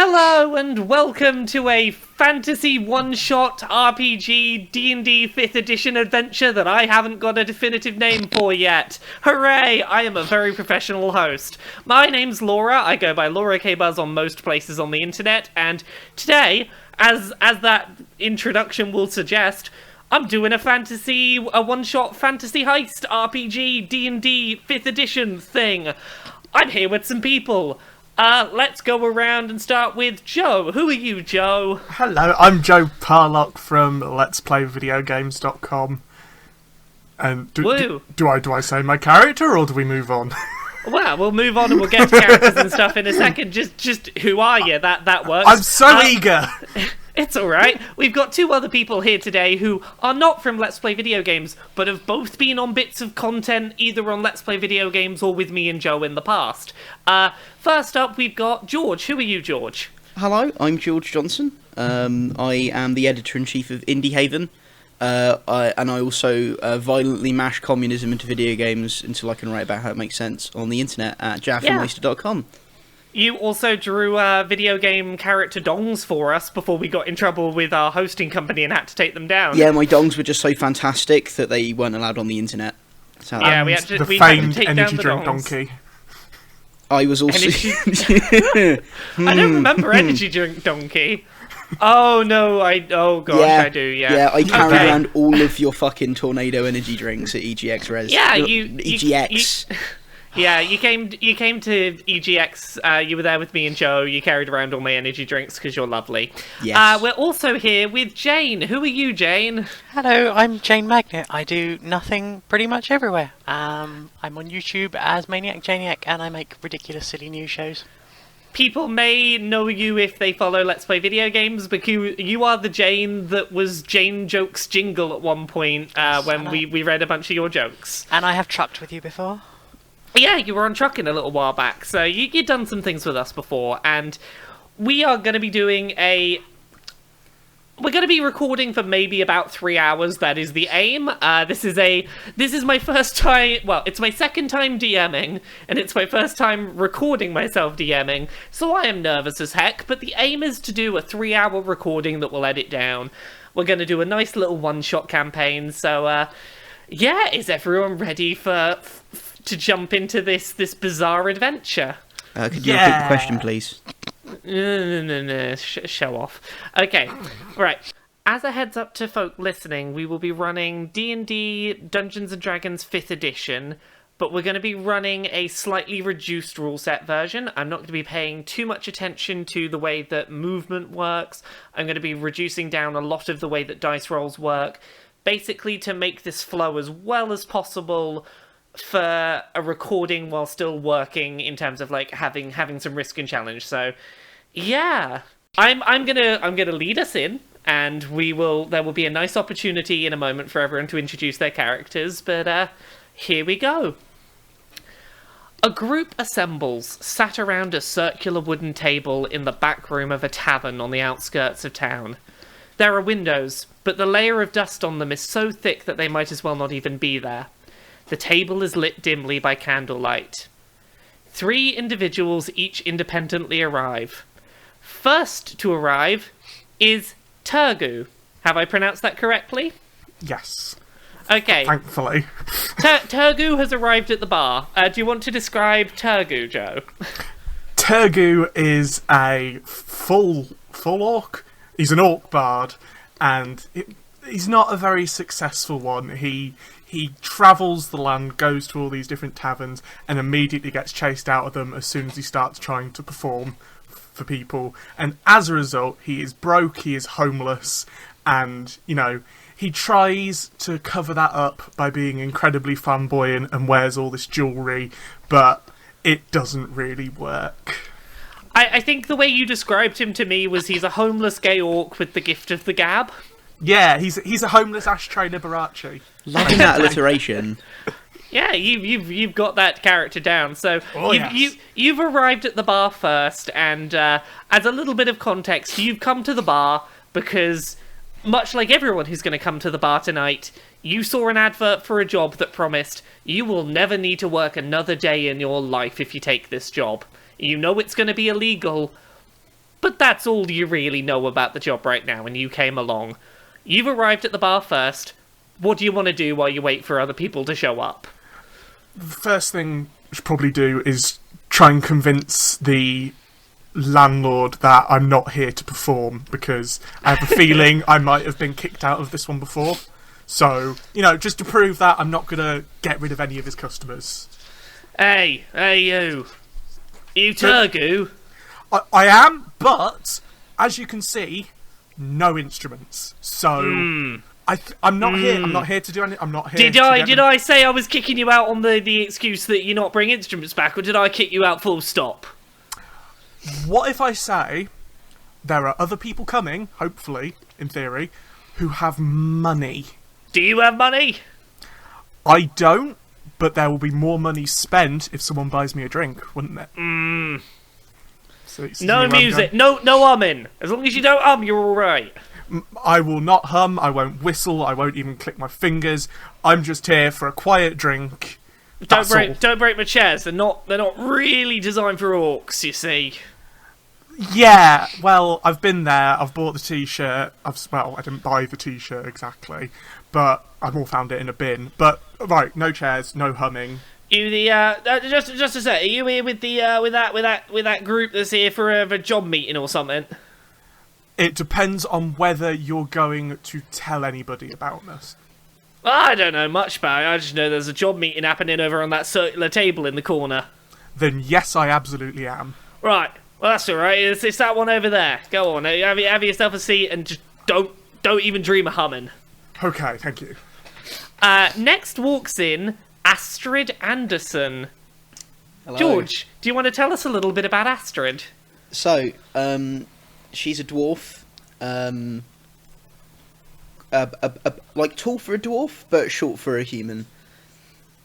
Hello and welcome to a fantasy one-shot RPG D&D 5th edition adventure that I haven't got a definitive name for yet. Hooray! I am a very professional host. My name's Laura, I go by LauraKBuzz on most places on the internet, and today, as that introduction will suggest, I'm doing a one-shot fantasy heist RPG D&D 5th edition thing. I'm here with some people. Let's go around and start with Joe. Who are you, Joe? Hello, I'm Joe Parlock from Let'sPlayVideoGames.com. And do I say my character, or do we move on? Well, we'll move on and we'll get to characters and stuff in a second. Just who are you? That works. I'm so eager! It's alright. We've got two other people here today who are not from Let's Play Video Games, but have both been on bits of content either on Let's Play Video Games or with me and Joe in the past. First up, we've got George. Who are you, George? Hello, I'm George Johnson. I am the editor-in-chief of Indie Haven, and I also violently mash communism into video games until I can write about how it makes sense on the internet at jaffandwaster.com. You also drew video game character dongs for us before we got in trouble with our hosting company and had to take them down. Yeah, my dongs were just so fantastic that they weren't allowed on the internet. Yeah, we had to take energy down the drink dongs. donkey. I was also... I don't remember Energy Drink Donkey. Oh, no, oh gosh, yeah, I do, yeah. Yeah, I carried around all of your fucking Tornado energy drinks at EGX Res. Yeah, EGX. Yeah, you came to EGX, you were there with me and Joe, you carried around all my energy drinks because you're lovely. Yes. We're also here with Jane. Who are you, Jane? Hello, I'm Jane Magnet. I do nothing pretty much everywhere. I'm on YouTube as Maniac Janiac, and I make ridiculous, silly news shows. People may know you if they follow Let's Play Video Games, because you are the Jane that was Jane Jokes Jingle at one point when we read a bunch of your jokes. And I have trucked with you before. Yeah, you were on Truckin' a little while back, so you've done some things with us before, and we are going to be doing we're going to be recording for maybe about 3 hours. That is the aim. This is my first time, well, it's my second time DMing, and it's my first time recording myself DMing, so I am nervous as heck, but the aim is to do a 3-hour recording that we'll edit down. We're going to do a nice little one-shot campaign, so, yeah, is everyone ready to jump into this bizarre adventure? Could you repeat the question, please? No, show off. Okay, right. As a heads up to folk listening, we will be running D&D Dungeons & Dragons 5th edition, but we're going to be running a slightly reduced rule set version. I'm not going to be paying too much attention to the way that movement works. I'm going to be reducing down a lot of the way that dice rolls work, basically to make this flow as well as possible for a recording while still working in terms of like having some risk and challenge. So yeah, I'm gonna lead us in, and there will be a nice opportunity in a moment for everyone to introduce their characters, but here we go. A group assembles, sat around a circular wooden table in the back room of a tavern on the outskirts of town. There are windows, but the layer of dust on them is so thick that they might as well not even be there. The table is lit dimly by candlelight. 3 individuals each independently arrive. First to arrive is Tergu. Have I pronounced that correctly? Yes. Okay. Thankfully. Tergu has arrived at the bar. Do you want to describe Tergu, Joe? Tergu is a full orc. He's an orc bard, and he's not a very successful one. He travels the land, goes to all these different taverns, and immediately gets chased out of them as soon as he starts trying to perform for people. And as a result, he is broke, he is homeless, and, he tries to cover that up by being incredibly flamboyant and wears all this jewellery, but it doesn't really work. I think the way you described him to me was he's a homeless gay orc with the gift of the gab. Yeah, he's a homeless ashtray Liberace. Loving that alliteration. Yeah, you've got that character down. So yes. you've arrived at the bar first, and as a little bit of context, you've come to the bar because, much like everyone who's going to come to the bar tonight, you saw an advert for a job that promised you will never need to work another day in your life if you take this job. You know it's going to be illegal, but that's all you really know about the job right now, and you came along. You've arrived at the bar first. What do you want to do while you wait for other people to show up? The first thing I should probably do is try and convince the landlord that I'm not here to perform, because I have a feeling I might have been kicked out of this one before. So, just to prove that, I'm not going to get rid of any of his customers. Hey, you. You Tergu? I am, but, as you can see, no instruments. So, I'm not here. I'm not here to do anything. I'm not here Did I say I was kicking you out on the excuse that you not bring instruments back, or did I kick you out full stop? What if I say there are other people coming, hopefully, in theory, who have money? Do you have money? I don't, but there will be more money spent if someone buys me a drink, wouldn't there? So no music, no humming. As long as you don't hum, you're alright. I will not hum, I won't whistle, I won't even click my fingers. I'm just here for a quiet drink. Don't break my chairs. They're not really designed for orcs, you see. Yeah, well, I've been there. I've bought the t-shirt. I didn't buy the t-shirt exactly, but I've all found it in a bin. But right, no chairs, no humming. You just a sec. Are you here with the with that group that's here for a job meeting or something? It depends on whether you're going to tell anybody about this. I don't know much about it. I just know there's a job meeting happening over on that circular table in the corner. Then yes, I absolutely am. Right. Well, that's all right. It's that one over there. Go on. Have yourself a seat and just don't even dream of humming. Okay, thank you. Next walks in Astrid Anderson. Hello. George, do you want to tell us a little bit about Astrid? So, she's a dwarf. Like tall for a dwarf, but short for a human.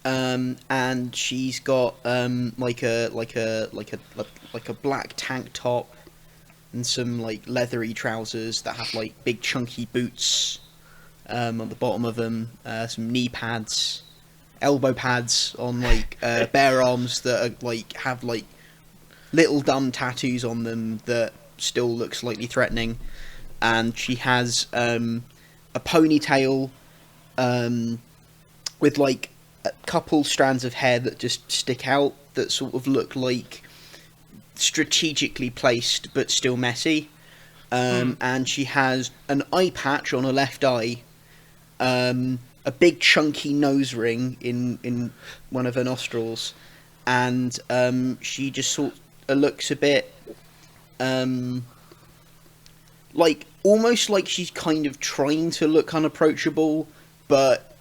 And she's got like a black tank top and some like leathery trousers that have like big chunky boots on the bottom of them, some knee pads, elbow pads on like bare arms that are like have like little dumb tattoos on them that still look slightly threatening, and she has a ponytail with like a couple strands of hair that just stick out that sort of look like strategically placed but still messy. And she has an eye patch on her left eye, a big chunky nose ring in one of her nostrils, and she just sort of looks a bit like almost like she's kind of trying to look unapproachable, but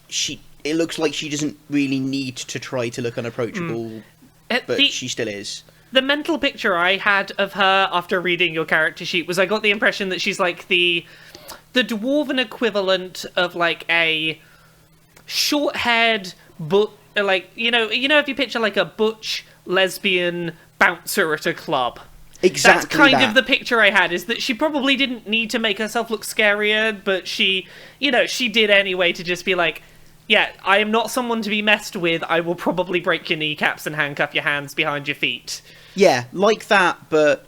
it looks like she doesn't really need to try to look unapproachable, but she still is. The mental picture I had of her after reading your character sheet was I got the impression that she's like the dwarven equivalent of like a short-haired but like you know if you picture like a butch lesbian bouncer at a club. Exactly. That's kind of the picture I had, is that she probably didn't need to make herself look scarier, but she did anyway to just be like, yeah, I am not someone to be messed with. I will probably break your kneecaps and handcuff your hands behind your feet. Yeah, like that, but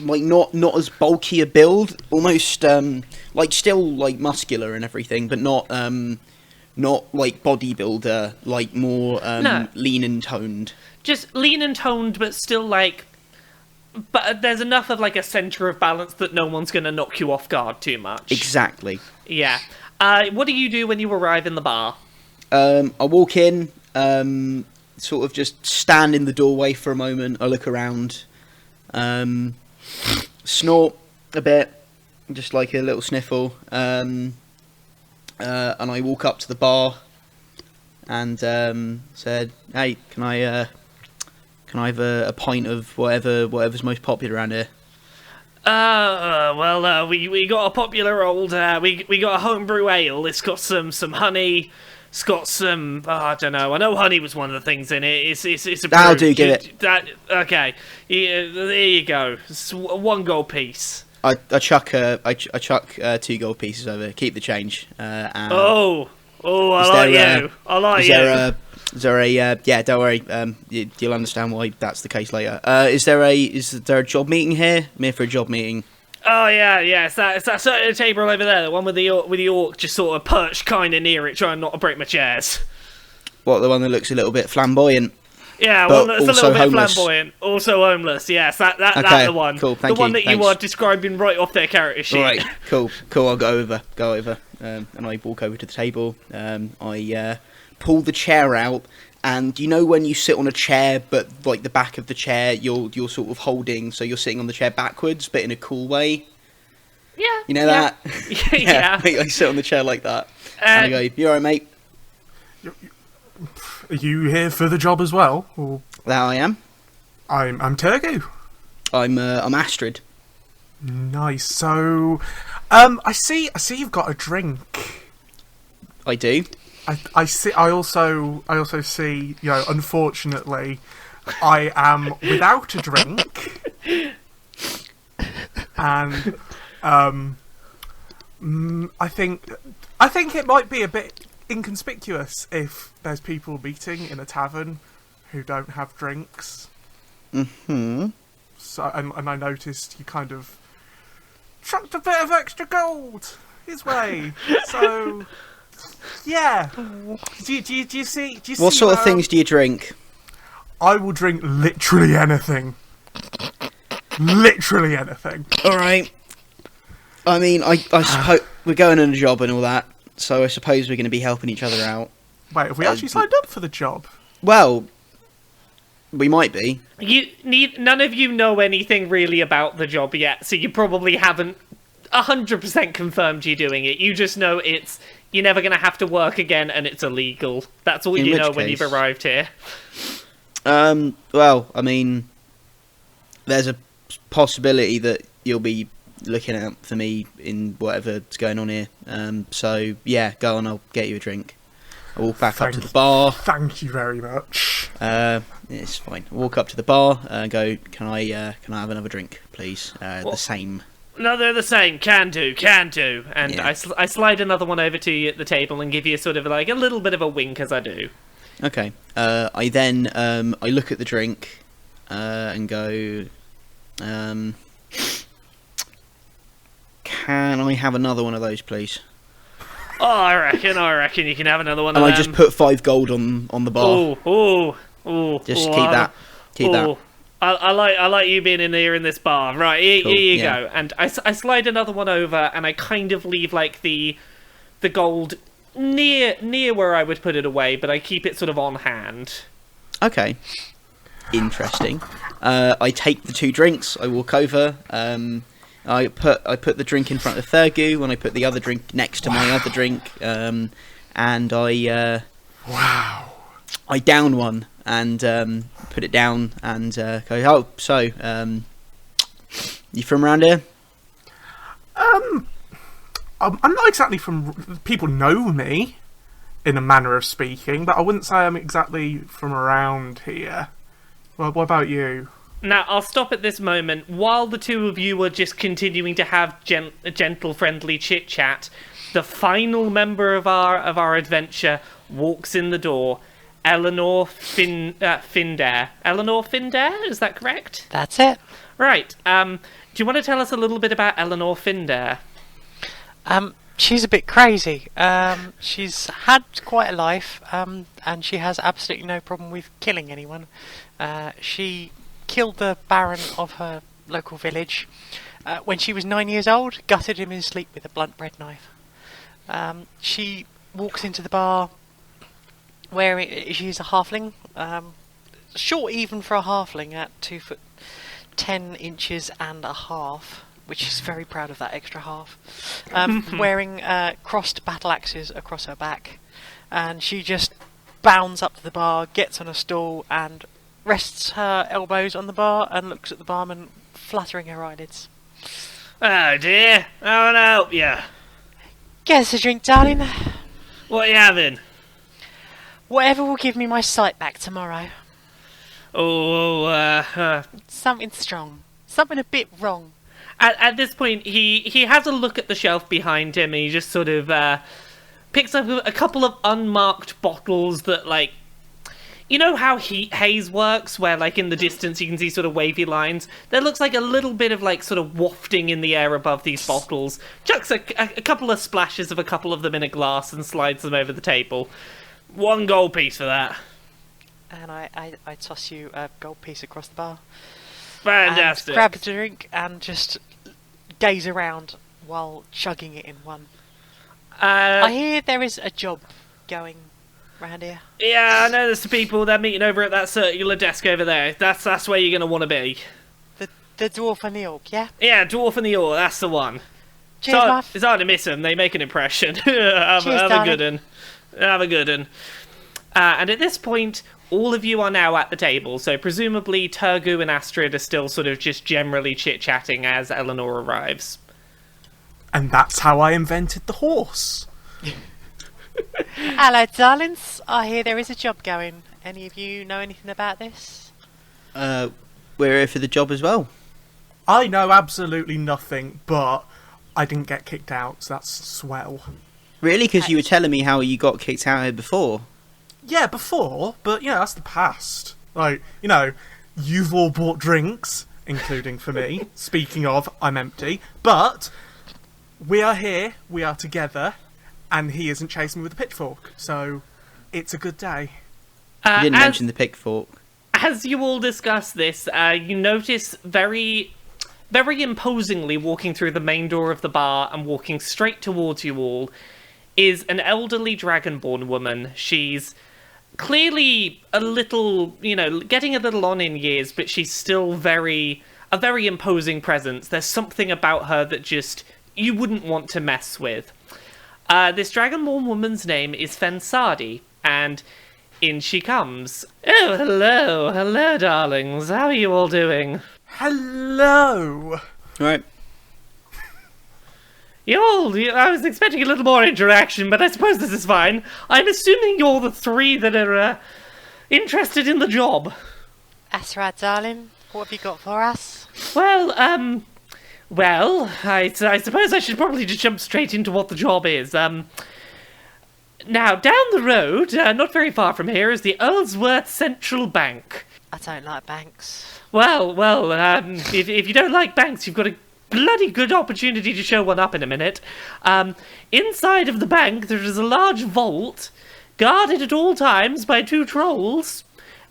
like not as bulky a build, almost like still like muscular and everything, but not like bodybuilder, like more lean and toned. Just lean and toned, but still like. But there's enough of like a centre of balance that no one's going to knock you off guard too much. Exactly. Yeah. What do you do when you arrive in the bar? I walk in, sort of just stand in the doorway for a moment. I look around, snort a bit, just like a little sniffle, and I walk up to the bar and said, "Hey, can I have a pint of whatever's most popular around here?" We got a popular old we got a homebrew ale. It's got some honey. It's got some I don't know. I know honey was one of the things in it. It's a brew. That'll do. Give it. Okay. Yeah, there you go. It's one gold piece. I chuck 2 gold pieces over. Keep the change. And I like you. I like you. Is there a yeah? Don't worry. You'll understand why that's the case later. Is there a job meeting here? I'm here for a job meeting. Oh yeah. It's that certain table over there, the one with the orc just sort of perched kind of near it, trying not to break my chairs. What, the one that looks a little bit flamboyant? Yeah, but one that's a also little bit homeless. flamboyant, also homeless. Yes, that's the one. Cool, thank the one you, that thanks. you are describing right off their character sheet. All right, cool. I'll go over, and I walk over to the table. I pull the chair out, and you know when you sit on a chair, but like the back of the chair, you're sort of holding, so you're sitting on the chair backwards, but in a cool way. Yeah. You know that? Yeah. I sit on the chair like that. And I go, "You alright, mate?" Are you here for the job as well? Or... That I am. I'm Tergu. I'm Astrid. Nice. So, I see you've got a drink. I do. I see. I also see. Unfortunately, I am without a drink, and I think it might be a bit inconspicuous if there's people meeting in a tavern who don't have drinks. Mm-hmm. So, and I noticed you kind of chucked a bit of extra gold his way. So. Yeah. Do you see? What sort of things do you drink? I will drink literally anything. Literally anything. All right. I mean, I suppose we're going on a job and all that, so I suppose we're going to be helping each other out. Wait, have we actually signed up for the job? Well, we might be. None of you know anything really about the job yet, so you probably haven't 100% confirmed you're doing it. You just know you're never going to have to work again, and it's illegal. That's all you know when you've arrived here. Well, I mean, there's a possibility that you'll be looking out for me in whatever's going on here. So, yeah, go on, I'll get you a drink. I walk back up to the bar. Thank you very much. It's fine. I walk up to the bar and go, can I have another drink, please? The same. No, they're the same. Can do. And Yeah. I slide another one over to you at the table and give you sort of like a little bit of a wink as I do. Okay. I then I look at the drink and go, can I have another one of those, please? Oh, I reckon you can have another one And of them. I just put 5 gold on the bar. Just keep that. Keep that. I like you being in here in this bar. Right, here you go. And I slide another one over, and I kind of leave like the gold near where I would put it away, but I keep it sort of on hand. Okay. Interesting. I take the 2 drinks. I walk over. I put the drink in front of Tergu, and I put the other drink next to my other drink. And I I down one and put it down and go. Oh, so you from around here? I'm not exactly from. People know me, in a manner of speaking, but I wouldn't say I'm exactly from around here. Well, what about you? Now, I'll stop at this moment. While the two of you are just continuing to have a gentle, friendly chit-chat, the final member of our adventure walks in the door. Ellenor Findair. Ellenor Findair, is that correct? That's it. Right. Do you want to tell us a little bit about Ellenor Findair? She's a bit crazy. She's had quite a life, and she has absolutely no problem with killing anyone. She killed the Baron of her local village when she was 9 years old, gutted him in his sleep with a blunt bread knife. She walks into the bar wearing, she's a halfling, short even for a halfling at 2 foot 10 inches and a half, which is very proud of that extra half, wearing crossed battle axes across her back, and she just bounds up to the bar, gets on a stool and rests her elbows on the bar and looks at the barman, fluttering her eyelids. Oh dear, how can I help you? Get us a drink, darling. What are you having? Whatever will give me my sight back tomorrow. Something strong. Something a bit wrong. At this point, he has a look at the shelf behind him, and he just sort of picks up a couple of unmarked bottles that, like, you know how heat haze works, where like in the distance you can see sort of wavy lines? There looks like a little bit of like sort of wafting in the air above these bottles. Chucks a couple of splashes of a couple of them in a glass and slides them over the table. 1 gold piece for that. And I toss you a gold piece across the bar. Fantastic. And grab a drink and just gaze around while chugging it in one. I hear there is a job going round here. Yeah, I know there's some people. They're meeting over at that circular desk over there. That's where you're going to want to be. The dwarf and the orc, yeah? Yeah, dwarf and the orc, that's the one. Cheers, Muff. It's hard to miss them. They make an impression. have a good one. Have a good one. And at this point, all of you are now at the table, so presumably Tergu and Astrid are still sort of just generally chit-chatting as Ellenor arrives. And that's how I invented the horse. Hello, darlings. I hear there is a job going. Any of you know anything about this? We're here for the job as well. I know absolutely nothing, but I didn't get kicked out, so that's swell. Really? Because you were telling me how you got kicked out here before. Yeah, before, but, that's the past. Like, you've all bought drinks, including for me. Speaking of, I'm empty. But we are here, we are together, and he isn't chasing me with a pitchfork, so it's a good day. You didn't mention the pitchfork. As you all discuss this, you notice very, very imposingly walking through the main door of the bar and walking straight towards you all is an elderly dragonborn woman. She's clearly a little, getting a little on in years, but she's still a very imposing presence. There's something about her that just you wouldn't want to mess with. This dragonborn woman's name is Fensadi, and in she comes. Oh, hello, darlings. How are you all doing? Hello. Right. I was expecting a little more interaction, but I suppose this is fine. I'm assuming you're the 3 that are interested in the job. That's right, darling. What have you got for us? Well, I suppose I should probably just jump straight into what the job is. Now, down the road, not very far from here, is the Earlsworth Central Bank. I don't like banks. Well, if you don't like banks, you've got a bloody good opportunity to show one up in a minute. Inside of the bank, there is a large vault, guarded at all times by 2 trolls,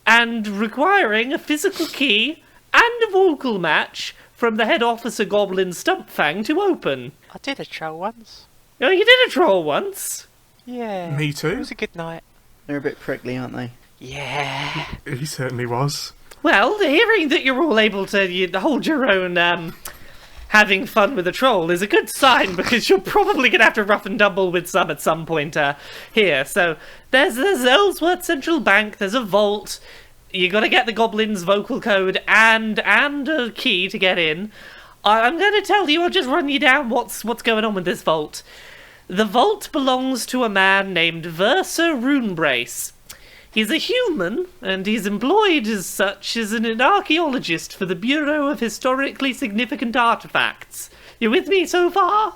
and requiring a physical key and a vocal match from the head officer Goblin Stumpfang to open. I did a troll once. Oh, you did a troll once? Yeah. Me too. It was a good night. They're a bit prickly, aren't they? Yeah. He certainly was. Well, hearing that you're all able to hold your own, having fun with a troll is a good sign, because you're probably going to have to rough and tumble with some at some point here. So there's Ellsworth Central Bank, there's a vault, you got to get the Goblin's vocal code and a key to get in. I'm going to tell you, I'll just run you down what's going on with this vault. The vault belongs to a man named Versa Runebrace. He's a human, and he's employed as such as an archaeologist for the Bureau of Historically Significant Artifacts. You with me so far?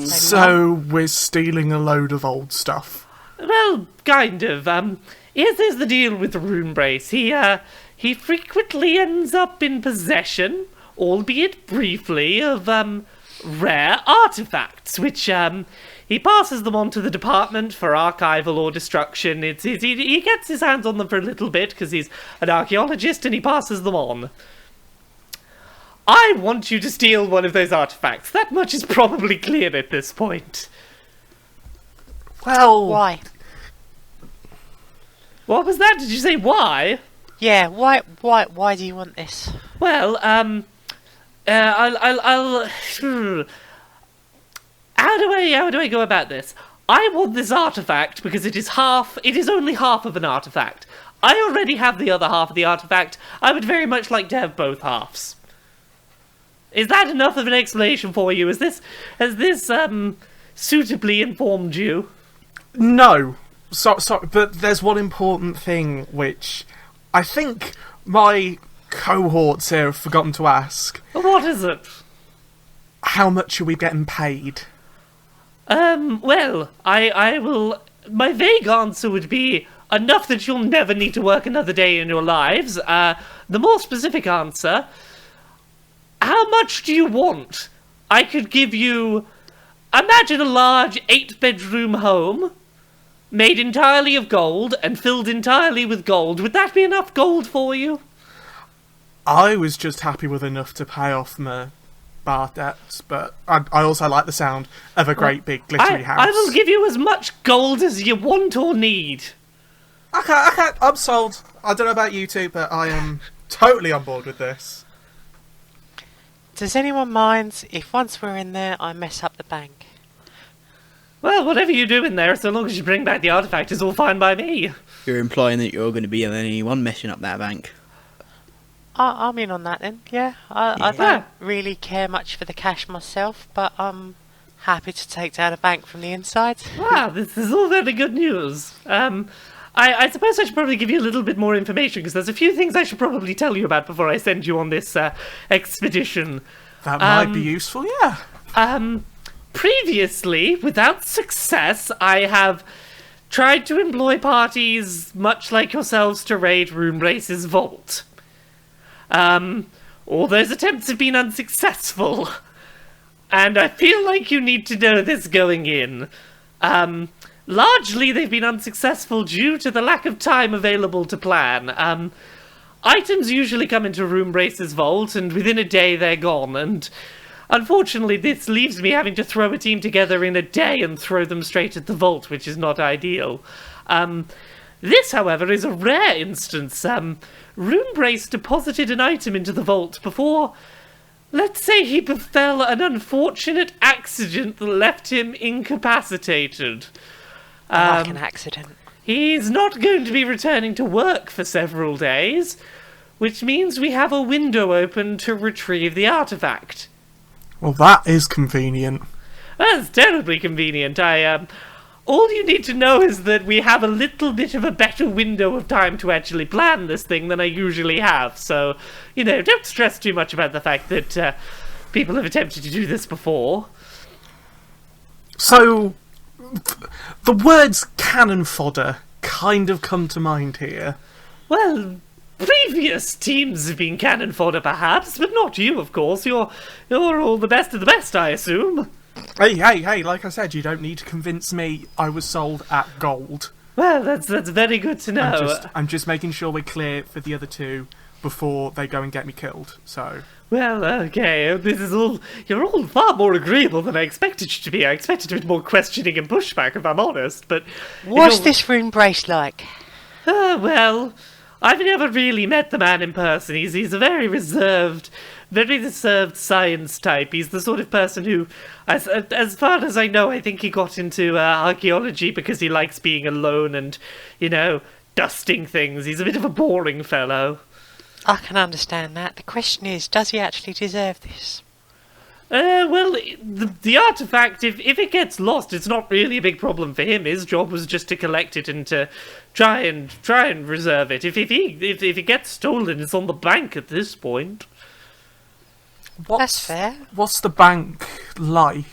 So we're stealing a load of old stuff. Well, kind of. Here's the deal with Runebrace. He frequently ends up in possession, albeit briefly, of rare artifacts, which he passes them on to the department for archival or destruction. He gets his hands on them for a little bit because he's an archaeologist, and he passes them on. I want you to steal one of those artifacts. That much is probably clear at this point. Well, Why? What was that? Did you say why? Yeah, why do you want this? Well, I'll How do I go about this? I want this artifact because it is only half of an artifact. I already have the other half of the artifact. I would very much like to have both halves. Is that enough of an explanation for you? Has this suitably informed you? no. Sorry, but there's one important thing which I think my cohorts here have forgotten to ask. What is it? How much are we getting paid? Well, I will... My vague answer would be enough that you'll never need to work another day in your lives. The more specific answer, how much do you want? I could give you... Imagine a large 8-bedroom home made entirely of gold and filled entirely with gold. Would that be enough gold for you? I was just happy with enough to pay off my bar debts, but I also like the sound of a great big glittery house. I will give you as much gold as you want or need. Okay, I'm sold. I don't know about you two, but I am totally on board with this. Does anyone mind if once we're in there I mess up the bank? Well, whatever you do in there, so long as you bring back the artifact, is all fine by me. You're implying that you're going to be the only one messing up that bank. I'm in on that then, yeah. I don't really care much for the cash myself, but I'm happy to take down a bank from the inside. Wow, this is all very good news. I suppose I should probably give you a little bit more information, because there's a few things I should probably tell you about before I send you on this expedition. That might be useful, yeah. Previously, without success, I have tried to employ parties much like yourselves to raid Runebrace's vault. All those attempts have been unsuccessful, and I feel like you need to know this going in. Largely, they've been unsuccessful due to the lack of time available to plan. Items usually come into Runebrace's vault, and within a day they're gone, and unfortunately this leaves me having to throw a team together in a day and throw them straight at the vault, which is not ideal. This, however, is a rare instance. Runebrace deposited an item into the vault before, let's say, he befell an unfortunate accident that left him incapacitated. Like an accident. He's not going to be returning to work for several days, which means we have a window open to retrieve the artifact. Well, that is convenient. That's terribly convenient. All you need to know is that we have a little bit of a better window of time to actually plan this thing than I usually have. So, don't stress too much about the fact that people have attempted to do this before. So, the words cannon fodder kind of come to mind here. Well, previous teams have been cannon fodder, perhaps, but not you, of course. You're all the best of the best, I assume. Hey, like I said, you don't need to convince me I was sold at gold. Well, that's very good to know. I'm just making sure we're clear for the other two before they go and get me killed, so... Well, okay, you're all far more agreeable than I expected you to be. I expected a bit more questioning and pushback, if I'm honest, but... What's this Runebrace like? Well, I've never really met the man in person. He's a very reserved science type. He's the sort of person who, as far as I know, I think he got into archaeology because he likes being alone and, dusting things. He's a bit of a boring fellow. I can understand that. The question is, does he actually deserve this? Well, the artifact, if it gets lost, it's not really a big problem for him. His job was just to collect it and to try and reserve it. If it gets stolen, it's on the bank at this point. That's fair. What's the bank like?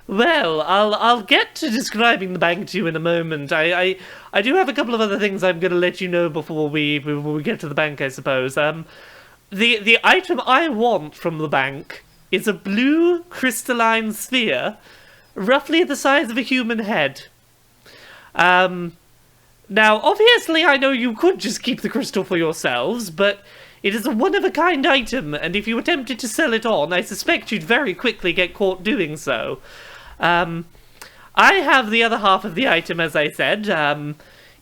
Well, I'll get to describing the bank to you in a moment. I do have a couple of other things I'm going to let you know before we get to the bank, I suppose. The item I want from the bank is a blue crystalline sphere, roughly the size of a human head. Now, obviously, I know you could just keep the crystal for yourselves, but it is a one-of-a-kind item, and if you attempted to sell it on, I suspect you'd very quickly get caught doing so. I have the other half of the item, as I said.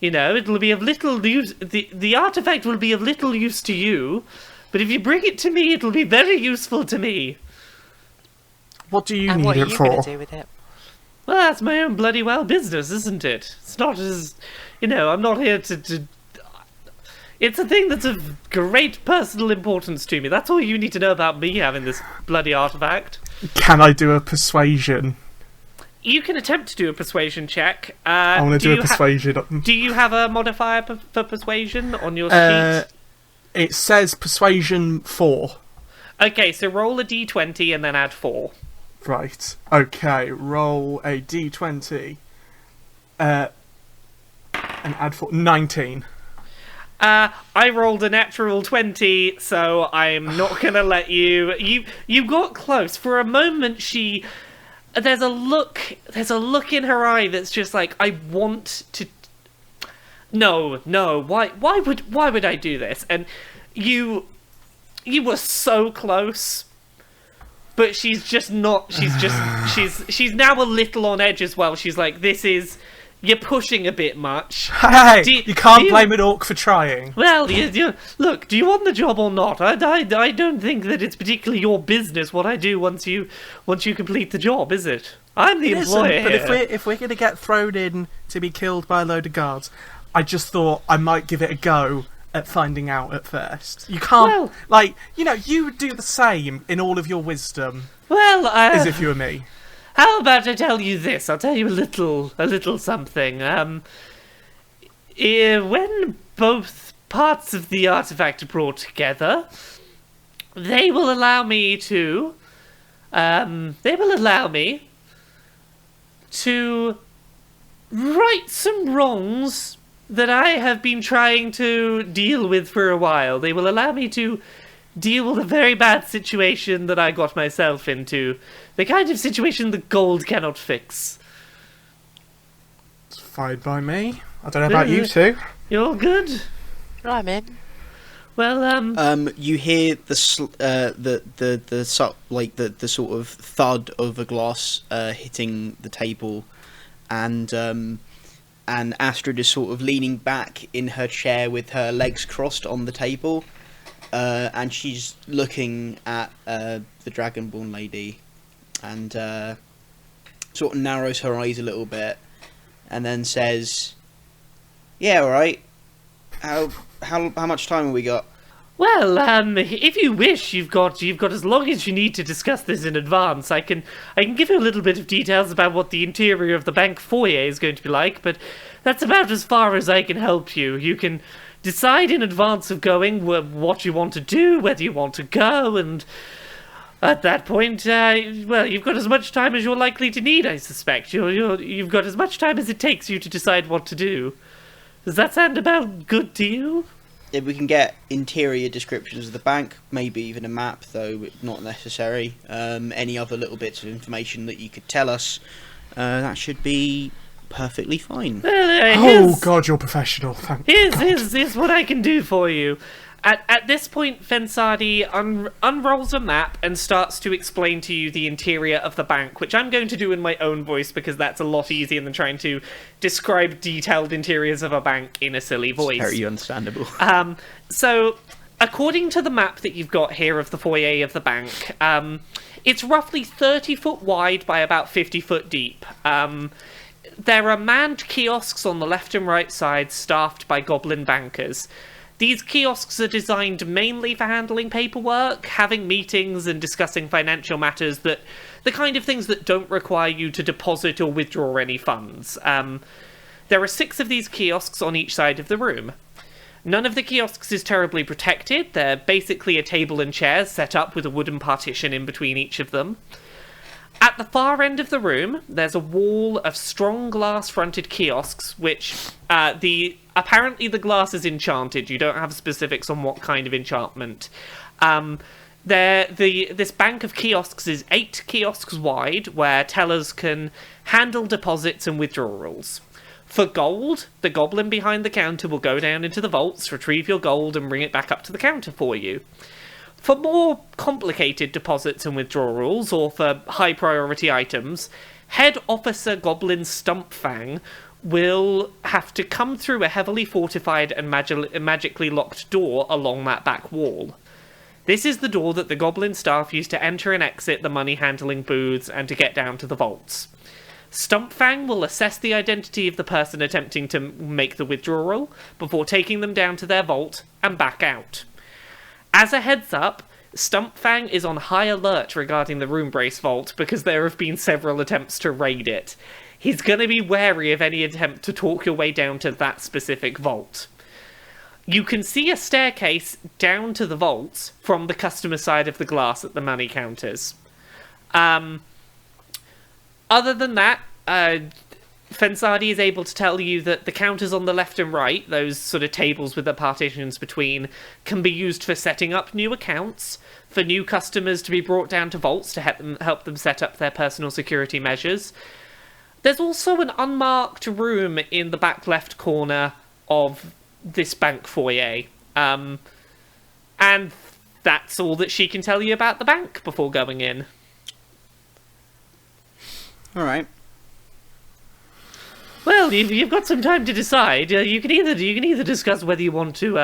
It'll be of little use. The artifact will be of little use to you, but if you bring it to me, it'll be very useful to me. What do you and need what are it you for? going to do with it? Well, that's my own bloody well business, isn't it? It's not as... I'm not here to... It's a thing that's of great personal importance to me. That's all you need to know about me having this bloody artifact. Can I do a persuasion? You can attempt to do a persuasion check. I want to do a persuasion. Do you have a modifier for persuasion on your sheet? It says persuasion 4. Okay, so roll a d20 and then add 4. Right. Okay, roll a d20. and add 4. 19. I rolled a natural 20, so I'm not gonna let you. You got close for a moment. There's a look in her eye that's just like, I want to. No. Why would I do this? And you were so close. But she's just not. She's now a little on edge as well. She's like, you're pushing a bit much. Hey, you can't blame an orc for trying. Well, look, do you want the job or not? I don't think that it's particularly your business what I do once you complete the job, is it? I'm the employer. But if we're going to get thrown in to be killed by a load of guards, I just thought I might give it a go at finding out at first. You can't, you would do the same in all of your wisdom. Well, as if you were me. How about I tell you this? I'll tell you a little something. When both parts of the artifact are brought together, they will allow me to right some wrongs that I have been trying to deal with for a while. They will allow me to deal with a very bad situation that I got myself into. The kind of situation that gold cannot fix. It's fine by me. I don't know about you two. You're good? I'm in. Well, you hear the sort of thud of a glass hitting the table, and Astrid is sort of leaning back in her chair with her legs crossed on the table, and she's looking at the Dragonborn lady, and sort of narrows her eyes a little bit, and then says, "Yeah, all right. How much time have we got?" Well, if you wish, you've got as long as you need to discuss this in advance. I can give you a little bit of details about what the interior of the bank foyer is going to be like, but that's about as far as I can help you. You can decide in advance of going what you want to do, whether you want to go, and at that point, you've got as much time as you're likely to need, I suspect. You've got as much time as it takes you to decide what to do. Does that sound about good to you? If we can get interior descriptions of the bank, maybe even a map, though not necessary. Any other little bits of information that you could tell us, that should be perfectly fine. Oh God, you're professional. Thank God. Here's what I can do for you. At this point, Fensadi unrolls a map and starts to explain to you the interior of the bank, which I'm going to do in my own voice because that's a lot easier than trying to describe detailed interiors of a bank in a silly voice. Very understandable. So, according to the map that you've got here of the foyer of the bank, it's roughly 30 foot wide by about 50 foot deep. There are manned kiosks on the left and right sides staffed by goblin bankers. These kiosks are designed mainly for handling paperwork, having meetings and discussing financial matters, the kind of things that don't require you to deposit or withdraw any funds. There are 6 of these kiosks on each side of the room. None of the kiosks is terribly protected. They're basically a table and chairs set up with a wooden partition in between each of them. At the far end of the room, there's a wall of strong glass-fronted kiosks, which apparently the glass is enchanted. You don't have specifics on what kind of enchantment. This bank of kiosks is 8 kiosks wide, where tellers can handle deposits and withdrawals. For gold, the goblin behind the counter will go down into the vaults, retrieve your gold, and bring it back up to the counter for you. For more complicated deposits and withdrawals, or for high-priority items, Head Officer Goblin Stumpfang will have to come through a heavily fortified and magically locked door along that back wall. This is the door that the Goblin staff use to enter and exit the money-handling booths and to get down to the vaults. Stumpfang will assess the identity of the person attempting to make the withdrawal before taking them down to their vault and back out. As a heads up, Stumpfang is on high alert regarding the Roombrace Vault because there have been several attempts to raid it. He's going to be wary of any attempt to talk your way down to that specific vault. You can see a staircase down to the vaults from the customer side of the glass at the money counters. Other than that, Fensadi is able to tell you that the counters on the left and right, those sort of tables with the partitions between, can be used for setting up new accounts, for new customers to be brought down to vaults to help them set up their personal security measures. There's also an unmarked room in the back left corner of this bank foyer. And that's all that she can tell you about the bank before going in. All right. Well, you've got some time to decide. You can either discuss whether you want to,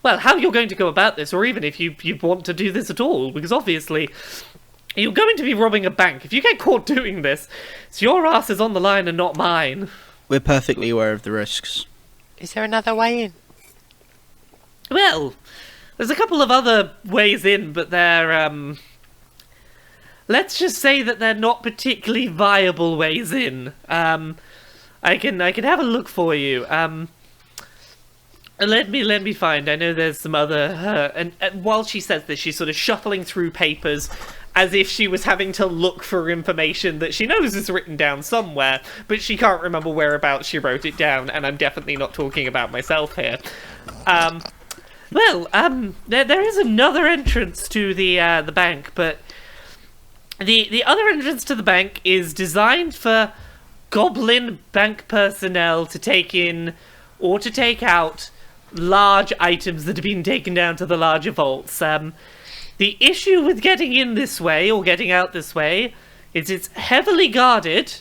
how you're going to go about this, or even if you want to do this at all, because obviously you're going to be robbing a bank. If you get caught doing this, it's your ass is on the line and not mine. We're perfectly aware of the risks. Is there another way in? Well, there's a couple of other ways in, but they're, let's just say that they're not particularly viable ways in. I can have a look for you. Let me find. I know there's some other. And while she says this, she's sort of shuffling through papers, as if she was having to look for information that she knows is written down somewhere, but she can't remember whereabouts she wrote it down. And I'm definitely not talking about myself here. There is another entrance to the bank, but the other entrance to the bank is designed for Goblin bank personnel to take in or to take out large items that have been taken down to the larger vaults. The issue with getting in this way or getting out this way is it's heavily guarded,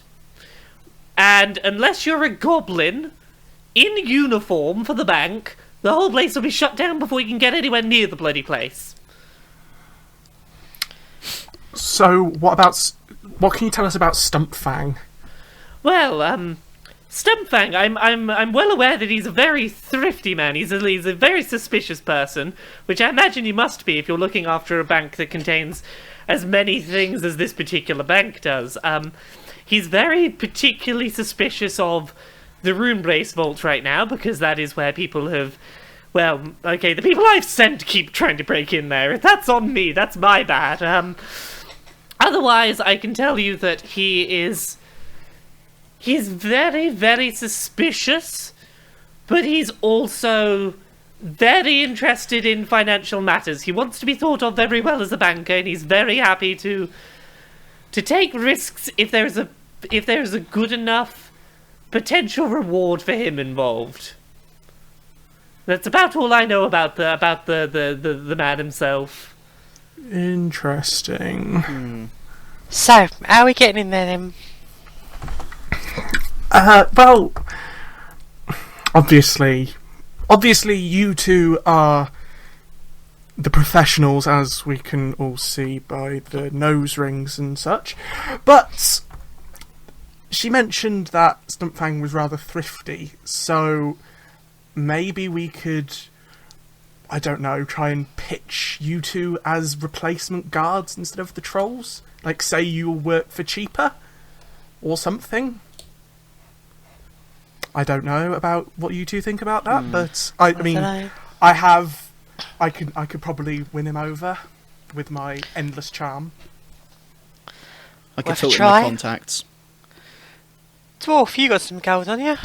and unless you're a goblin in uniform for the bank, the whole place will be shut down before you can get anywhere near the bloody place. So, what can you tell us about Stumpfang? Well, Stumpfang, I'm well aware that he's a very thrifty man. He's a very suspicious person, which I imagine he must be if you're looking after a bank that contains as many things as this particular bank does. He's very particularly suspicious of the Runeblaze Vault right now, because that is where people have... Well, okay, the people I've sent keep trying to break in there. If that's on me, that's my bad. Otherwise, I can tell you that he's very, very suspicious, but he's also very interested in financial matters. He wants to be thought of very well as a banker, and he's very happy to take risks if there's a good enough potential reward for him involved. That's about all I know about the man himself. Interesting. So, how are we getting in there then? Well, obviously you two are the professionals, as we can all see by the nose rings and such. But she mentioned that Stumpfang was rather thrifty, so maybe we could, I don't know, try and pitch you two as replacement guards instead of the trolls. Like, say you'll work for cheaper, or something. I don't know about what you two think about that, but I mean, I could probably win him over with my endless charm. I could Worth a filter in try. the contacts. Dwarf, you got some gold on you?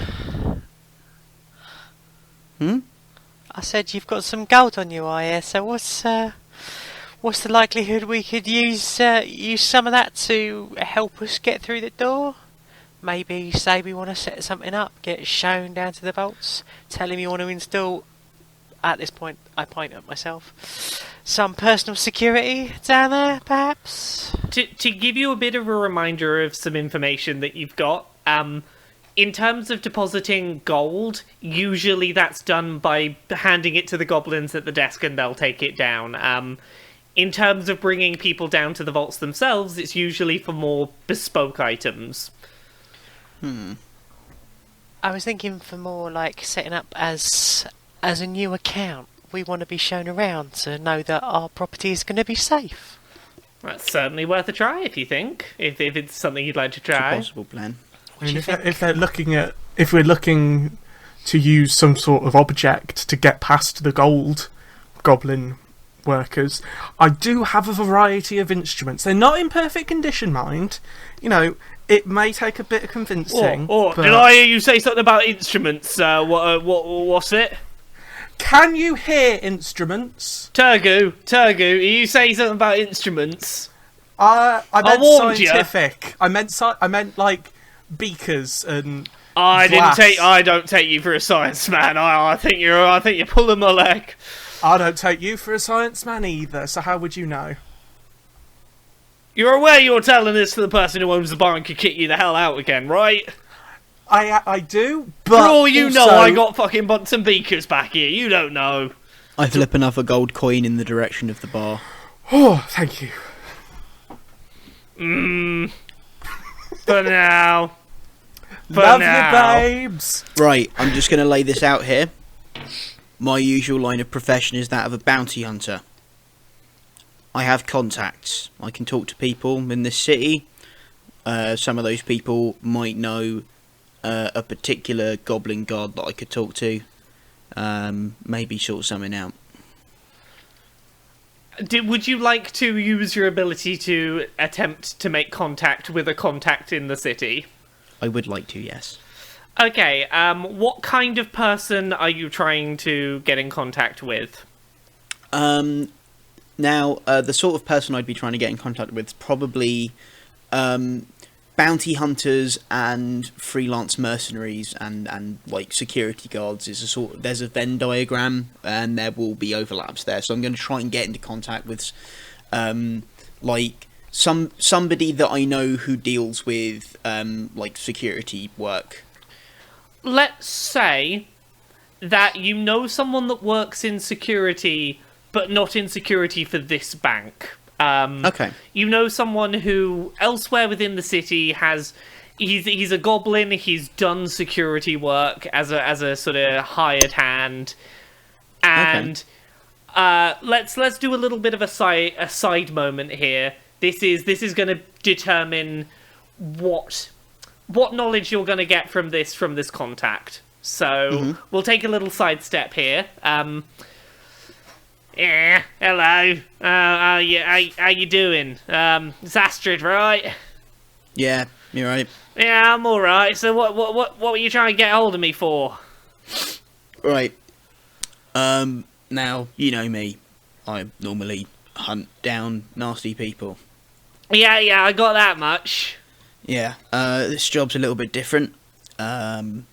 I said you've got some gold on you, I hear. So what's the likelihood we could use some of that to help us get through the door? Maybe say we want to set something up, get shown down to the vaults, tell him you want to install, at this point I point at myself, some personal security down there, perhaps? To give you a bit of a reminder of some information that you've got, in terms of depositing gold, usually that's done by handing it to the goblins at the desk and they'll take it down. In terms of bringing people down to the vaults themselves, it's usually for more bespoke items. I was thinking for more like setting up as a new account. We want to be shown around to know that our property is going to be safe. That's certainly worth a try if you think, if it's something you'd like to It's a try. possible plan. I mean, if we're looking to use some sort of object to get past the gold goblin workers, I do have a variety of instruments. They're not in perfect condition, mind. You know, It may take a bit of convincing. But... Did I hear you say something about instruments? What's it? Can you hear instruments? Tergu, you say something about instruments? I meant warned scientific. I meant like beakers and. I glass. don't take you for a science man. I think you're pulling my leg. I don't take you for a science man either. So how would you know? You're aware you're telling this to the person who owns the bar and could kick you the hell out again, right? I do, but for all you also... know, I got fucking Bunsen beakers back here. You don't know. I flip another gold coin in the direction of the bar. Oh, thank you. For now. Love you, babes. Right, I'm just going to lay this out here. My usual line of profession is that of a bounty hunter. I have contacts. I can talk to people in this city. Some of those people might know a particular goblin guard that I could talk to. Maybe sort something out. Would you like to use your ability to attempt to make contact with a contact in the city? I would like to, yes. Okay, what kind of person are you trying to get in contact with? Now, the sort of person I'd be trying to get in contact with is probably bounty hunters and freelance mercenaries and like security guards. There's a Venn diagram and there will be overlaps there. So I'm going to try and get into contact with like somebody that I know who deals with like security work. Let's say that you know someone that works in security, but not in security for this bank. Okay. You know someone who elsewhere within the city he's a goblin. He's done security work as a sort of hired hand, and let's do a little bit of a side moment here. This is going to determine what knowledge you're going to get from this contact. So we'll take a little sidestep here. Yeah, hello. How you doing? It's Astrid, right? Yeah, you're right. Yeah, I'm all right. So what were you trying to get hold of me for? Right. Now you know me. I normally hunt down nasty people. Yeah, I got that much. Yeah. This job's a little bit different. In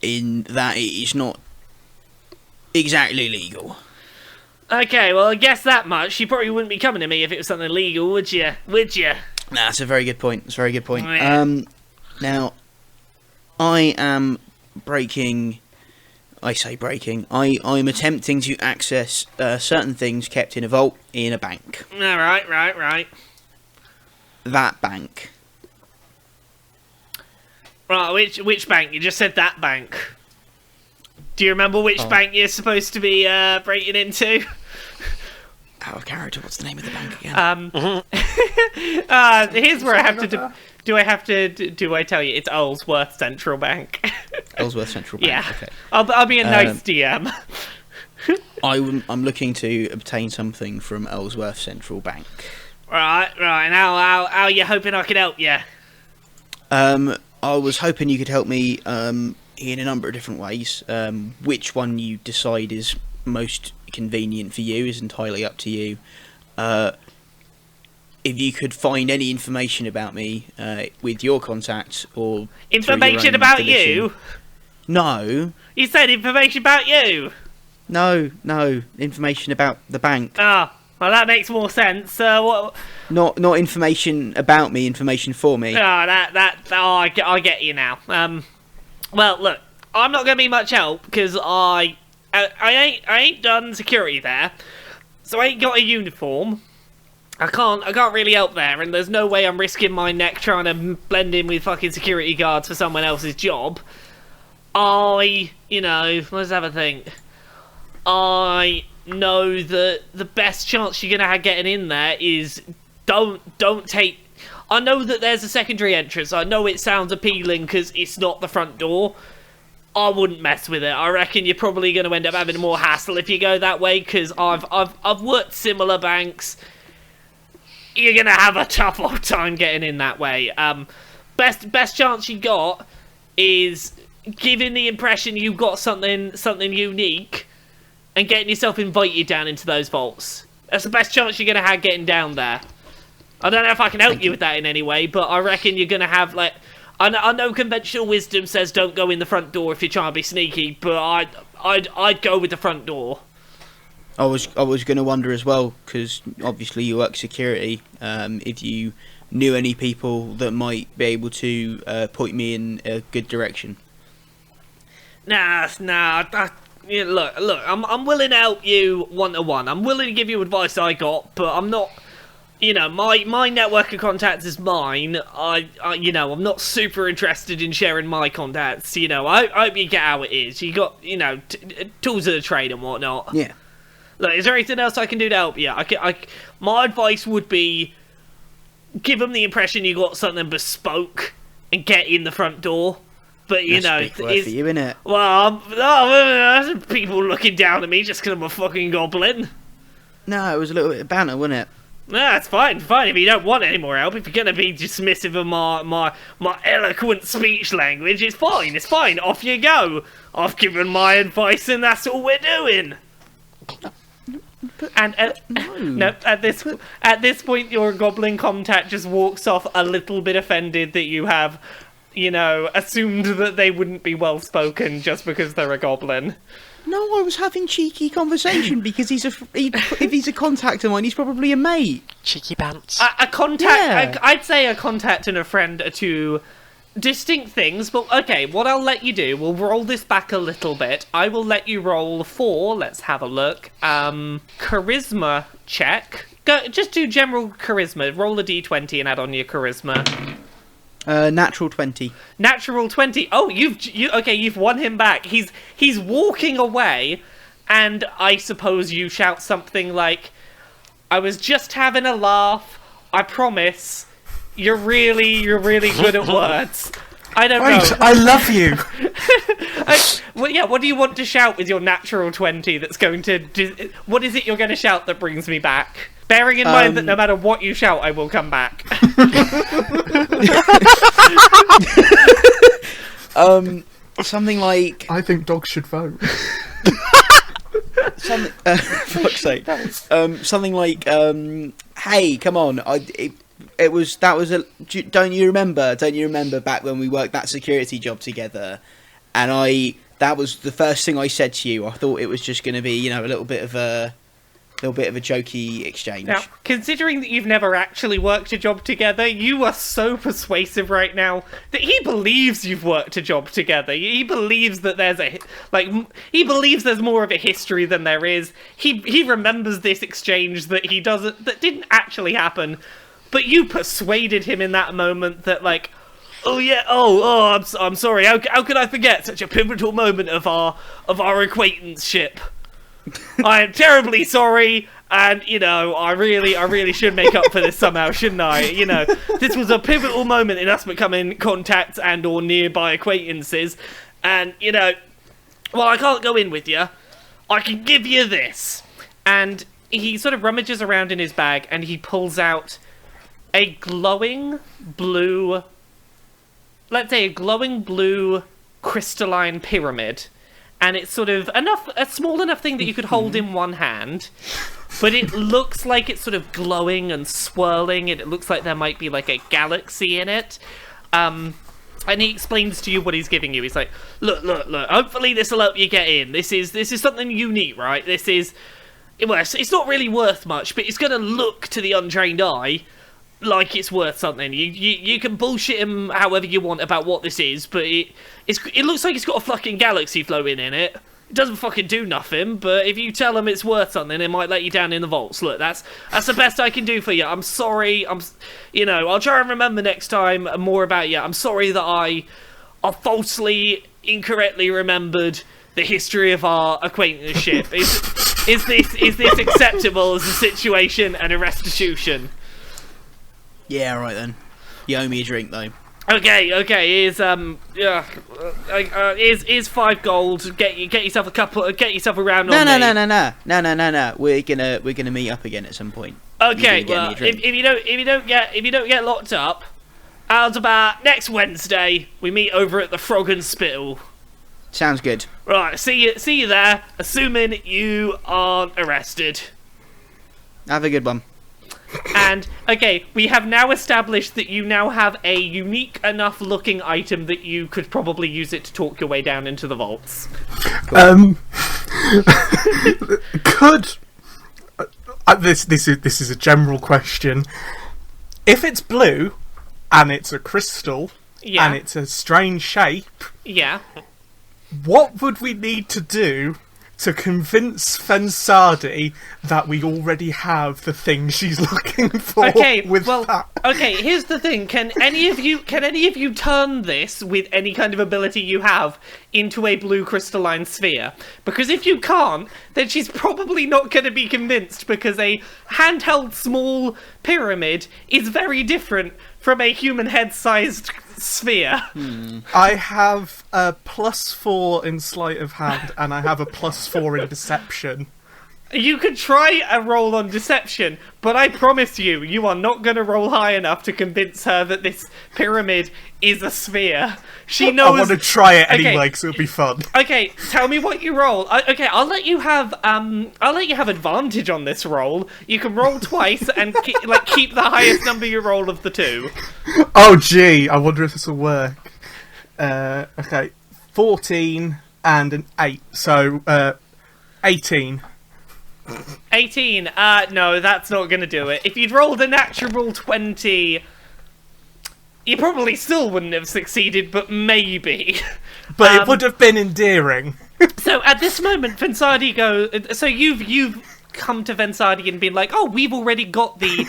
that it is not exactly legal. Okay, well, I guess that much. You probably wouldn't be coming to me if it was something illegal, would you? Would you? Nah, that's a very good point. That's a very good point. Yeah. Now, I am breaking... I say breaking. I'm attempting to access certain things kept in a vault in a bank. Right. That bank. Right, which bank? You just said that bank. Do you remember which bank you're supposed to be breaking into? Out of character, what's the name of the bank again? Here's where I have to... Do I tell you? It's Ellsworth Central Bank. Ellsworth Central Bank, yeah. okay. I'll be a nice DM. I'm looking to obtain something from Ellsworth Central Bank. Right. How are you hoping I can help you? I was hoping you could help me in a number of different ways. Which one you decide is most convenient for you is entirely up to you. If you could find any information about me with your contacts or information about you? No. You said information about you? No, information about the bank. Ah, well that makes more sense. What? Not information about me, information for me. I get you now. Well, look, I'm not going to be much help because I ain't done security there, so I ain't got a uniform. I can't really help there, and there's no way I'm risking my neck trying to blend in with fucking security guards for someone else's job. Let's have a think. I know that the best chance you're gonna have getting in there is don't take. I know that there's a secondary entrance. I know it sounds appealing because it's not the front door. I wouldn't mess with it. I reckon you're probably going to end up having more hassle if you go that way because I've worked similar banks. you're gonna have a tough old time getting in that way. Best chance you got is giving the impression you've got something unique and getting yourself invited down into those vaults. That's the best chance you're gonna have getting down there. I don't know if I can help you with that in any way, but I reckon you're gonna have like. I know conventional wisdom says don't go in the front door if you're trying to be sneaky, but I'd go with the front door. I was going to wonder as well, because obviously you work security. If you knew any people that might be able to point me in a good direction. Nah. Look. I'm willing to help you 1-to-1. I'm willing to give you advice I got, but I'm not. You know, my network of contacts is mine. I'm not super interested in sharing my contacts. You know, I hope you get how it is. You got, tools of the trade and whatnot. Yeah. Look, is there anything else I can do to help you? My advice would be give them the impression you got something bespoke and get in the front door. But That's a big word for you, innit? Well, there's people looking down at me just because I'm a fucking goblin. No, it was a little bit of banter, wasn't it? Nah, it's fine. If you don't want any more help, if you're gonna be dismissive of my eloquent speech language, it's fine. Off you go. I've given my advice, and that's all we're doing. And no. At this point, your goblin contact just walks off, a little bit offended that you have, assumed that they wouldn't be well spoken just because they're a goblin. No, I was having cheeky conversation because if he's a contact of mine, he's probably a mate. Cheeky pants. A contact. Yeah. I'd say a contact and a friend are two distinct things. But okay, what I'll let you do, we'll roll this back a little bit. I will let you roll 4. Let's have a look. Charisma check. Just do general charisma. Roll a d20 and add on your charisma. Natural 20. Natural 20. Oh, you've won him back. He's walking away, and I suppose you shout something like, "I was just having a laugh. I promise. You're really good at words." I don't know. I love you. Well, yeah. What do you want to shout with your natural 20? That's going to. What is it you're going to shout that brings me back? Bearing in mind that no matter what you shout, I will come back. Something like... I think dogs should vote. Something... fuck's sake. Something like... hey, come on. Don't you remember back when we worked that security job together? And that was the first thing I said to you. I thought it was just going to be, a little bit of a jokey exchange. Now, considering that you've never actually worked a job together, you are so persuasive right now that he believes you've worked a job together. He believes that he believes there's more of a history than there is. He remembers this exchange that didn't actually happen, but you persuaded him in that moment that oh yeah, I'm sorry. How could I forget such a pivotal moment of our acquaintanceship? I am terribly sorry, and I really should make up for this somehow, shouldn't I? This was a pivotal moment in us becoming contacts and or nearby acquaintances, and well, I can't go in with you. I can give you this, and he sort of rummages around in his bag, and he pulls out a glowing blue, let's say a glowing blue crystalline pyramid. And it's sort of a small enough thing that you could hold in one hand, but it looks like it's sort of glowing and swirling, and it looks like there might be like a galaxy in it. And he explains to you what he's giving you. He's like, look, hopefully this will help you get in. This is something unique, right? It's not really worth much, but it's going to look to the untrained eye like it's worth something. You can bullshit him however you want about what this is, but it looks like it's got a fucking galaxy floating in it. It doesn't fucking do nothing, but if you tell him it's worth something, it might let you down in the vaults. Look, that's the best I can do for you. I'm sorry. I'll try and remember next time more about you. I'm sorry that I falsely, incorrectly remembered the history of our acquaintanceship. Is this acceptable as a situation and a restitution? Yeah, right then. You owe me a drink though. Okay. Here's 5 gold. Get yourself a couple. Get yourself a round. No. We're gonna meet up again at some point. Okay, didn't get well, me a drink. if you don't get locked up, how's about next Wednesday we meet over at the Frog and Spittle? Sounds good. Right, see you there. Assuming you aren't arrested. Have a good one. And okay, we have now established that you now have a unique enough looking item that you could probably use it to talk your way down into the vaults. Could this is a general question. If it's blue and it's a crystal Yeah. and it's a strange shape, Yeah. what would we need to do to convince Fensadi that we already have the thing she's looking for? Okay, with well, that? okay, here's the thing. Can any of you turn this with any kind of ability you have into a blue crystalline sphere? Because if you can't, then she's probably not going to be convinced, because a handheld small pyramid is very different from a human head-sized sphere. I have a +4 in sleight of hand and I have a +4 in deception. You could try a roll on deception, but I promise you, you are not going to roll high enough to convince her that this pyramid is a sphere. She knows. I want to try it Okay. anyway because it'll be fun. Okay, tell me what you roll. Okay, I'll let you have advantage on this roll. You can roll twice and keep the highest number you roll of the two. Oh gee, I wonder if this will work. Okay, 14 and an 8, so 18. 18. No, that's not going to do it. If you'd rolled a natural 20, you probably still wouldn't have succeeded, but maybe. But it would have been endearing. So at this moment, Fensadi goes. So you've come to Fensadi and been like, "Oh, we've already got the."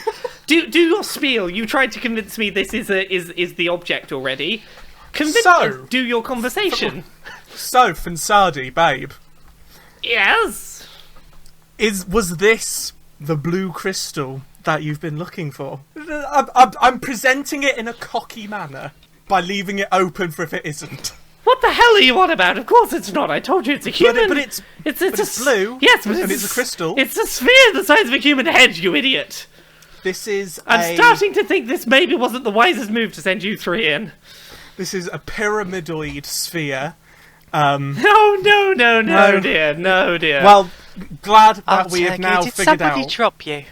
do your spiel. You tried to convince me this is the object already. Do your conversation. So, Fensadi, babe, Yes. was this the blue crystal that you've been looking for? I'm presenting it in a cocky manner by leaving it open for if it isn't. What the hell are you on about? Of course it's not. I told you it's a human. But it's blue. Yes, but and it's a crystal. It's a sphere the size of a human head. You idiot. This is I'm starting to think this maybe wasn't the wisest move to send you three in. This is a pyramidoid sphere. No, dear. No, dear. Well, glad Oh, that we have Tergu, now did figured somebody out. drop you?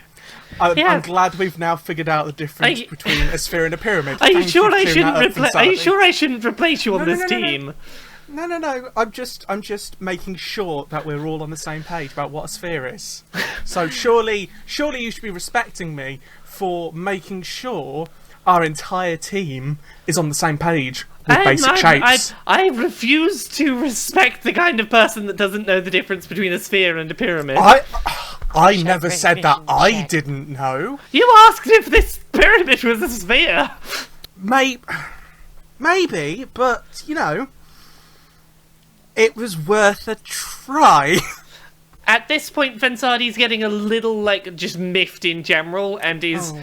Yeah. I'm glad we've now figured out the difference Are you- between a sphere and a pyramid. Are you Thank sure for I clearing shouldn't that up, replace? Are you Fensadi. sure I shouldn't replace you on No, this no. team? No. I'm just making sure that we're all on the same page about what a sphere is. So surely you should be respecting me for making sure our entire team is on the same page with basic shapes. I refuse to respect the kind of person that doesn't know the difference between a sphere and a pyramid. I never said that vision I check. didn't know. You asked if this pyramid was a sphere. Maybe, but you know, it was worth a try. At this point, Fensadi's getting a little just miffed in general, and is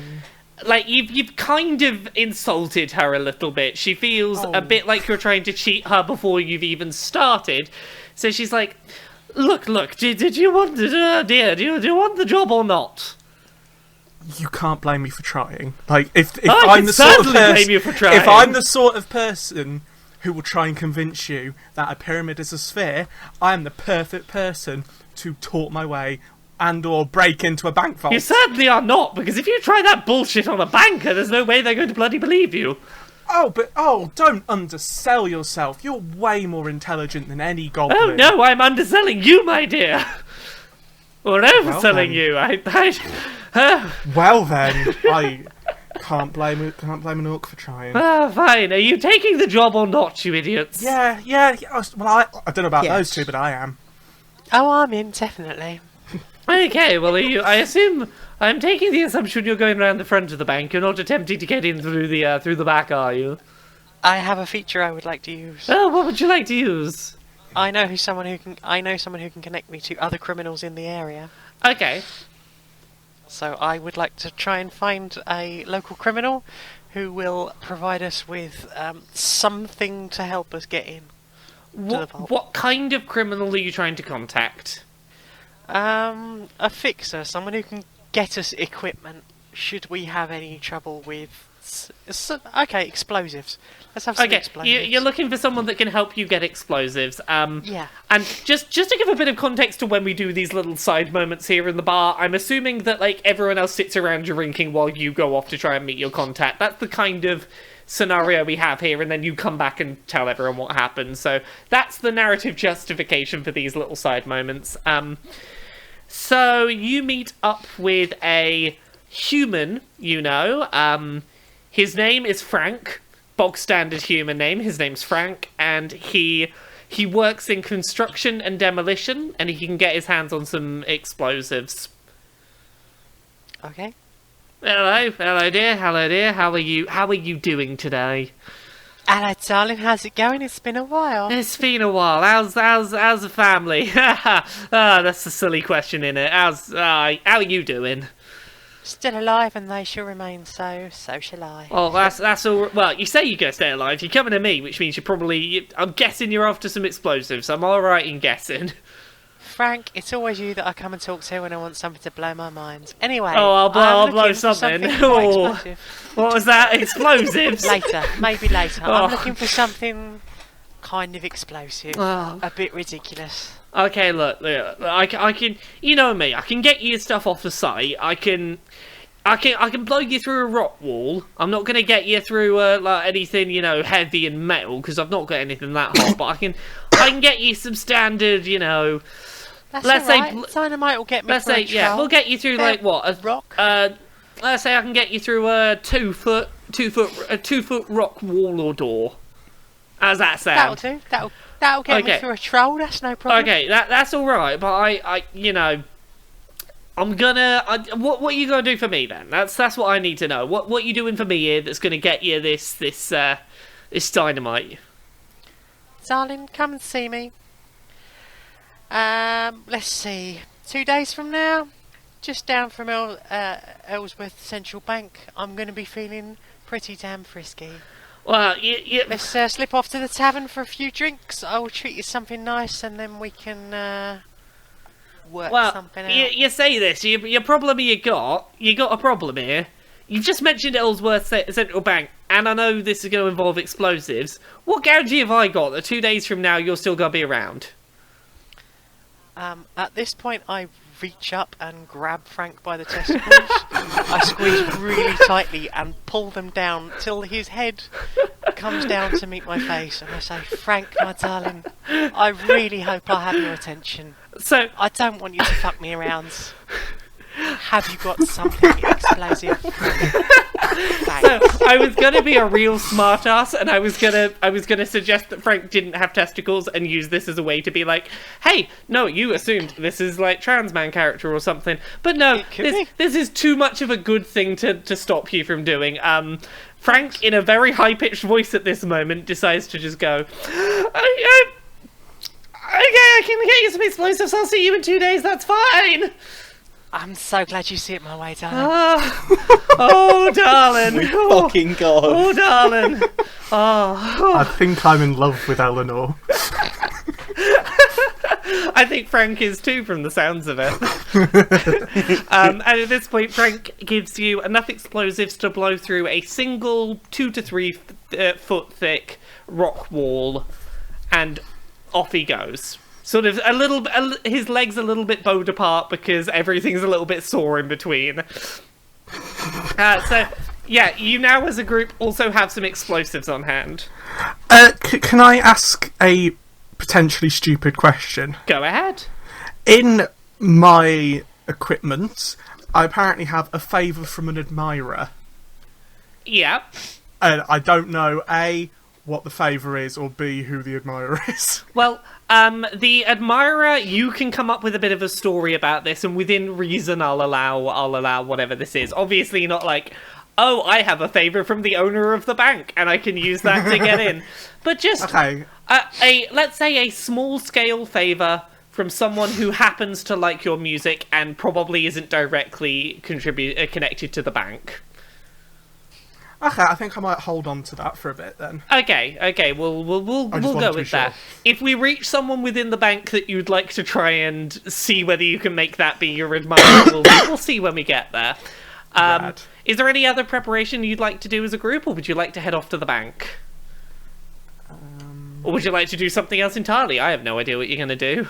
you've kind of insulted her a little bit. She feels a bit like you're trying to cheat her before you've even started. So she's like, "Look, did you want dear? Do you want the job or not?" You can't blame me for trying. Like if I I'm can the sort of certainly blame you for trying. if I'm the sort of person who will try and convince you that a pyramid is a sphere, I am the perfect person to talk my way and or break into a bank vault. You certainly are not, because if you try that bullshit on a banker, there's no way they're going to bloody believe you. Don't undersell yourself. You're way more intelligent than any goblin. Oh no, I'm underselling you, my dear. Or overselling then. you. Well then, I can't blame an orc for trying. Fine. Are you taking the job or not, you idiots? Yeah. Well, I don't know about Yes. those two, but I am. Oh, I'm in, definitely. Okay, well, I assume I'm taking the assumption you're going around the front of the bank. You're not attempting to get in through the back, are you? I have a feature I would like to use. Oh, what would you like to use? I know someone who can connect me to other criminals in the area. Okay. So I would like to try and find a local criminal who will provide us with something to help us get in. What kind of criminal are you trying to contact? A fixer, someone who can get us equipment should we have any trouble with... explosives. Let's have some explosives. You're looking for someone that can help you get explosives. Yeah. And just to give a bit of context to when we do these little side moments here in the bar, I'm assuming that like everyone else sits around drinking while you go off to try and meet your contact. That's the kind of scenario we have here, and then you come back and tell everyone what happened. So that's the narrative justification for these little side moments. So you meet up with a human, his name is Frank, bog standard human name. His name's Frank, and he works in construction and demolition, and he can get his hands on some explosives. Okay. Hello dear. How are you doing today? Hello, darling. How's it going? It's been a while. It's been a while. How's the family? That's a silly question, innit? How are you doing? Still alive, and they shall remain so. So shall I. Oh, that's all. Well, you say you're gonna stay alive. You're coming to me, which means you're probably. I'm guessing you're after some explosives. I'm all right in guessing. Frank, it's always you that I come and talk to when I want something to blow my mind. Anyway. Oh, I'll blow something. Oh, explosive. what was that? Explosives? Later, maybe later. Oh. I'm looking for something kind of explosive, Oh. a bit ridiculous. Okay, look, I can, you know me, I can get you stuff off the site. I can blow you through a rock wall. I'm not gonna get you through like anything, heavy and metal, because I've not got anything that hot. But I can get you some standard, That's let's alright. say Dynamite will get me let's through say a yeah, troll. we'll get you through like what a rock. Let's say I can get you through a 2 foot rock wall or door. How's that sound? That'll do. That'll get me through a troll. That's no problem. Okay, that's all right. But I'm gonna. What are you gonna do for me then? That's what I need to know. What you doing for me here that's gonna get you this dynamite? Darling, come and see me. Let's see. 2 days from now, just down from Ellsworth Central Bank, I'm going to be feeling pretty damn frisky. Well, Let's slip off to the tavern for a few drinks. I will treat you something nice, and then we can work something out. You say this. Your problem you got a problem here. You've just mentioned Ellsworth Central Bank, and I know this is going to involve explosives. What guarantee have I got that 2 days from now you're still going to be around? At this point, I reach up and grab Frank by the testicles. I squeeze really tightly and pull them down till his head comes down to meet my face, and I say, "Frank, my darling, I really hope I have your attention. So I don't want you to fuck me around. Have you got something explosive?" So I was gonna be a real smartass, and I was gonna suggest that Frank didn't have testicles and use this as a way to be like, hey, no, you assumed this is like trans man character or something, but no, this is too much of a good thing to stop you from doing. Frank, in a very high pitched voice at this moment, decides to just go, okay, I can get you some explosives. I'll see you in 2 days. That's fine. I'm so glad you see it my way, darling. Oh, darling. Oh, fucking God. Oh, darling. Oh. I think I'm in love with Ellenor. I think Frank is too, from the sounds of it. And at this point, Frank gives you enough explosives to blow through a single 2 to 3 foot thick rock wall, and off he goes. Sort of his legs a little bit bowed apart because everything's a little bit sore in between. So, yeah, you now as a group also have some explosives on hand. Can I ask a potentially stupid question? Go ahead. In my equipment, I apparently have a favour from an admirer. Yeah. And I don't know, A, what the favour is, or B, who the admirer is. Well, the admirer, you can come up with a bit of a story about this, and within reason I'll allow whatever this is. Obviously not like, oh, I have a favour from the owner of the bank, and I can use that to get in. But just, Okay. Let's say a small-scale favour from someone who happens to like your music and probably isn't directly connected to the bank. Okay, I think I might hold on to that for a bit then. Okay, we'll go with that. If we reach someone within the bank that you'd like to try and see whether you can make that be your admirer, we'll see when we get there. Is there any other preparation you'd like to do as a group, or would you like to head off to the bank? Or would you like to do something else entirely? I have no idea what you're going to do.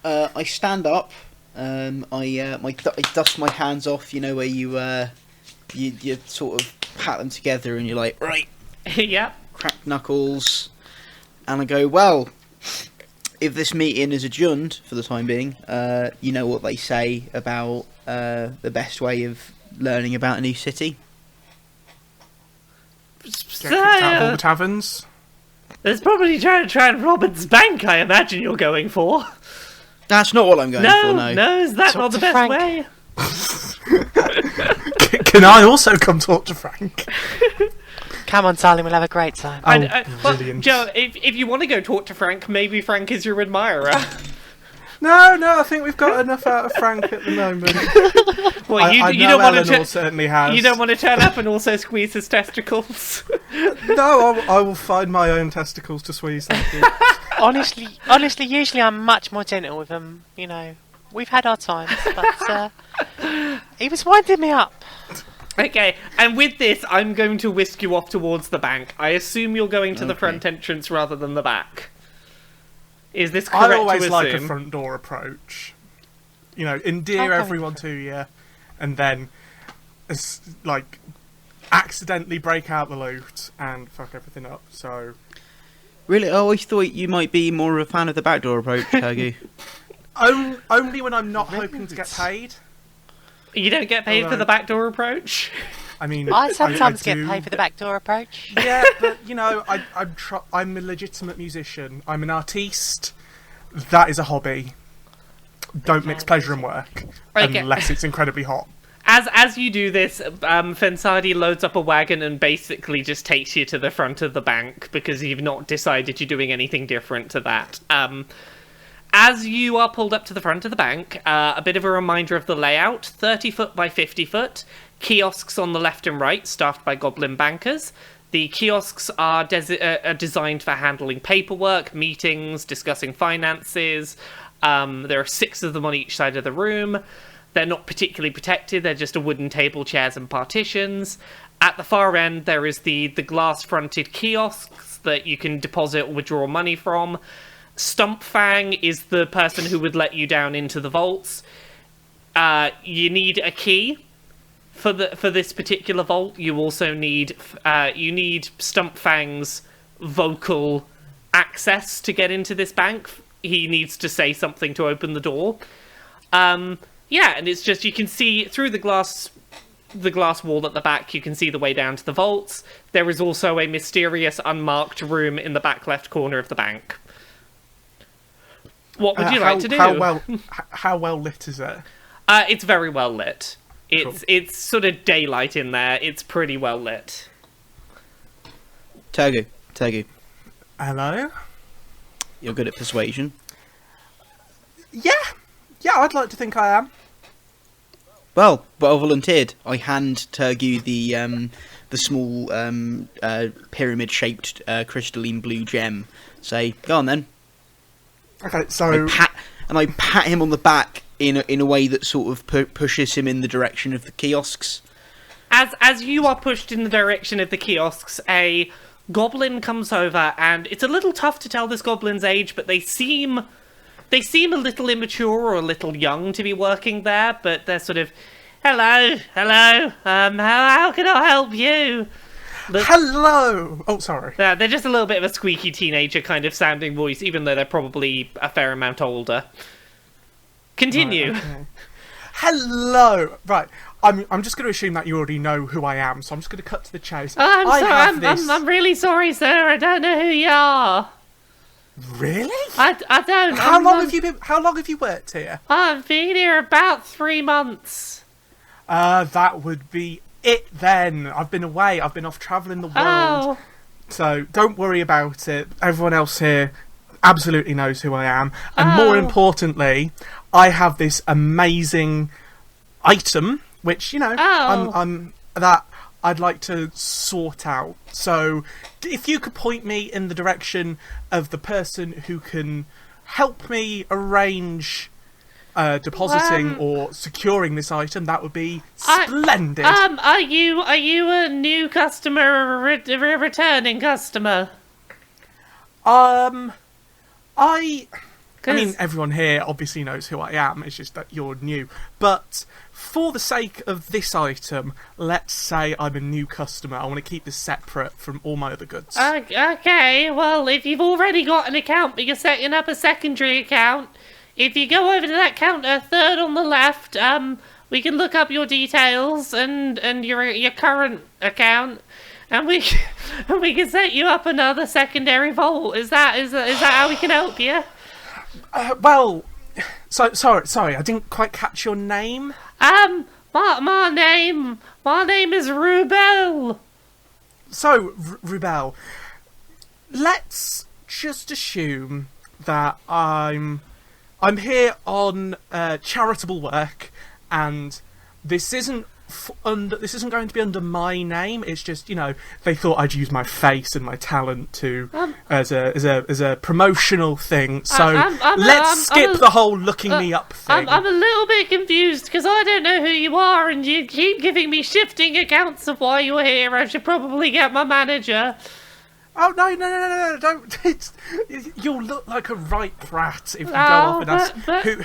I stand up. I dust my hands off. You know where you sort of pat them together and you're like, right. Yep. Crack knuckles. And I go, well, if this meeting is adjourned for the time being, you know what they say about the best way of learning about a new city? Get kicked out of all the taverns. There's probably trying to rob its bank, I imagine you're going for. That's not what I'm going for, no. No, is that not the best Frank. way? Can I also come talk to Frank? Come on, darling, we'll have a great time. Brilliant. Joe, if you want to go talk to Frank, maybe Frank is your admirer. No, I think we've got enough out of Frank at the moment. Well, you know don't want Ellenor certainly has. You don't want to turn up and also squeeze his testicles. No, I will find my own testicles to squeeze. Thank you. Honestly, usually I'm much more gentle with them. You know, we've had our times, but he was winding me up. Okay, and with this, I'm going to whisk you off towards the bank. I assume you're going to the front entrance rather than the back. Is this correct? I always to like a assume? front door approach. You know, endear everyone to you, and then, accidentally break out the loot and fuck everything up. So, Really? I always thought you might be more of a fan of the backdoor approach, Tergu. only when I'm not hoping to get paid. You don't get paid for the backdoor approach? I mean, I sometimes do. get paid for the backdoor approach. Yeah, but you know, I'm a legitimate musician. I'm an artiste. That is a hobby. Don't mix pleasure and work unless it's incredibly hot. As you do this, Fensadi loads up a wagon and basically just takes you to the front of the bank because you've not decided you're doing anything different to that. As you are pulled up to the front of the bank, a bit of a reminder of the layout: 30 foot by 50 foot. Kiosks on the left and right, staffed by Goblin bankers. The kiosks are designed for handling paperwork, meetings, discussing finances. There are 6 of them on each side of the room. They're not particularly protected, they're just a wooden table, chairs and partitions. At the far end, there is the glass-fronted kiosks that you can deposit or withdraw money from. Stumpfang is the person who would let you down into the vaults. You need a key. For this particular vault, you also need Stumpfang's vocal access to get into this bank. He needs to say something to open the door. And it's just you can see through the glass wall at the back. You can see the way down to the vaults. There is also a mysterious unmarked room in the back left corner of the bank. What would you like to do? How well lit is it? It's very well lit. It's sort of daylight in there. It's pretty well lit. Tergu. Hello? You're good at persuasion. Yeah, I'd like to think I am. Well, but I volunteered. I hand Tergu the small pyramid-shaped crystalline blue gem. Say, go on then. Okay, so I pat him on the back in a way that sort of pushes him in the direction of the kiosks. As you are pushed in the direction of the kiosks, a goblin comes over, and it's a little tough to tell this goblin's age, but they seem a little immature or a little young to be working there, but they're sort of, hello, how can I help you? Hello! Oh, sorry. They're just a little bit of a squeaky teenager kind of sounding voice, even though they're probably a fair amount older. Continue. Right, okay. Hello! Right, I'm just going to assume that you already know who I am, so I'm just going to cut to the chase. I'm really sorry, sir. I don't know who you are. Really? I don't. How long have you worked here? I've been here about 3 months. That would be it then. I've been away. I've been off travelling the world. Oh. So don't worry about it. Everyone else here absolutely knows who I am. And more importantly, I have this amazing item, which, you know, I'm I'd like to sort out. So, if you could point me in the direction of the person who can help me arrange depositing or securing this item, that would be splendid. Are you a new customer or a returning customer? I mean, everyone here obviously knows who I am, it's just that you're new. But for the sake of this item, let's say I'm a new customer. I want to keep this separate from all my other goods. Okay, well, if you've already got an account but you're setting up a secondary account, if you go over to that counter, third on the left, we can look up your details and your current account, and we can set you up another secondary vault. Is that how we can help you? Well, sorry, I didn't quite catch your name. My name is Rubel. So, Rubel, let's just assume that I'm here on charitable work, and this isn't going to be under my name. It's just, they thought I'd use my face and my talent to as a promotional thing. So let's skip the whole looking me up thing. I'm a little bit confused because I don't know who you are, and you keep giving me shifting accounts of why you're here. I should probably get my manager. Oh, no, don't. You'll look like a right brat if you go off and ask,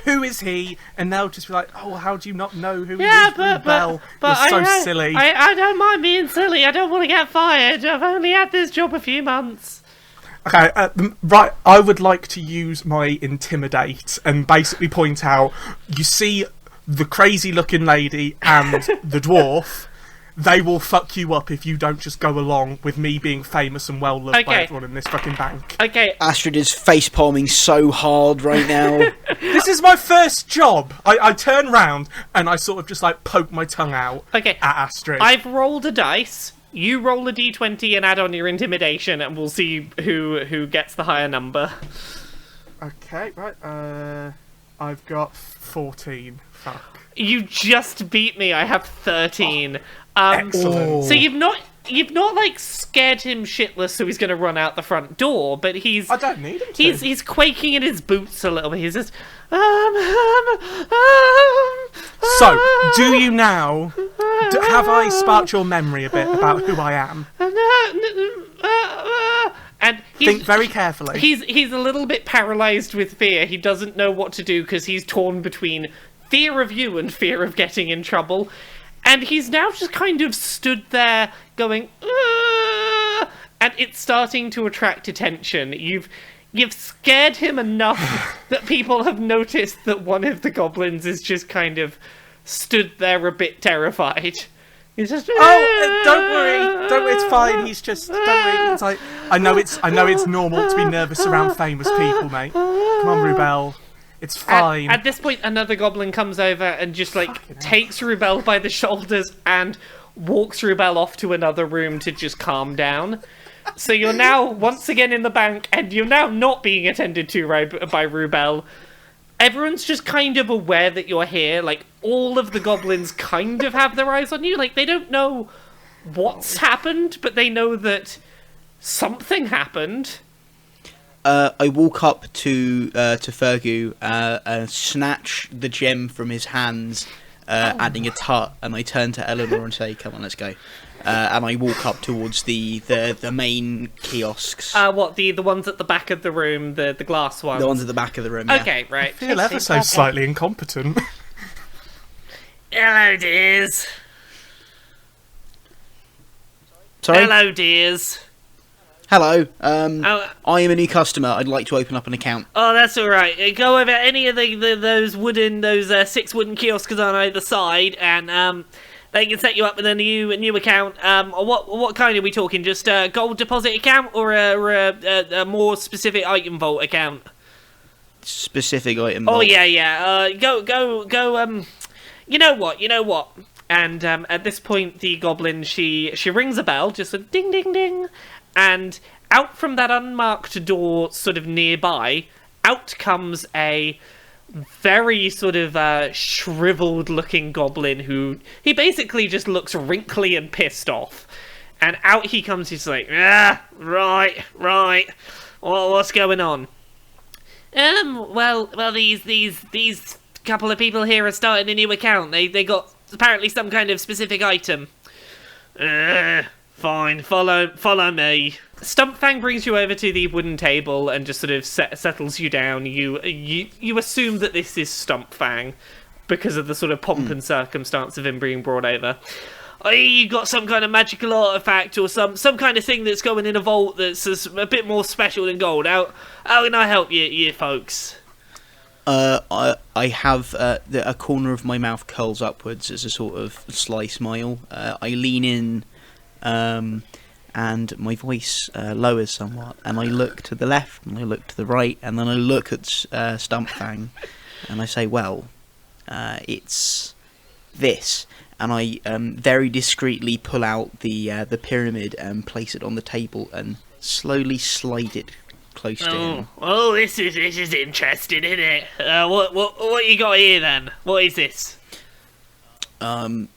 who is he? And they'll just be like, oh, how do you not know who he is, Rubel? You're so silly. I don't mind being silly. I don't want to get fired. I've only had this job a few months. Okay, right, I would like to use my Intimidate and basically point out, you see the crazy-looking lady and the dwarf. They will fuck you up if you don't just go along with me being famous and well loved by everyone in this fucking bank. Okay. Astrid is face palming so hard right now. This is my first job. I turn round and I sort of just poke my tongue out at Astrid. I've rolled a dice. You roll a d20 and add on your intimidation, and we'll see who gets the higher number. Okay, right. I've got 14. Fuck. You just beat me. I have 13. Excellent. So you've not scared him shitless, so he's going to run out the front door. But I don't need him to. He's quaking in his boots a little bit. He's just. So, do you now? Have I sparked your memory a bit about who I am? And think very carefully. He's a little bit paralysed with fear. He doesn't know what to do because he's torn between fear of you and fear of getting in trouble. And he's now just kind of stood there going, and it's starting to attract attention. You've scared him enough that people have noticed that one of the goblins is just kind of stood there a bit terrified. He's just, don't worry, it's fine. He's just, don't worry. It's I know it's normal to be nervous around famous people, mate. Come on, Rubel. It's fine. At this point, another goblin comes over and just takes Rubel by the shoulders and walks Rubel off to another room to just calm down. So you're now once again in the bank, and you're now not being attended to by Rubel. Everyone's just kind of aware that you're here. All of the goblins kind of have their eyes on you. They don't know what's happened, but they know that something happened. I walk up to Tergu and snatch the gem from his hands, adding a tut, and I turn to Ellenor and say, "Come on, let's go." And I walk up towards the main kiosks. The ones at the back of the room, the glass ones? The ones at the back of the room, yeah. Okay, right. I feel ever so slightly incompetent. Hello, dears. Sorry? Hello, dears. Hello, I am a new customer. I'd like to open up an account. Oh, that's all right. Go over any of those 6 wooden kiosks on either side, and they can set you up with a new account. What kind are we talking? Just a gold deposit account or a more specific item vault account? Specific item vault. Oh yeah. Go. You know what? And at this point, the goblin she rings a bell, just a ding ding ding. And out from that unmarked door sort of nearby, out comes a very sort of shriveled looking goblin who he basically just looks wrinkly and pissed off. And out he comes, he's like, right. What's going on? Well, these couple of people here are starting a new account. They got apparently some kind of specific item. Fine, follow me. Stumpfang brings you over to the wooden table and just sort of settles you down. You assume that this is Stumpfang because of the sort of pomp and circumstance of him being brought over. You got some kind of magical artifact or some kind of thing that's going in a vault that's a bit more special than gold. How can I help you folks? I have a corner of my mouth curls upwards as a sort of sly smile. I lean in, and my voice lowers somewhat, and I look to the left, and I look to the right, and then I look at Stumpfang, and I say, well, it's this. And I very discreetly pull out the pyramid and place it on the table and slowly slide it close to him. Oh, this is interesting, isn't it? What you got here then? What is this? I'm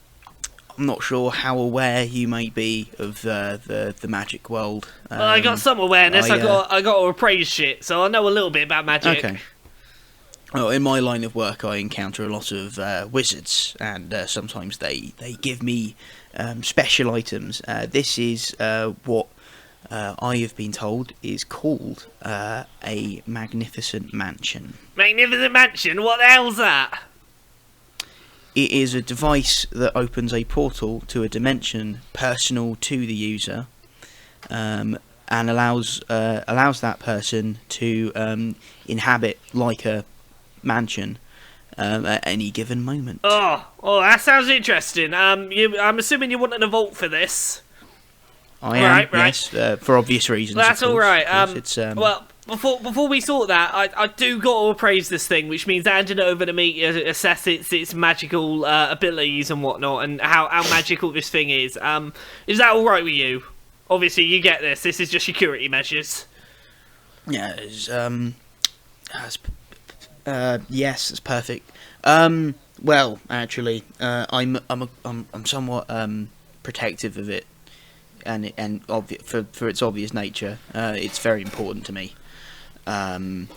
not sure how aware you may be of the magic world. Well, I got some awareness. I got to appraise shit, so I know a little bit about magic. Okay. Well, in my line of work, I encounter a lot of wizards, and sometimes they give me special items. This is what I have been told is called a magnificent mansion. Magnificent mansion? What the hell's that? It is a device that opens a portal to a dimension personal to the user, and allows that person to inhabit like a mansion at any given moment. Oh, that sounds interesting. I'm assuming you wanted a vault for this. I am, yes, for obvious reasons. That's all right. It's, well, before we sort that, I do got to appraise this thing, which means handing it over to me to assess its magical abilities and whatnot, and how magical this thing is. Is that all right with you? Obviously, you get this. This is just security measures. Yeah, yes, it's perfect. Well, actually, I'm somewhat protective of it, and for its obvious nature, it's very important to me. Would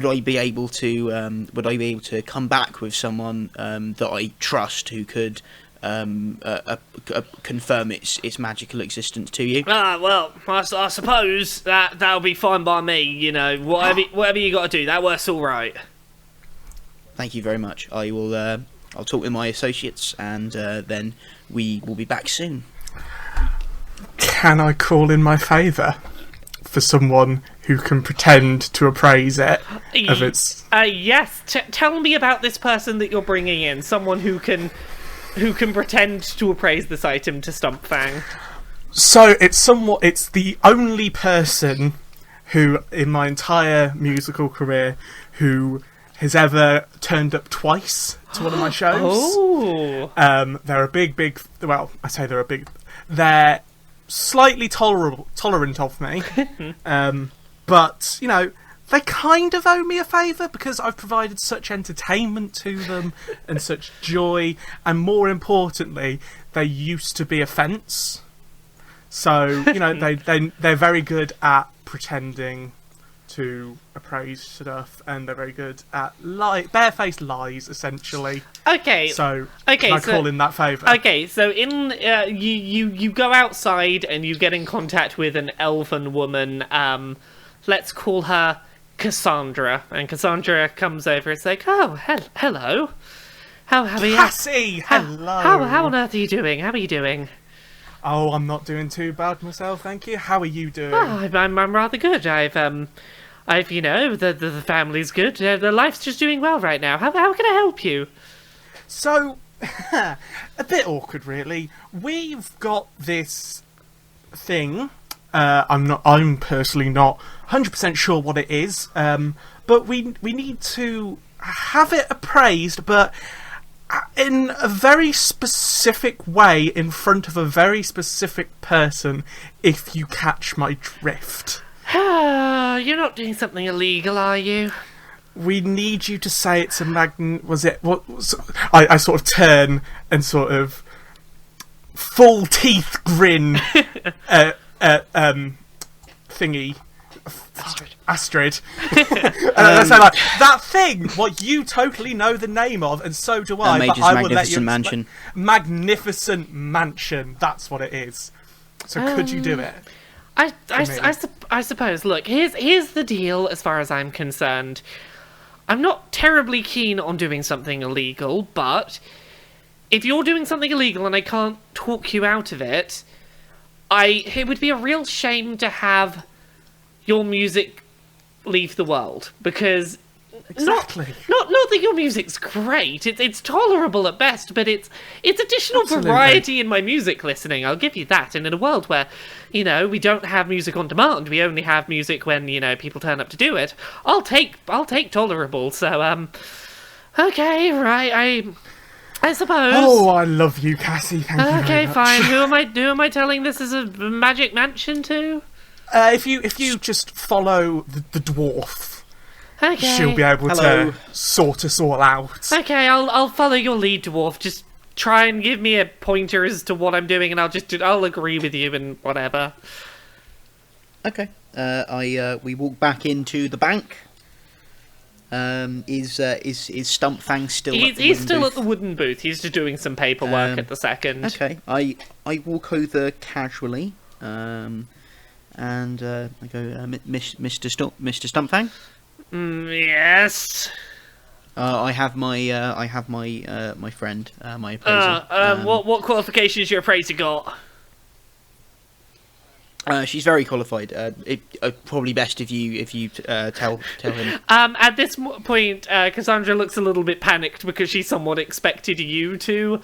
I be able to come back with someone that I trust who could confirm its magical existence to you? Well, I suppose that'll be fine by me. You know, whatever you got to do, that works all right. Thank you very much. I will. I'll talk with my associates, and then we will be back soon. Can I call in my favour for someone who can pretend to appraise it of its? Yes. Tell me about this person that you're bringing in. Someone who can pretend to appraise this item to Stumpfang. So it's the only person who, in my entire musical career, who has ever turned up twice to one of my shows. Oh. They're a big. Well, I say they're a big. They're slightly tolerant of me, but you know, they kind of owe me a favour because I've provided such entertainment to them and such joy, and more importantly, they used to be a fence. So you know, they're very good at pretending to appraise stuff, and they're very good at barefaced lies, essentially. Okay. So can I call in that favour? Okay, so you go outside and you get in contact with an elven woman. Let's call her Cassandra, and Cassandra comes over. It's like, oh, hello. How are you? Cassie, hello. How on earth are you doing? How are you doing? Oh, I'm not doing too bad myself, thank you. How are you doing? Oh, I'm rather good. I've you know, the family's good. The life's just doing well right now. How can I help you? So, a bit awkward, really. We've got this thing. I'm personally not 100% sure what it is. But we need to have it appraised, but in a very specific way, in front of a very specific person, if you catch my drift. You're not doing something illegal, are you? we need you to say it's a I sort of turn and sort of full teeth grin thingy. Astrid. And I say like, that thing, what you totally know the name of, and so do I. Mage's but I will let you Magnificent Mansion. Magnificent Mansion. That's what it is. So could you do it? I suppose. Look, here's the deal. As far as I'm concerned, I'm not terribly keen on doing something illegal, but if you're doing something illegal and I can't talk you out of it, it would be a real shame to have your music leave the world, because Exactly. not that your music's great. It's tolerable at best, but it's additional Absolutely. variety in my music listening. I'll give you that. And in a world where, we don't have music on demand, we only have music when people turn up to do it. I'll take tolerable. So okay, right. I suppose. Oh, I love you, Cassie. Thank you very much. Fine. Who am I telling this is a magic mansion to? If you just follow the dwarf, Okay. she'll be able Hello. to sort us all out. Okay, I'll follow your lead, dwarf. Just try and give me a pointer as to what I'm doing, and I'll agree with you and whatever. Okay. We walk back into the bank. Is Stumpfang still? He's still at the wooden booth. He's just doing some paperwork at the second. Okay. I walk over casually. And I go, Mr. Stumpfang. Yes. I have my friend, my appraiser. What qualifications your appraiser got? She's very qualified. Probably best if you tell him. At this point, Cassandra looks a little bit panicked because she somewhat expected you to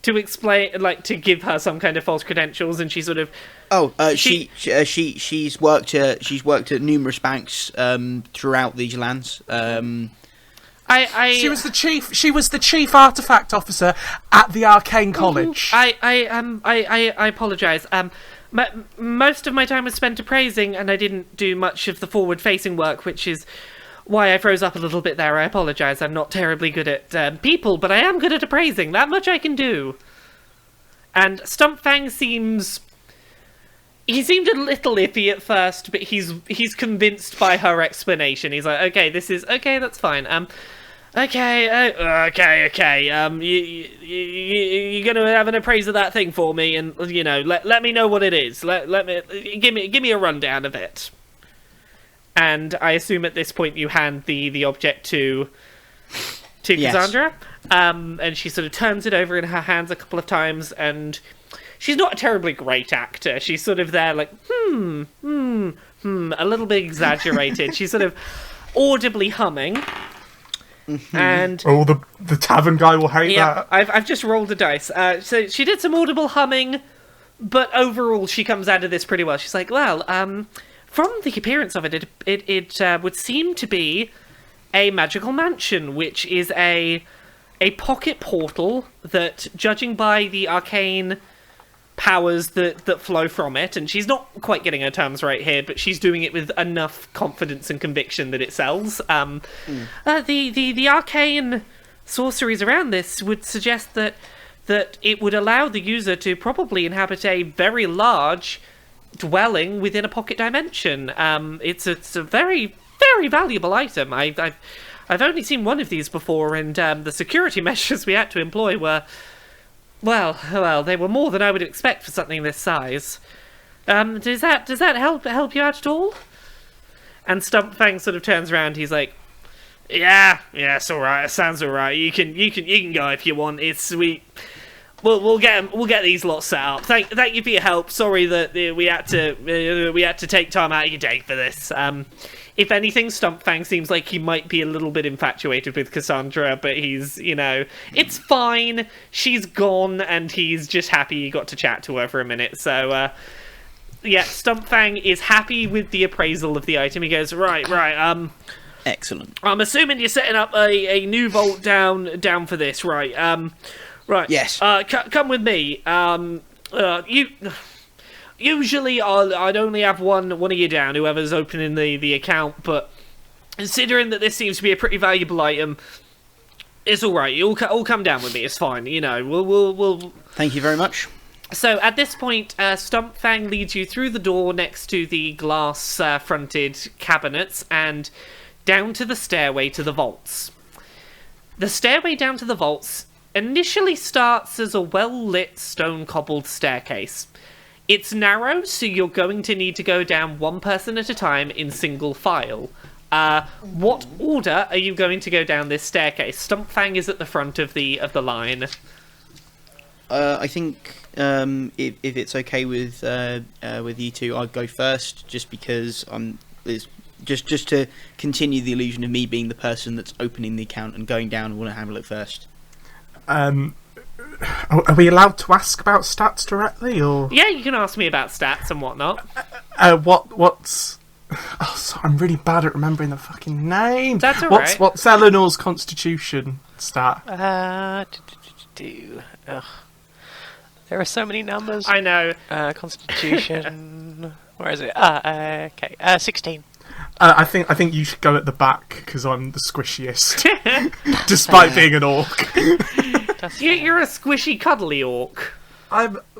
explain, to give her some kind of false credentials, and she sort of. She's worked at numerous banks throughout these lands. She was the chief artifact officer at the Arcane College. I apologise. Most of my time was spent appraising, and I didn't do much of the forward-facing work, which is why I froze up a little bit there. I apologise. I'm not terribly good at people, but I am good at appraising. That much I can do. And Stumpfang seemed a little iffy at first, but he's convinced by her explanation. He's like, okay, that's fine. Okay. You're gonna have an appraise of that thing for me, and let me know what it is. Give me a rundown of it. And I assume at this point you hand the object to Yes. Cassandra, and she sort of turns it over in her hands a couple of times, and she's not a terribly great actor. She's sort of there like, a little bit exaggerated. She's sort of audibly humming. And the tavern guy will hate that. I've just rolled a dice. So she did some audible humming, but overall she comes out of this pretty well. She's like, well, from the appearance of it would seem to be a magical mansion, which is a pocket portal that, judging by the arcane powers that flow from it, and she's not quite getting her terms right here, but she's doing it with enough confidence and conviction that it sells. The arcane sorceries around this would suggest that it would allow the user to probably inhabit a very large dwelling within a pocket dimension. It's a very, very valuable item. I've only seen one of these before, and the security measures we had to employ were. Well, they were more than I would expect for something this size. Does that help you out at all? And Stumpfang sort of turns around. He's like, "Yeah, it's all right. It sounds all right. You can go if you want. It's sweet. We'll get these lots set up. Thank you for your help. Sorry that we had to take time out of your day for this. If anything, Stumpfang seems like he might be a little bit infatuated with Cassandra, but he's, it's fine. She's gone, and he's just happy he got to chat to her for a minute. So, Stumpfang is happy with the appraisal of the item. He goes, right. Excellent. I'm assuming you're setting up a new vault down for this, right? Right. Yes. Come with me. Usually I'd only have one of you down, whoever's opening the account, but considering that this seems to be a pretty valuable item, it's all right. You all come down with me. It's fine. You know, we'll. Thank you very much. So at this point, Stumpfang leads you through the door next to the glass-fronted cabinets and down to the stairway to the vaults. The stairway down to the vaults initially starts as a well-lit stone-cobbled staircase. It's narrow, so you're going to need to go down one person at a time in single file. What order are you going to go down this staircase? Stumpfang is at the front of the line. I think if it's okay with you two, I'd go first, just because just to continue the illusion of me being the person that's opening the account and going down and want to handle it first. Are we allowed to ask about stats directly, or? Yeah, you can ask me about stats and whatnot. What's? Oh, sorry, I'm really bad at remembering the fucking name. That's alright. What's Ellenor's constitution stat? Ugh. There are so many numbers. I know. Constitution. Where is it? Okay. 16. I think you should go at the back because I'm the squishiest, despite being an orc. You're a squishy, cuddly orc.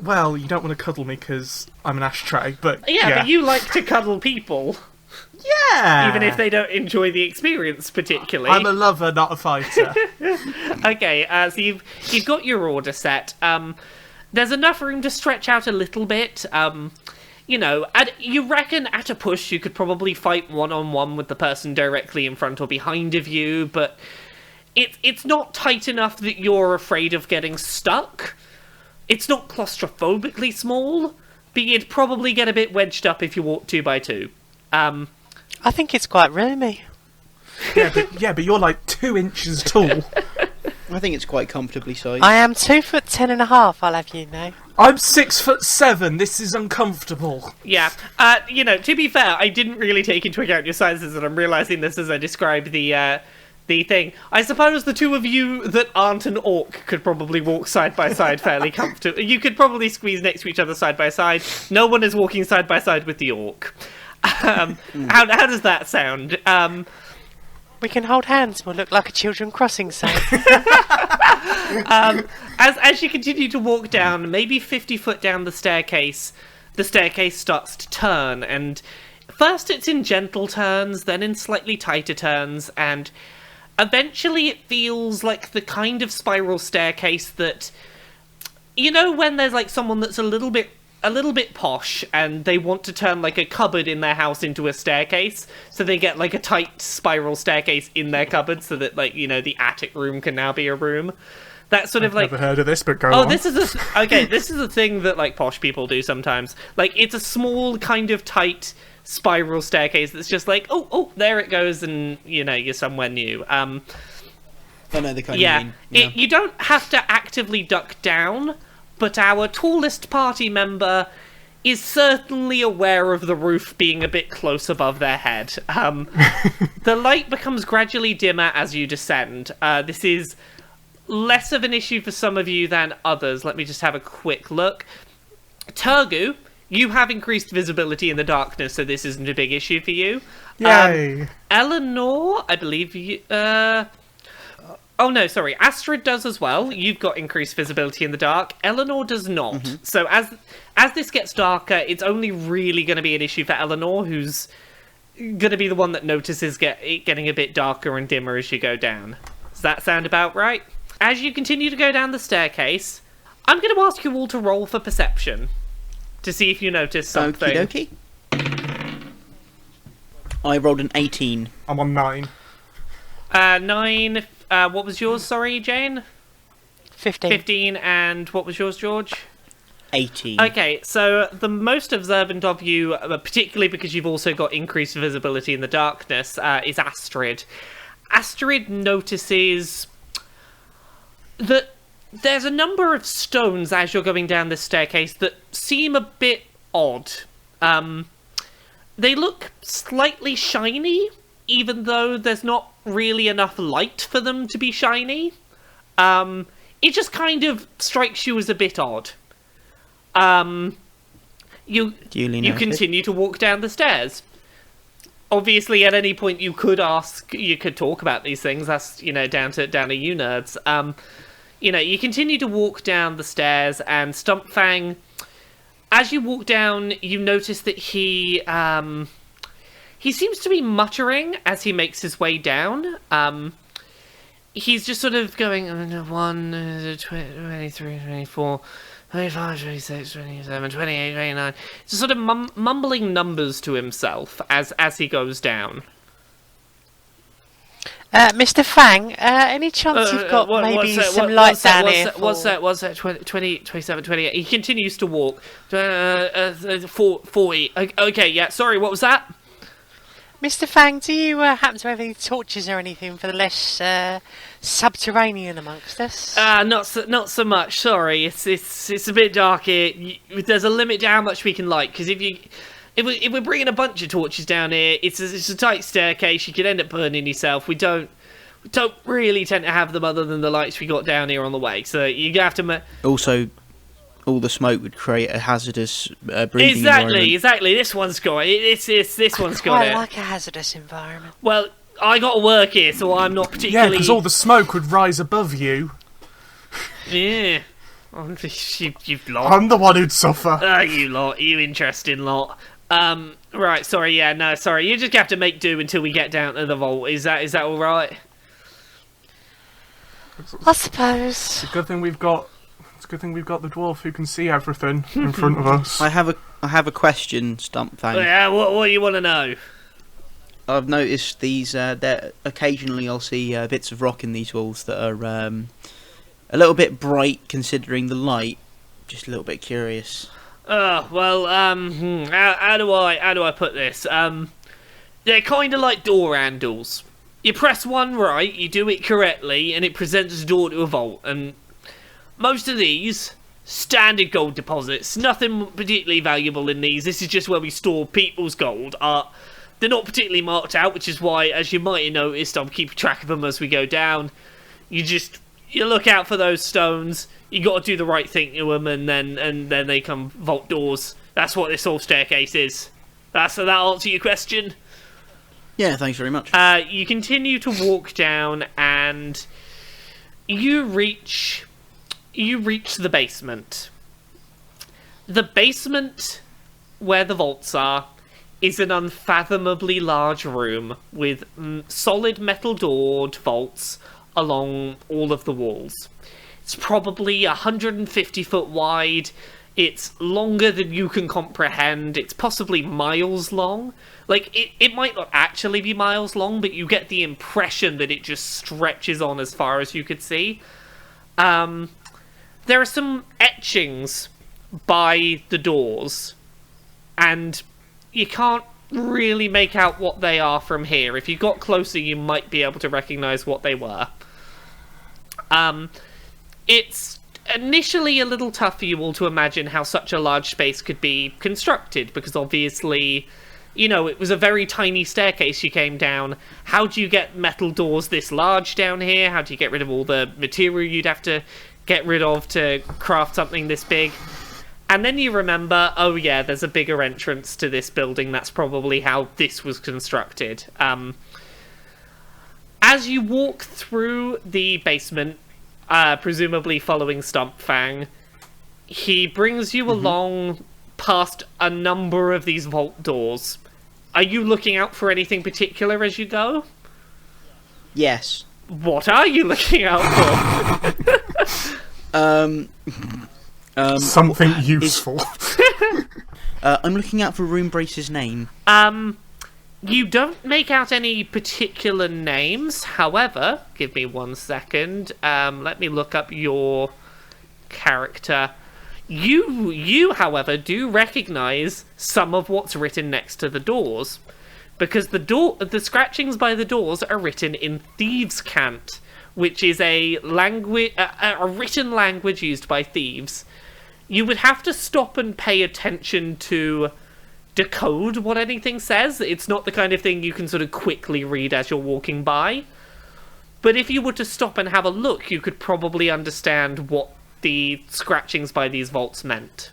Well, you don't want to cuddle me because I'm an ashtray, but Yeah, but you like to cuddle people. Yeah! Even if they don't enjoy the experience particularly. I'm a lover, not a fighter. Okay, so you've got your order set. There's enough room to stretch out a little bit. You know, you reckon at a push you could probably fight one-on-one with the person directly in front or behind of you, but it's not tight enough that you're afraid of getting stuck. It's not claustrophobically small, but you'd probably get a bit wedged up if you walk 2 by 2. I think it's quite roomy. Yeah, but you're like 2 inches tall. I think it's quite comfortably sized. I am 2'10.5", I'll have you know. I'm 6'7". This is uncomfortable. Yeah, you know, to be fair, I didn't really take into account your sizes, and I'm realising this as I describe the thing. I suppose the two of you that aren't an orc could probably walk side by side fairly comfortably. You could probably squeeze next to each other side by side. No one is walking side by side with the orc. How does that sound? We can hold hands. We'll look like a children crossing sign. As you continue to walk down, maybe 50 foot down the staircase starts to turn, and first it's in gentle turns, then in slightly tighter turns, and eventually it feels like the kind of spiral staircase that, you know, when there's like someone that's a little bit posh and they want to turn like a cupboard in their house into a staircase, so they get like a tight spiral staircase in their cupboard so that, like, you know, the attic room can now be a room. That sort of like... Never heard of this, but go on. This is a thing that like posh people do sometimes. Like, it's a small kind of tight spiral staircase that's just like, oh, there it goes, and, you know, you're somewhere new. I know the kind you mean. Yeah. You don't have to actively duck down, but our tallest party member is certainly aware of the roof being a bit close above their head. The light becomes gradually dimmer as you descend. This is less of an issue for some of you than others. Let me just have a quick look. Tergu, you have increased visibility in the darkness, so this isn't a big issue for you. Yay! Eleanor, I believe you... Oh no, sorry. Astrid does as well. You've got increased visibility in the dark. Ellenor does not. Mm-hmm. So as this gets darker, it's only really going to be an issue for Ellenor, who's going to be the one that notices it getting a bit darker and dimmer as you go down. Does that sound about right? As you continue to go down the staircase, I'm going to ask you all to roll for perception to see if you notice something. Okie dokie. I rolled an 18. I'm on 9. 9. What was yours, sorry, Jane? 15. 15, and what was yours, George? 18. Okay, so the most observant of you, particularly because you've also got increased visibility in the darkness, is Astrid. Astrid notices that there's a number of stones as you're going down this staircase that seem a bit odd. They look slightly shiny, even though there's not really enough light for them to be shiny. It just kind of strikes you as a bit odd. You continue to walk down the stairs. obviously, at any point you could talk about these things. That's, down to you nerds. You continue to walk down the stairs, and Stumpfang, as you walk down, you notice that he seems to be muttering as he makes his way down. He's just sort of going 1, 23, 24, 25, 26, 27, 28, 29. Just sort of mumbling numbers to himself as he goes down. Mr. Fang, any chance you've got some light down here? What's that? 20, 27, 28. He continues to walk. 40. Okay, yeah, sorry, what was that? Mr. Fang, do you happen to have any torches or anything for the less subterranean amongst us? Not so much. Sorry, it's a bit dark here. There's a limit to how much we can light. Because if we're bringing a bunch of torches down here, it's a tight staircase. You could end up burning yourself. We don't really tend to have them other than the lights we got down here on the way. So you have to. Also, all the smoke would create a hazardous breathing environment. Exactly. This one's got it. This one's got it. I like a hazardous environment. Well, I got to work here, so I'm not particularly. Yeah, because all the smoke would rise above you. Yeah. You lot. I'm the one who'd suffer. You lot. You interesting lot. Right. Sorry. Yeah. No. Sorry. You just have to make do until we get down to the vault. Is that all right? I suppose. It's a good thing we've got the dwarf who can see everything in front of us. I have a question, Stumpfang. Yeah. What do you want to know? I've noticed these. Occasionally, I'll see bits of rock in these walls that are a little bit bright, considering the light. Just a little bit curious. Oh well. How do I put this? They're kind of like door handles. You press one right, you do it correctly, and it presents the door to a vault. And most of these, standard gold deposits. Nothing particularly valuable in these. This is just where we store people's gold. They're not particularly marked out, which is why, as you might have noticed, I'm keeping track of them as we go down. You look out for those stones. You got to do the right thing to them, and then they come vault doors. That's what this whole staircase is. That answer your question? Yeah, thanks very much. You continue to walk down, and you reach the basement. The basement, where the vaults are, is an unfathomably large room with solid metal doored vaults along all of the walls. It's probably 150 foot wide. It's longer than you can comprehend. It's possibly miles long. Like, it might not actually be miles long, but you get the impression that it just stretches on as far as you could see. There are some etchings by the doors, and you can't really make out what they are from here. If you got closer, you might be able to recognise what they were. It's initially a little tough for you all to imagine how such a large space could be constructed, because obviously, it was a very tiny staircase you came down. How do you get metal doors this large down here? How do you get rid of all the material you'd have to get rid of to craft something this big? And then you remember, oh yeah, there's a bigger entrance to this building. That's probably how this was constructed. As you walk through the basement, presumably following Stumpfang, he brings you along past a number of these vault doors. Are you looking out for anything particular as you go? Yes. What are you looking out for? Something useful. I'm looking out for Roombrace's name. You don't make out any particular names. However, give me 1 second. Let me look up your character. You, however, do recognise some of what's written next to the doors, because the scratchings by the doors are written in Thieves' Cant, which is a written language used by thieves. You would have to stop and pay attention to decode what anything says. It's not the kind of thing you can sort of quickly read as you're walking by. But if you were to stop and have a look, you could probably understand what the scratchings by these vaults meant.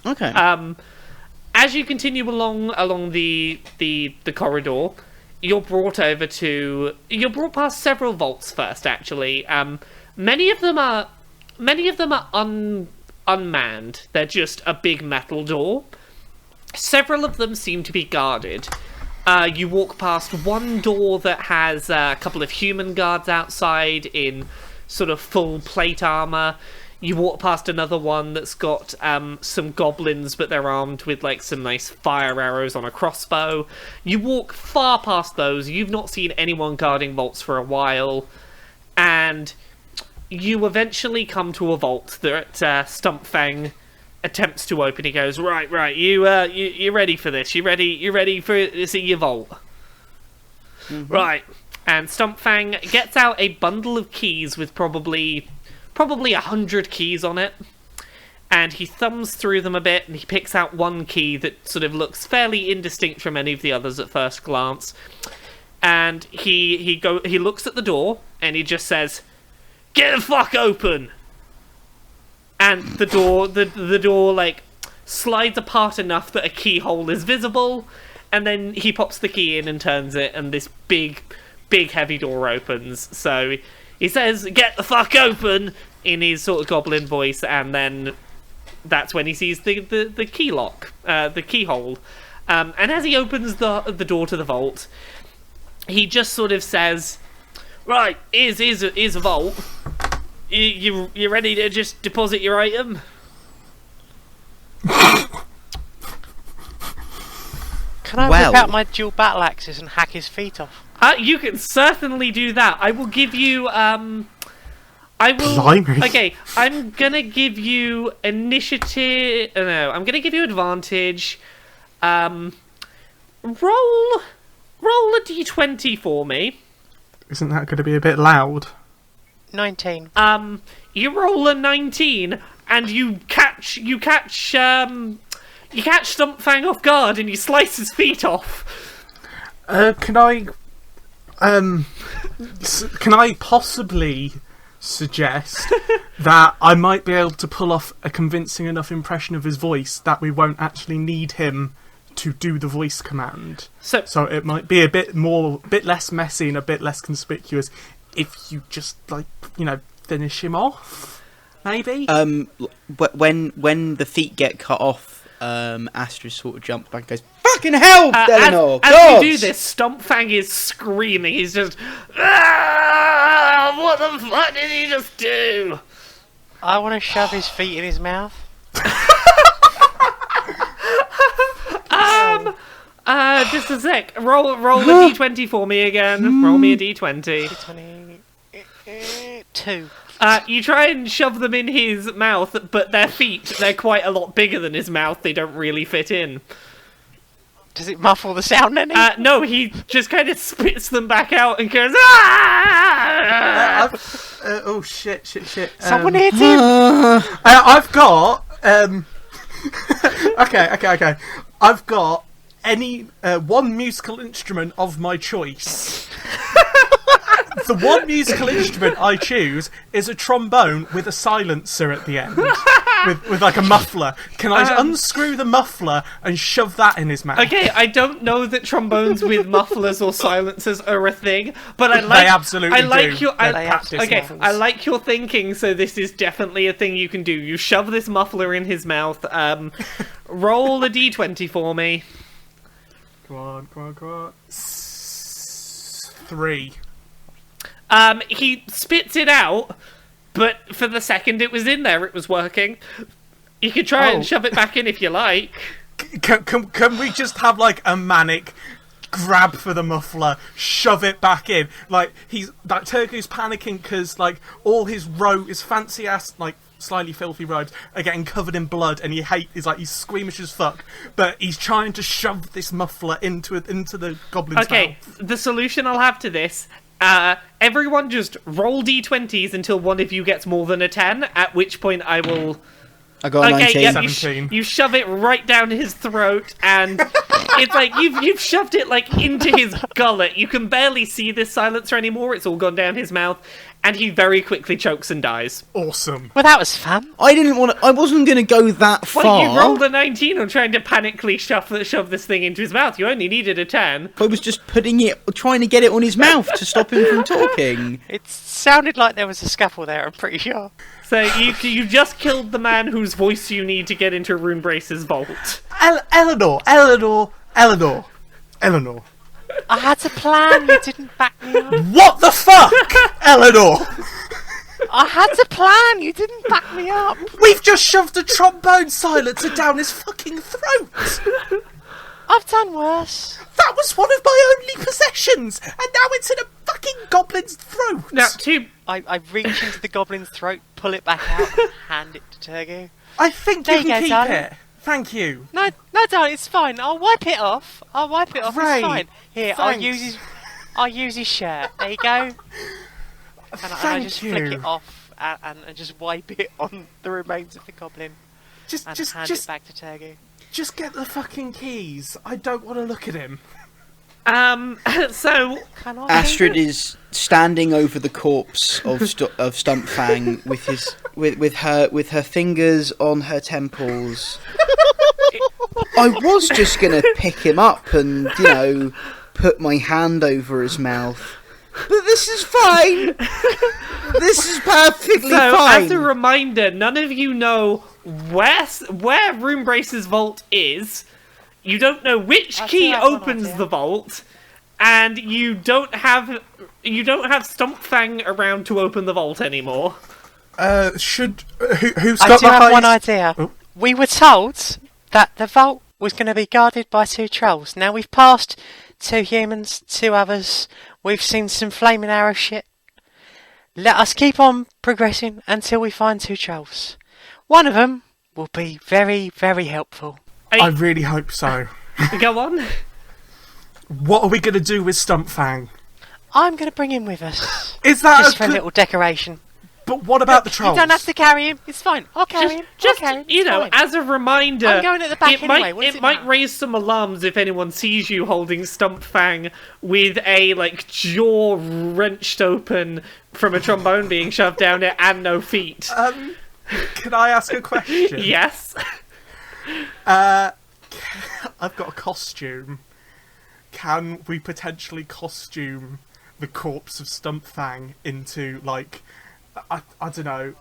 Okay. as you continue along the corridor, you're brought past several vaults first. Actually, many of them are unmanned. They're just a big metal door. Several of them seem to be guarded. You walk past one door that has a couple of human guards outside in sort of full plate armor. You walk past another one that's got some goblins, but they're armed with like some nice fire arrows on a crossbow. You walk far past those. You've not seen anyone guarding vaults for a while, and you eventually come to a vault that Stumpfang attempts to open. He goes, right, you ready for this? You ready for this in your vault? Mm-hmm. Right. And Stumpfang gets out a bundle of keys with probably 100 keys on it, and he thumbs through them a bit, and he picks out one key that sort of looks fairly indistinct from any of the others at first glance. And he looks at the door, and he just says, "Get the fuck open!" And the door like slides apart enough that a keyhole is visible, and then he pops the key in and turns it, and this big heavy door opens. So he says, "Get the fuck open," in his sort of goblin voice, and then that's when he sees the key lock, the keyhole. And as he opens the door to the vault, he just sort of says, "Right, here's a vault. You ready to just deposit your item?" Can I whip out my dual battle axes and hack his feet off? You can certainly do that. I will give you Blimey. Okay, I'm gonna give you initiative. No, I'm gonna give you advantage. Roll a d20 for me. Isn't that going to be a bit loud? 19. You roll a 19, and you catch Stumpfang off guard, and you slice his feet off. Can I possibly suggest that I might be able to pull off a convincing enough impression of his voice that we won't actually need him to do the voice command? So it might be a bit less messy and a bit less conspicuous if you just finish him off, maybe. When the feet get cut off, Astrid sort of jumps back and goes, "Fucking hell, Ellenor!" As you do this, Stumpfang is screaming. He's just, what the fuck did he just do? I want to shove his feet in his mouth. Just a sec. Roll a d20 for me again. Roll me a d20. D20. 2. You try and shove them in his mouth, but they're quite a lot bigger than his mouth. They don't really fit in. Does it muffle the sound any? No, he just kind of spits them back out and goes, oh, shit. Someone hit him! I've got... Okay. I've got one musical instrument of my choice. The one musical instrument I choose is a trombone with a silencer at the end, with like a muffler. Can I unscrew the muffler and shove that in his mouth? Okay, I don't know that trombones with mufflers or silencers are a thing, but they absolutely do. I like your thinking. So this is definitely a thing you can do. You shove this muffler in his mouth. Roll a d20 for me. Come on. 3. He spits it out, but for the second it was in there, it was working. You could try and shove it back in if you like. Can we just have like a manic grab for the muffler, shove it back in? Tergu's panicking because all his fancy ass slightly filthy robes are getting covered in blood, and he's squeamish as fuck, but he's trying to shove this muffler into the goblin's mouth. Okay, the solution I'll have to this. Everyone just roll d20s until one of you gets more than a 10, at which point I will... I got a 19. Yeah, 17. You shove it right down his throat, and it's you've shoved it into his gullet. You can barely see this silencer anymore, it's all gone down his mouth, and he very quickly chokes and dies. Awesome. Well, that was fun. I wasn't going to go that far. Well, you rolled a 19 on trying to panically shove this thing into his mouth. You only needed a 10. I was just trying to get it on his mouth to stop him from talking. It sounded like there was a scuffle there, I'm pretty sure. So you just killed the man whose voice you need to get into Runebrace's vault. Ellenor. I had a plan, you didn't back me up. What the fuck, Ellenor? I had a plan, you didn't back me up. We've just shoved a trombone silencer down his fucking throat. I've done worse. That was one of my only possessions, and now it's in a fucking goblin's throat. Now, I reach into the goblin's throat, pull it back out, hand it to Tergu. I think There you you can go, keep darling. it. Thank you. No, darling, it's fine. I'll wipe it off. Great. It's fine. Here, Thanks. I'll use his shirt. There you go. And I just Thank flick you. it off and just wipe it on the remains of the goblin and hand it back to Tergu. Just get the fucking keys. I don't want to look at him. so Can I Astrid is standing over the corpse of Stumpfang with her fingers on her temples. I was just gonna pick him up and put my hand over his mouth, but this is fine. This is perfectly fine. As a reminder, none of you know where Runebrace's vault is. You don't know which key opens the vault, and you don't have Stumpfang around to open the vault anymore. Who's I got do the have one highest? idea. Oh. We were told that the vault was going to be guarded by 2 trolls. Now we've passed 2 humans, 2 others. We've seen some flaming arrow shit. Let us keep on progressing until we find 2 trolls. One of them will be very, very helpful. I really hope so. Go on. What are we going to do with Stumpfang? I'm going to bring him with us. Is that Just for a little decoration. But what about the trolls? You don't have to carry him. It's fine. I'll carry him. Just I'll carry him. you It's know, fine. as a reminder, I'm going at the back it anyway. might What does it it might matter? raise some alarms if anyone sees you holding Stumpfang with a jaw wrenched open from a trombone being shoved down it and no feet. Can I ask a question? Yes. I've got a costume. Can we potentially costume the corpse of Stumpfang into, I don't know,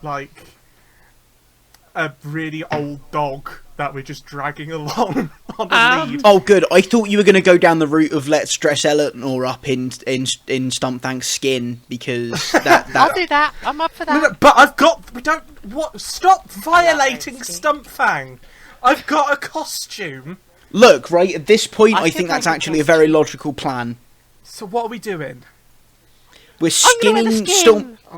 a really old dog that we're just dragging along on a lead? Oh, good. I thought you were going to go down the route of let's dress Ellenor up in Stumpfang's skin because I'll do that. I'm up for that. No, but stop violating Stumpfang. I've got a costume. Look, right at this point, I think think that's I can actually a trust very logical plan. So what are we doing? We're I'm gonna wear the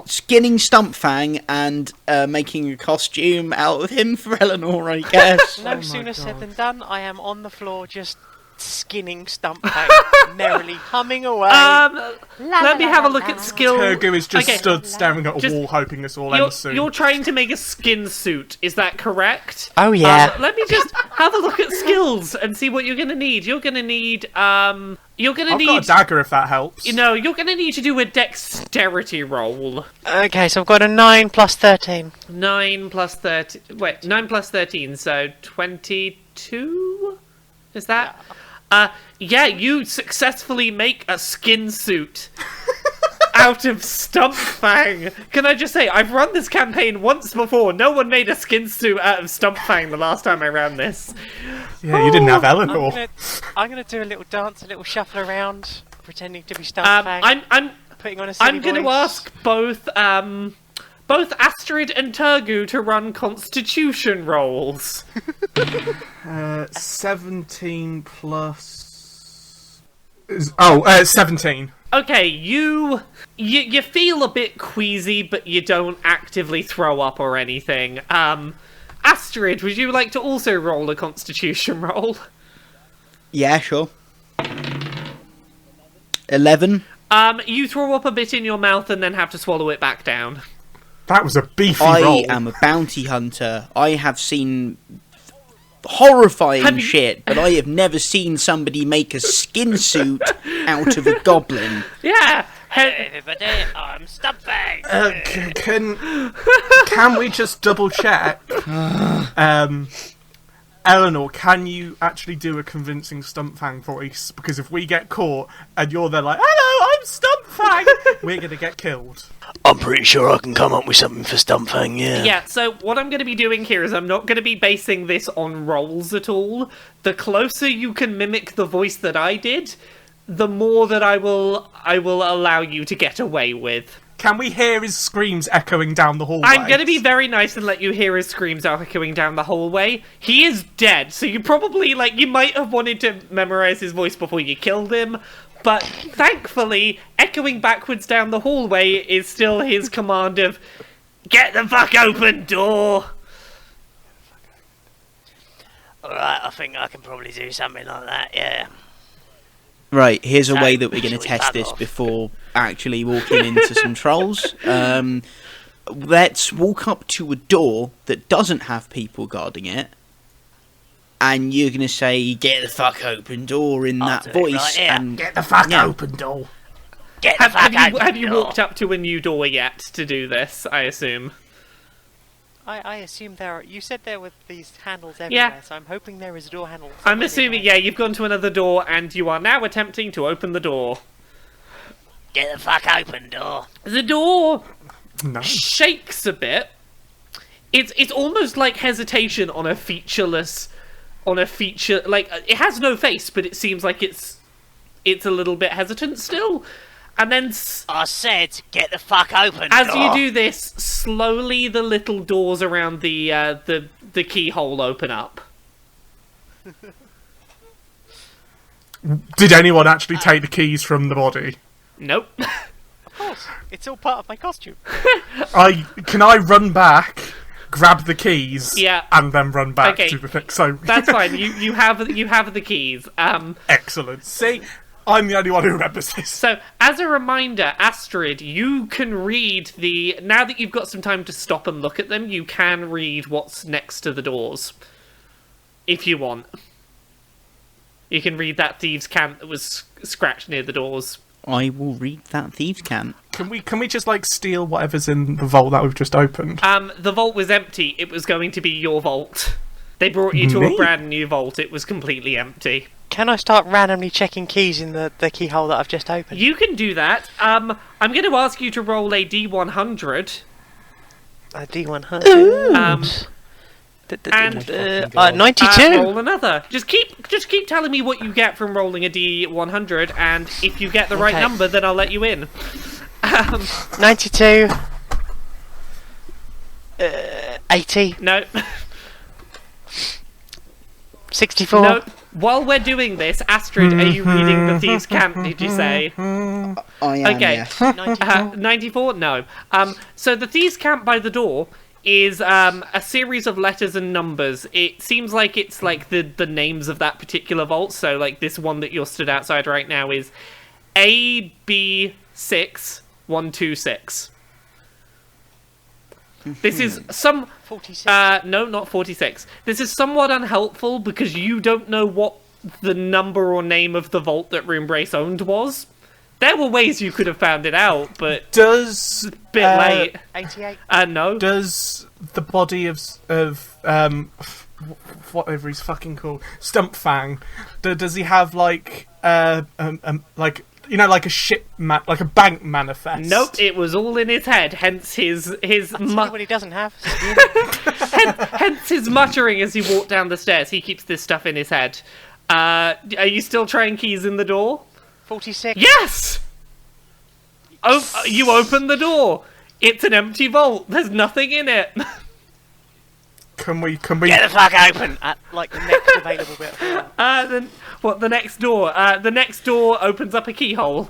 skinning Stumpfang and making a costume out of him for Ellenor, I guess. No my sooner said God. than done. I am on the floor just skinning Stumpfang, merrily humming away. Let me have a look at skill. Tergu is just Okay. stood staring at a Just- wall, hoping this all ends soon. You're trying to make a skin suit, is that correct? Oh, yeah. Let me just have a look at skills and see what you're gonna need. You're gonna need I've got a dagger if that helps. you're gonna need to do a dexterity roll. Okay, so I've got a 9 plus 13. 9 plus 13. Wait, 9 plus 13, so 22? Is that? Yeah, you successfully make a skin suit out of Stumpfang. Can I just say, I've run this campaign once before. No one made a skin suit out of Stumpfang the last time I ran this. Yeah, you didn't have Ellenor. I'm gonna do a little dance, a little shuffle around, pretending to be Stumpfang. I'm putting on a silly I'm going to voice. ask both Astrid and Tergu to run Constitution rolls. 17 plus... 17. Okay, you feel a bit queasy, but you don't actively throw up or anything. Astrid, would you like to also roll a Constitution roll? Yeah, sure. 11. You throw up a bit in your mouth and then have to swallow it back down. That was a beefy I roll. am a bounty hunter. I have seen horrifying Have you- shit, but I have never seen somebody make a skin suit out of a goblin. Yeah. Everybody, I'm Stumpfang. Can we just double check? Ellenor, can you actually do a convincing Stumpfang voice? Because if we get caught and you're there like, hello, I'm Stumpfang, we're going to get killed. I'm pretty sure I can come up with something for Stumpfang, yeah. Yeah, so what I'm going to be doing here is I'm not going to be basing this on rolls at all. The closer you can mimic the voice that I did, the more that I will allow you to get away with. Can we hear his screams echoing down the hallway? I'm going to be very nice and let you hear his screams echoing down the hallway. He is dead, so you probably, you might have wanted to memorize his voice before you killed him, but thankfully, echoing backwards down the hallway is still his command of, get the fuck open, door! Alright, I think I can probably do something like that, yeah. Right, here's a So, way that we're going shall to we test bug this off? before actually walking into some trolls. Let's walk up to a door that doesn't have people guarding it, and you're going to say, get the fuck open, door, in I'll that do it voice. right here. And Get the fuck Yeah. open, door. Get the fuck open, Have you door. walked up to a new door yet to do this, I assume? I assume you said there were these handles everywhere, Yeah. so I'm hoping there is a door handle. I'm assuming, yeah, you've gone to another door and you are now attempting to open the door. Get the fuck open, door. The door No. shakes a bit. It's almost like hesitation on a feature, it has no face, but it seems like it's a little bit hesitant still. And then I said, get the fuck open, as door. you do this, slowly the little doors around the keyhole open up. Did anyone actually take the keys from the body? Nope. Of course, it's all part of my costume. Can I run back, grab the keys, Yeah. and then run back Okay. to the thing? So That's fine. You have the keys. excellent. See, I'm the only one who remembers this. So, as a reminder, Astrid, you can read now that you've got some time to stop and look at them, you can read what's next to the doors. If you want. You can read that thieves' cant that was scratched near the doors. I will read that thieves' cant. Can we just steal whatever's in the vault that we've just opened? The vault was empty. It was going to be your vault. They brought you to a Me? brand new vault. It was completely empty. Can I start randomly checking keys in the keyhole that I've just opened? You can do that. I'm going to ask you to roll a D100. A D100. And 92. roll another. Just keep telling me what you get from rolling a D100, and if you get the right Okay. number, then I'll let you in. 92. 80. No, 64. no. While we're doing this, Astrid, are you reading the Thieves' Cant? Did you say? I am, Okay. yes. 94. 94? No. So the Thieves' Camp by the door is a series of letters and numbers. It seems like it's the names of that particular vault. So this one that you're stood outside right now is AB6126. This is 46. no, not 46. This is somewhat unhelpful because you don't know what the number or name of the vault that Roombrace owned was. There were ways you could have found it out, but Does bit late. 88. No. Does the body of whatever he's fucking called, Stumpfang, does he have a ship like a bank manifest? Nope, it was all in his head. Hence his What he doesn't have. hence his muttering as he walked down the stairs. He keeps this stuff in his head. Are you still trying keys in the door? 46. Yes. You open the door. It's an empty vault. There's nothing in it. Can we? Get the fuck open. At the next available bit. Then what? The next door. The next door opens up a keyhole.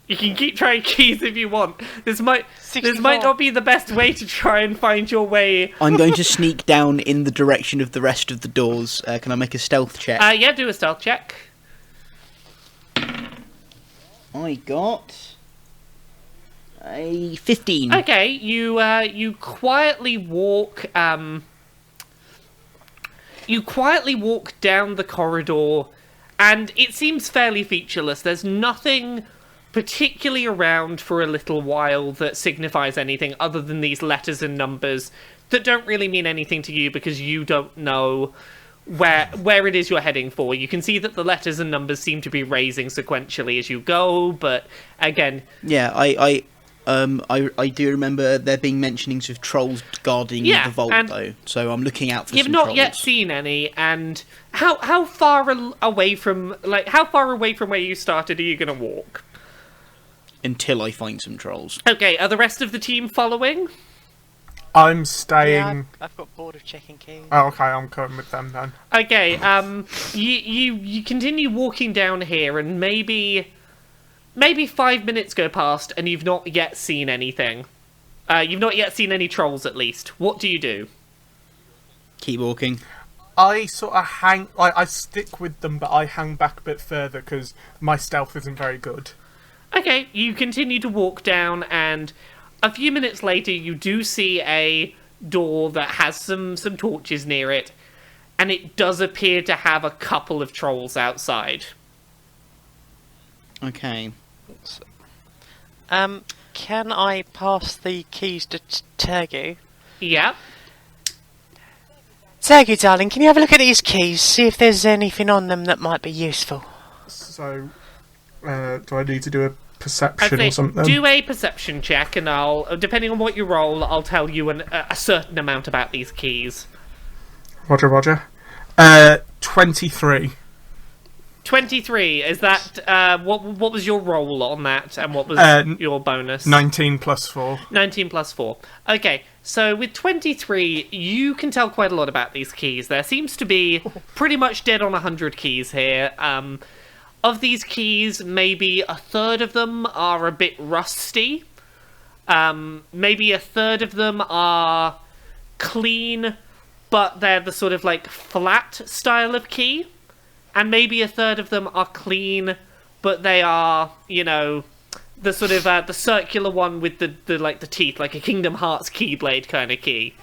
You can keep trying keys if you want. This might 64. not be the best way to try and find your way. I'm going to sneak down in the direction of the rest of the doors. Can I make a stealth check? Yeah, do a stealth check. I got a 15. Okay, you quietly walk. You quietly walk down the corridor, and it seems fairly featureless. There's nothing particularly around for a little while that signifies anything other than these letters and numbers that don't really mean anything to you because you don't know where it is you're heading for. You can see that the letters and numbers seem to be raising sequentially as you go, but again... Yeah, I do remember there being mentionings of trolls guarding the vault, though. So I'm looking out for some trolls. You've not yet seen any, and how far away from where you started are you going to walk? Until I find some trolls. Okay, are the rest of the team following? I'm staying... Yeah, I've got bored of checking keys. Oh, okay, I'm going with them then. Okay, you continue walking down here, and maybe 5 minutes go past, and you've not yet seen anything. You've not yet seen any trolls, at least. What do you do? Keep walking. I sort of I stick with them, but I hang back a bit further because my stealth isn't very good. Okay, you continue to walk down, and a few minutes later you do see a door that has some torches near it, and it does appear to have a couple of trolls outside. Okay. Can I pass the keys to Tergu? Yeah. Tergu, darling, can you have a look at these keys? See if there's anything on them that might be useful. So, do I need to do a perception or something? Do a perception check, and I'll, depending on what you roll, I'll tell you a certain amount about these keys. Roger. 23. 23, is that, what was your roll on that, and what was your bonus? 19 plus 4. 19 plus 4. Okay, so with 23, you can tell quite a lot about these keys. There seems to be pretty much dead on 100 keys here. Of these keys, maybe a third of them are a bit rusty. Maybe a third of them are clean, but they're the sort of, like, flat style of key. And maybe a third of them are clean, but they are, you know, the sort of the circular one with the teeth, like a Kingdom Hearts Keyblade kind of key.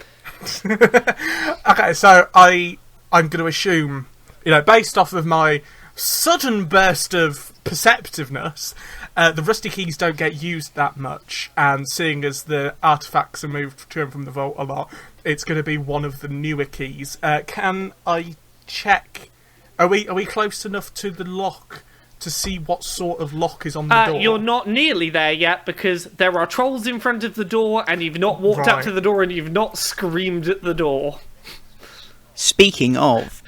Okay, so I'm going to assume, you know, based off of my sudden burst of perceptiveness, the rusty keys don't get used that much, and seeing as the artifacts are moved to and from the vault a lot, it's going to be one of the newer keys. Can I check? Are we close enough to the lock to see what sort of lock is on the door? You're not nearly there yet, because there are trolls in front of the door, and you've not walked up to the door, and you've not screamed at the door. Speaking of,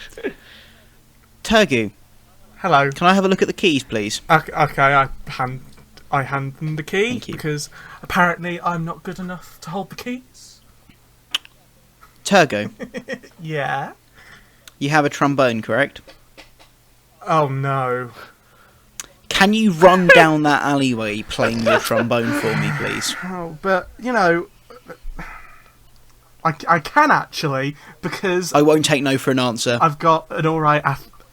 Tergu. Hello. Can I have a look at the keys, please? Okay, I hand them the key because apparently I'm not good enough to hold the keys. Tergu. Yeah. You have a trombone, correct? Oh no. Can you run down that alleyway playing your trombone for me, please? Oh, but, you know, I can actually, because... I won't take no for an answer. I've got an alright...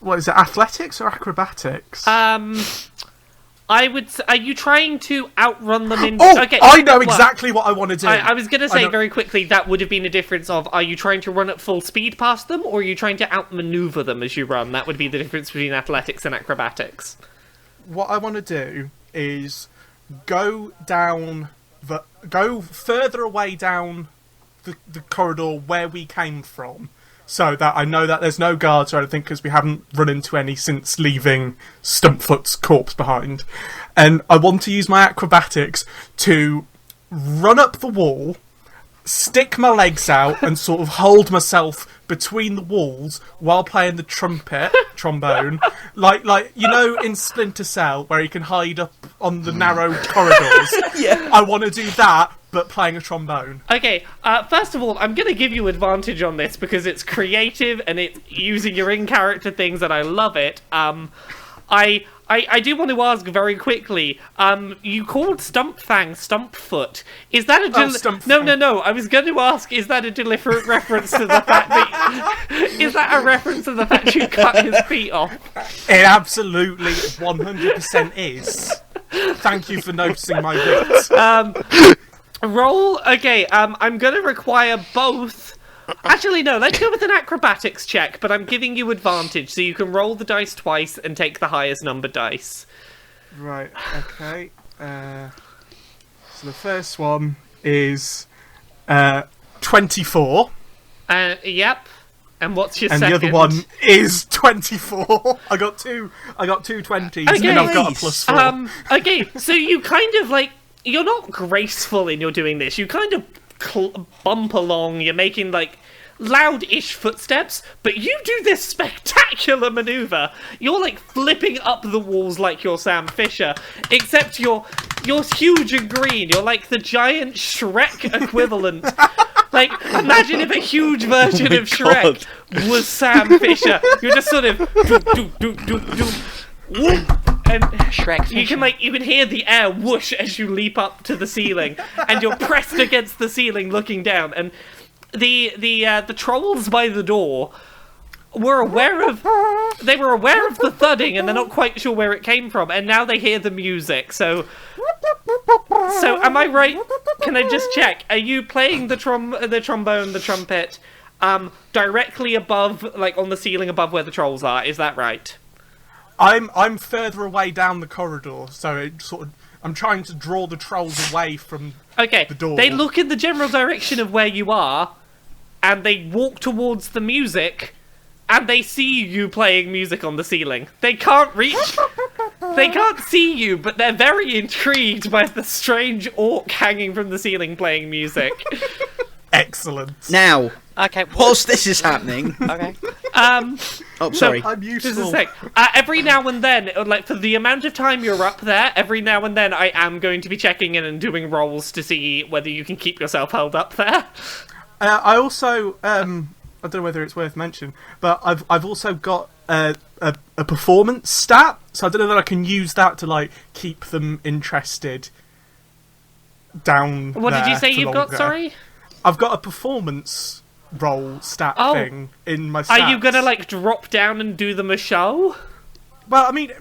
What is it, athletics or acrobatics? I would... Are you trying to outrun them in... Oh, okay, I know exactly what I want to do. I was going to say very quickly, that would have been a difference of, are you trying to run at full speed past them, or are you trying to outmaneuver them as you run? That would be the difference between athletics and acrobatics. What I want to do is go further away down the corridor where we came from, so that I know that there's no guards or anything, because we haven't run into any since leaving Stumpfoot's corpse behind. And I want to use my acrobatics to run up the wall, stick my legs out, and sort of hold myself between the walls while playing the trombone, like you know in Splinter Cell where you can hide up on the narrow corridors. Yeah. I want to do that, but playing a trombone. Okay, first of all, I'm going to give you advantage on this because it's creative and it's using your in-character things, and I love it. I do want to ask very quickly, you called Stumpfang Stumpfoot. Is that a... No. I was going to ask, is that a deliberate reference to the fact that... Is that a reference to the fact you cut his feet off? It absolutely 100% is. Thank you for noticing my wit. Roll... Okay, I'm going to require both... Actually, no, let's go with an acrobatics check, but I'm giving you advantage, so you can roll the dice twice and take the highest number dice. Right, okay. So the first one is 24. Yep. And what's your And second? the other one is 24. I got two 20s, Okay. and I've got a +4. Okay, so you kind of like, you're not graceful in you're doing this. You kind of bump along. You're making like loud-ish footsteps, but you do this spectacular maneuver. You're like flipping up the walls like you're Sam Fisher, except you're huge and green. You're like the giant Shrek equivalent. Like, imagine if a huge version of Shrek was Sam Fisher. You're just sort of and Shrek you can hear the air whoosh as you leap up to the ceiling, and you're pressed against the ceiling looking down, and the trolls by the door were aware of the thudding, and they're not quite sure where it came from, and now they hear the music. So am I right? Can I just check? Are you playing the trombone, the trumpet, directly above, like on the ceiling above where the trolls are? Is that right? I'm further away down the corridor, so it sort of, I'm trying to draw the trolls away from the door. They look in the general direction of where you are, and they walk towards the music, and they see you playing music on the ceiling. They can't see you, but they're very intrigued by the strange orc hanging from the ceiling playing music. Excellent. Now, Okay. whilst this is happening... Okay. Oh, sorry. I'm Just a useful. sec. Every now and then, like for the amount of time you're up there, every now and then I am going to be checking in and doing rolls to see whether you can keep yourself held up there. I also, I don't know whether it's worth mentioning, but I've also got a performance stat, so I don't know that I can use that to like keep them interested down. What did you there say for you've got? longer. Sorry. I've got a performance roll stat thing in my stats. Are you gonna like drop down and do them a show? Well, I mean,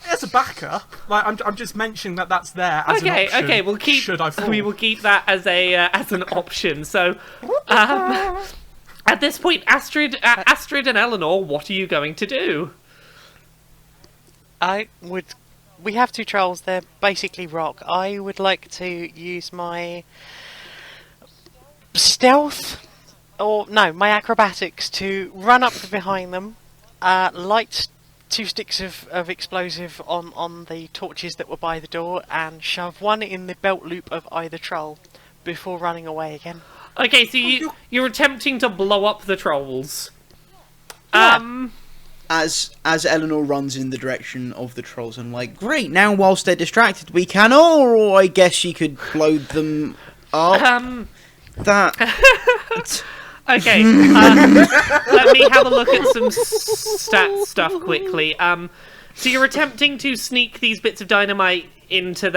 as a backup, like I'm just mentioning that that's there as an option. Okay. We'll keep. Should I fall? We will keep that as an option. So, at this point, Astrid and Ellenor, what are you going to do? We have two trolls. They're basically rock. I would like to use my stealth, my acrobatics to run up behind them, light 2 sticks of explosive on the torches that were by the door, and shove one in the belt loop of either troll before running away again. Okay, so you're attempting to blow up the trolls. Yeah. As Ellenor runs in the direction of the trolls, I'm like, great, now whilst they're distracted we can, or I guess you could blow them up. Okay, let me have a look at some stat stuff quickly. So you're attempting to sneak these bits of dynamite into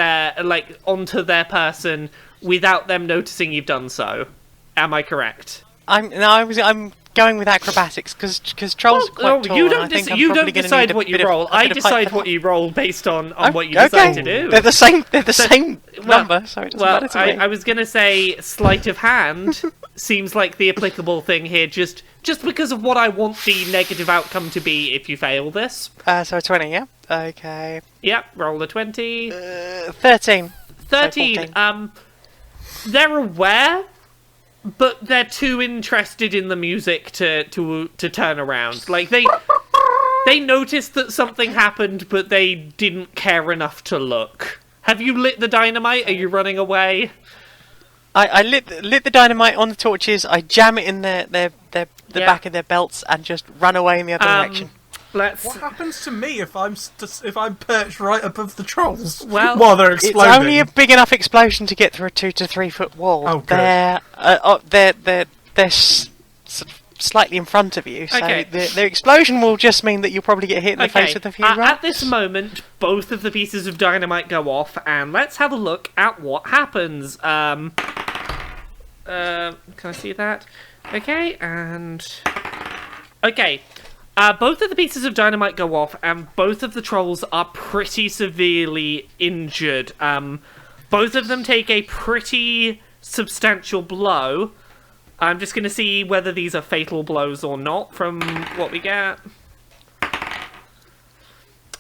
onto their person without them noticing you've done so. Am I correct? I'm going with acrobatics because trolls are quite tall. You and don't, I think I'm you probably don't gonna decide need a what you bit of- roll. a I bit of decide height. what you roll based on what you Okay. decide to do. They're the same. They're the same number, so it doesn't matter to me. I was going to say sleight of hand seems like the applicable thing here, just because of what I want the negative outcome to be if you fail this. So 20, yeah. Okay. Yep, roll a 20. 13. 13. So They're aware, but they're too interested in the music to turn around. Like they noticed that something happened, but they didn't care enough to look. Have you lit the dynamite? Are you running away? I lit the dynamite on the torches. I jam it in the back of their belts and just run away in the other direction. Let's. What happens to me if I'm perched right above the trolls Well, while they're It's exploding? only a big enough explosion to get through a 2 to 3 foot wall. Oh, good. They're slightly in front of you, so Okay. the explosion will just mean that you'll probably get hit in the face with a few rocks. At this moment, both of the pieces of dynamite go off, and let's have a look at what happens. Can I see that? Okay, and... Okay, both of the pieces of dynamite go off, and both of the trolls are pretty severely injured. Both of them take a pretty substantial blow. I'm just going to see whether these are fatal blows or not from what we get.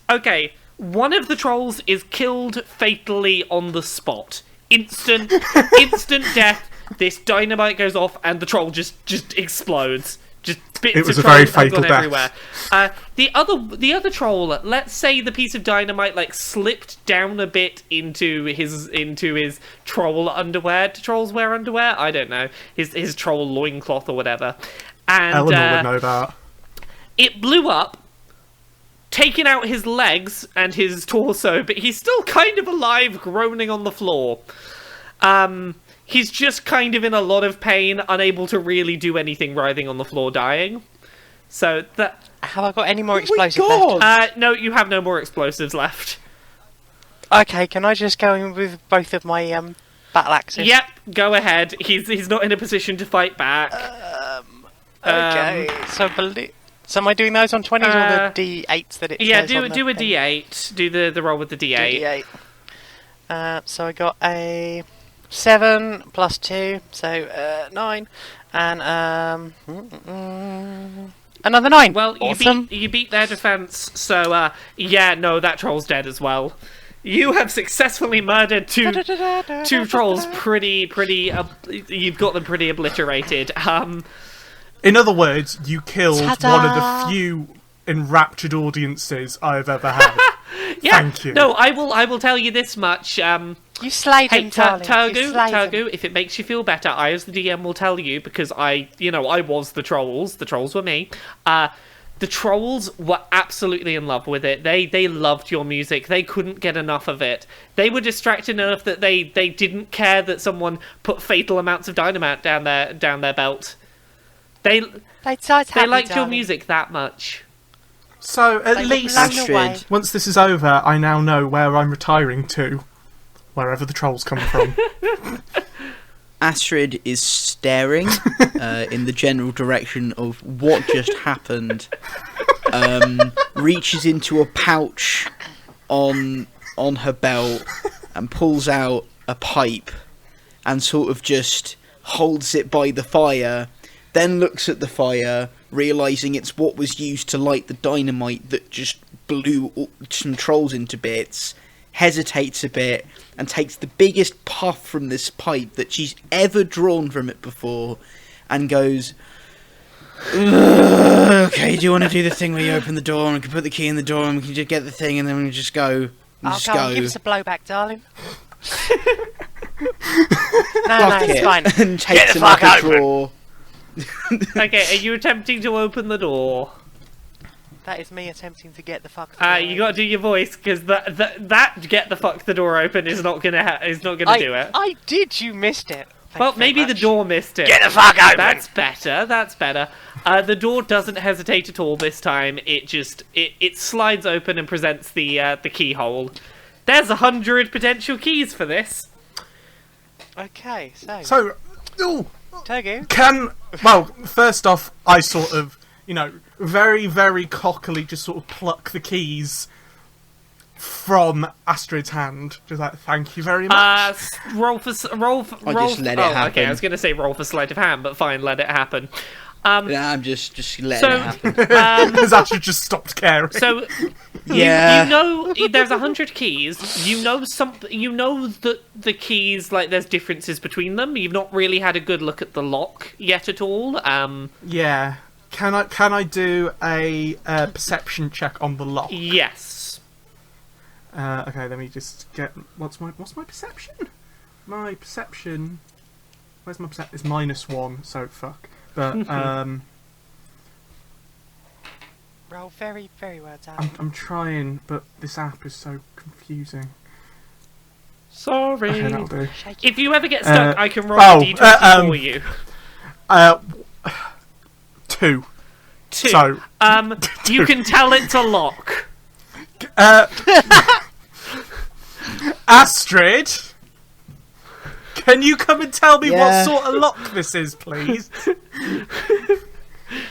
Okay, One of the trolls is killed fatally on the spot. Instant death. This dynamite goes off, and the troll just explodes. Just bits It was of a very trolls have fatal gone death. everywhere. The other troll. Let's say the piece of dynamite like slipped down a bit into his troll underwear. Do trolls wear underwear? I don't know. His troll loincloth or whatever. And Ellenor would know that. it blew up, taking out his legs and his torso, but he's still kind of alive, groaning on the floor. He's just kind of in a lot of pain, unable to really do anything, writhing on the floor, dying. So that... Have I got any more explosives God. left? no, you have no more explosives left. Okay, can I just go in with both of my battle axes? Yep, go ahead. He's not in a position to fight back. Okay, so am I doing those on 20s or the D8s that it Yeah, says on do a the D8. Do the roll with the D8. D8. So I got a 7 plus 2, so 9, and another 9. Well, awesome. you beat their defense, so yeah, no, that troll's dead as well. You have successfully murdered two trolls. You've got them pretty obliterated. In other words, you killed Ta-da! one of the few enraptured audiences I've ever had. Yeah, Thank you. No, I will tell you this much. You slayed Hey, him, darling. You slayed him. Tergu, if it makes you feel better, I as the DM will tell you, because I was the trolls. The trolls were me. The trolls were absolutely in love with it. They loved your music. They couldn't get enough of it. They were distracted enough that they didn't care that someone put fatal amounts of dynamite down their belt. They liked your music that much. So, at They were least, blown away. Astrid, once this is over, I now know where I'm retiring to. Wherever the trolls come from. Astrid is staring in the general direction of what just happened. Reaches into a pouch on her belt and pulls out a pipe and sort of just holds it by the fire. Then looks at the fire, realising it's what was used to light the dynamite that just blew some trolls into bits, hesitates a bit, and takes the biggest puff from this pipe that she's ever drawn from it before, and goes, okay, do you want to do the thing where you open the door and we can put the key in the door and we can just get the thing and then we can just go? I'll go and give us a blowback, darling. no, Lock it's it fine. and takes the another fuck open. drawer. Okay, are you attempting to open the door? That is me attempting to get the fuck. You got to do your voice, because that get the fuck the door open is not gonna do it. I did. You missed it. Thank Well, you very maybe the much. door missed it. Get the fuck open! That's better. The door doesn't hesitate at all this time. It just it slides open and presents the keyhole. There's 100 potential keys for this. Okay, so So, ooh, Tergu. well, first off, I sort of, very, very cockily just sort of pluck the keys from Astrid's hand. Just like, thank you very much. Roll for. Just let it Okay, happen. I was gonna say roll for sleight of hand, but fine, let it happen. Yeah, I'm just letting it happen. Because Astrid just stopped caring. So Yeah. you know there's 100 keys. You know that the keys, like, there's differences between them. You've not really had a good look at the lock yet at all. Yeah. Can I do a perception check on the lock? Yes. Okay, let me just get what's my perception? My perception. Where's my perception? It's -1, so fuck. But Roll very, very well, darling. I'm trying, but this app is so confusing. Sorry. Okay, that'll do. Shake it. If you ever get stuck, I can roll oh, a d20 for you. 2. 2. So, You can tell it's a lock. Astrid, can you come and tell me Yeah. what sort of lock this is, please?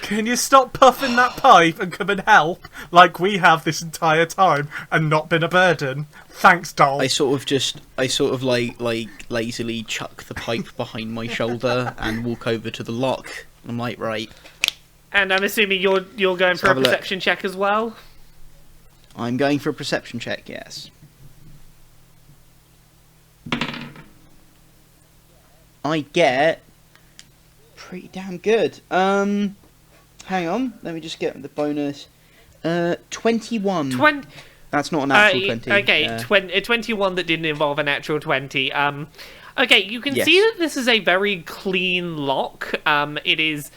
Can you stop puffing that pipe and come and help, like we have this entire time, and not been a burden? Thanks, doll. I sort of like lazily chuck the pipe behind my shoulder and walk over to the lock. I'm like, right. And I'm assuming you're going for a have a look. perception check as well. I'm going for a perception check, yes. I get pretty damn good. Hang on, let me just get the bonus. 21. That's not an actual 20. Okay, 21 that didn't involve an actual 20. Okay, you can Yes. see that this is a very clean lock. It is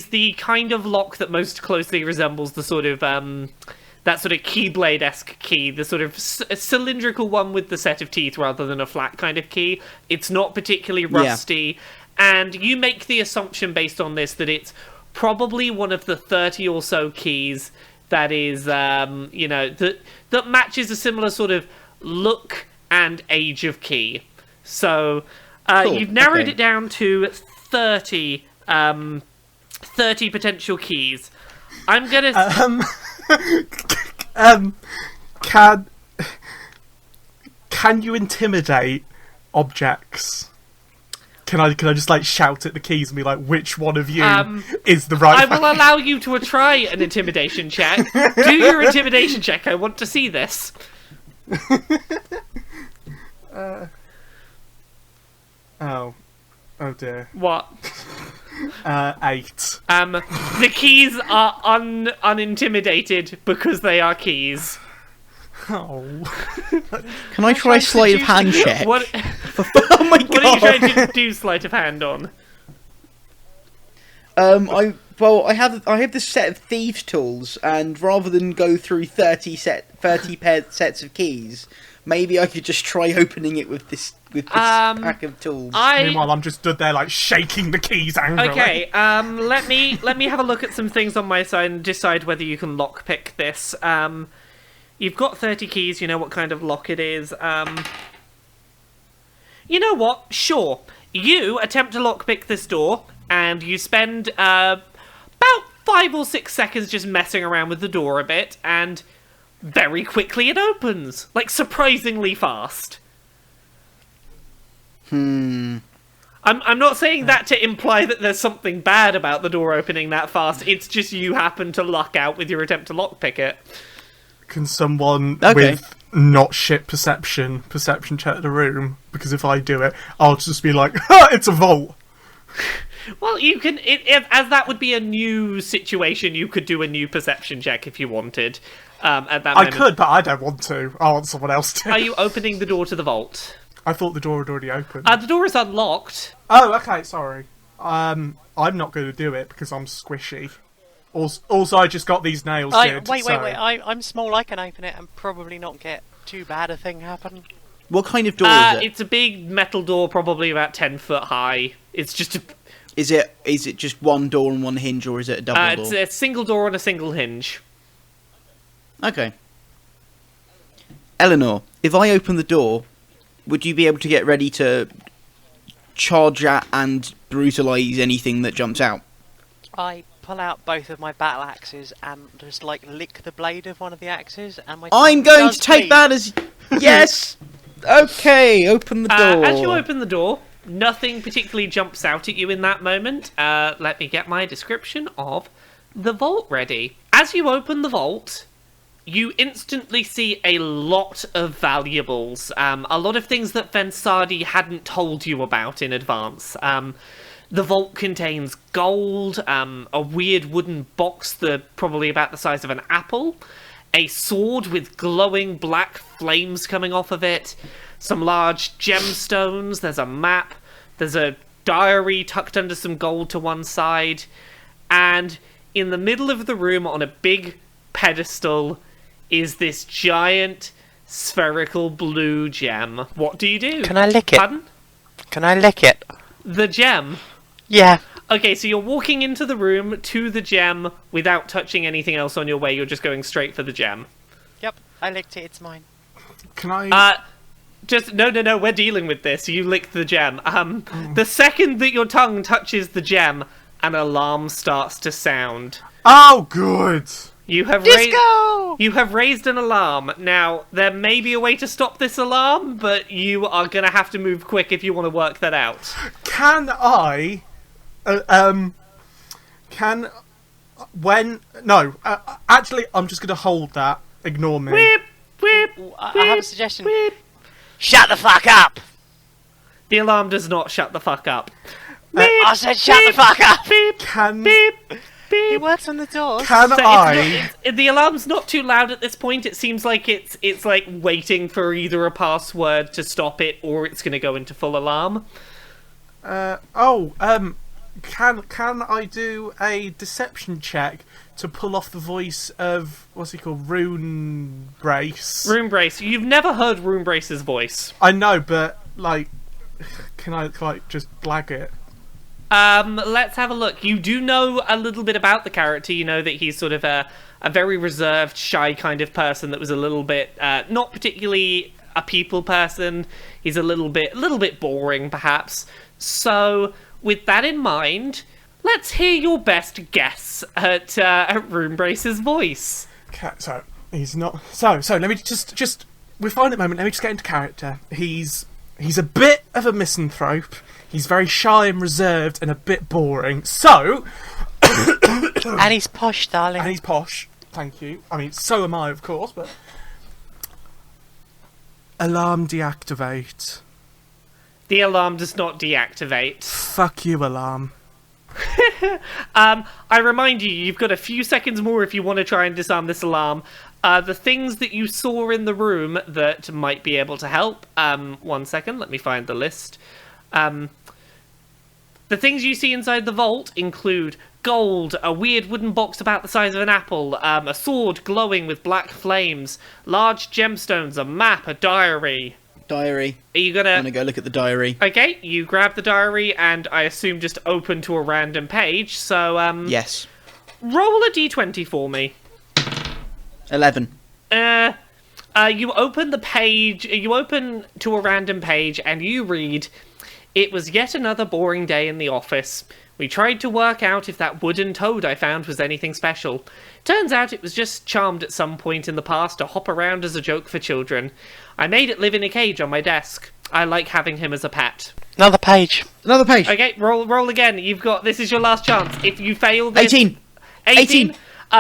the kind of lock that most closely resembles the sort of that sort of keyblade-esque key, the sort of cylindrical one with the set of teeth rather than a flat kind of key. It's not particularly rusty, and you make the assumption based on this that it's probably one of the 30 or so keys that is, that matches a similar sort of look and age of key. So Cool. you've narrowed Okay. it down to 30 potential keys. I'm gonna. Can you intimidate objects? Can I just like shout at the keys and be like, which one of you is the right? I will allow you to try an intimidation check. Do your intimidation check. I want to see this. Oh dear. What? 8. The keys are unintimidated because they are keys. Oh. Can I try sleight of hand check? What? Oh my god! What are you trying to do sleight of hand on? I have this set of thieves' tools, and rather than go through 30 sets of keys, maybe I could just try opening it with this pack of tools. Meanwhile, I'm just stood there like shaking the keys angrily. Okay, let me have a look at some things on my side and decide whether you can lockpick this. You've got 30 keys, you know what kind of lock it is. You know what? Sure. You attempt to lockpick this door, and you spend about 5 or 6 seconds just messing around with the door a bit, and very quickly it opens. Like, surprisingly fast. I'm not saying that to imply that there's something bad about the door opening that fast. It's just you happen to luck out with your attempt to lockpick it. Can someone Okay. with not shit perception check the room? Because if I do it, I'll just be like, ha, it's a vault. Well, you can, as that would be a new situation, you could do a new perception check if you wanted. At that I moment. could, but I don't want to. I want someone else to. Are you opening the door to the vault? I thought the door had already opened. The door is unlocked. Oh, okay, sorry. I'm not going to do it because I'm squishy. Also, I just got these nails did. Wait. so- I'm small. I can open it and probably not get too bad a thing happen. What kind of door is it? It's a big metal door, probably about 10 foot high. It's just a... Is it just one door and one hinge, or is it a double it's door? a single door on a single hinge. Okay. Ellenor, if I open the door, would you be able to get ready to charge at and brutalise anything that jumps out? I pull out both of my battle axes and just lick the blade of one of the axes, and my I'm tongue going does to take bleed. that as yes. Okay, open the door. As you open the door, nothing particularly jumps out at you in that moment. Let me get my description of the vault ready. As you open the vault, you instantly see a lot of valuables. A lot of things that Fensadi hadn't told you about in advance. The vault contains gold, a weird wooden box probably about the size of an apple, a sword with glowing black flames coming off of it, some large gemstones, there's a map, there's a diary tucked under some gold to one side, and in the middle of the room on a big pedestal is this giant spherical blue gem. What do you do? Can I lick it? Pardon? Can I lick it? The gem? Yeah. Okay, so you're walking into the room to the gem without touching anything else on your way. You're just going straight for the gem. Yep. I licked it. It's mine. Can I? Just no. We're dealing with this. You licked the gem. The second that your tongue touches the gem, an alarm starts to sound. Oh, good. You have Disco! You have raised an alarm. Now there may be a way to stop this alarm, but you are gonna have to move quick if you want to work that out. Can I? Actually, I'm just going to hold that ignore me. Whip, whip, I have a suggestion. whip. Shut the fuck up! The alarm does not shut the fuck up. I said shut the fuck up! Can Beep, He beep. works on the doors. can So I? the alarm's not too loud at this point. It seems like it's like waiting for either a password to stop it or it's going to go into full alarm. Can I do a deception check to pull off the voice of what's he called, Rune Brace? Room Brace. You've never heard Room Brace's voice. I know, but like, can I like just blag it? Let's have a look. You do know a little bit about the character. You know that he's sort of a very reserved, shy kind of person that was a little bit not particularly a people person. He's a little bit boring, perhaps. So, with that in mind, let's hear your best guess at Room Brace's voice. Okay, so he's not. So let me just. We're fine at the moment. Let me just get into character. He's a bit of a misanthrope. He's very shy and reserved and a bit boring. So, And he's posh, darling. and he's posh. Thank you. I mean, so am I, of course. But alarm deactivate. The alarm does not deactivate. Fuck you, alarm. I remind you, you've got a few seconds more if you want to try and disarm this alarm. The things that you saw in the room that might be able to help. 1 second, let me find the list. The things you see inside the vault include gold, a weird wooden box about the size of an apple, a sword glowing with black flames, large gemstones, a map, a diary. Diary. Are you I'm gonna... gonna go look at the diary. Okay, you grab the diary and I assume just open to a random page, so, Yes. roll a d20 for me. 11. You open the page, you open to a random page and you read, "It was yet another boring day in the office. We tried to work out if that wooden toad I found was anything special. Turns out it was just charmed at some point in the past to hop around as a joke for children. I made it live in a cage on my desk. I like having him as a pet." Another page. Another page. Okay, roll again. This is your last chance. If you fail this... 18. 18.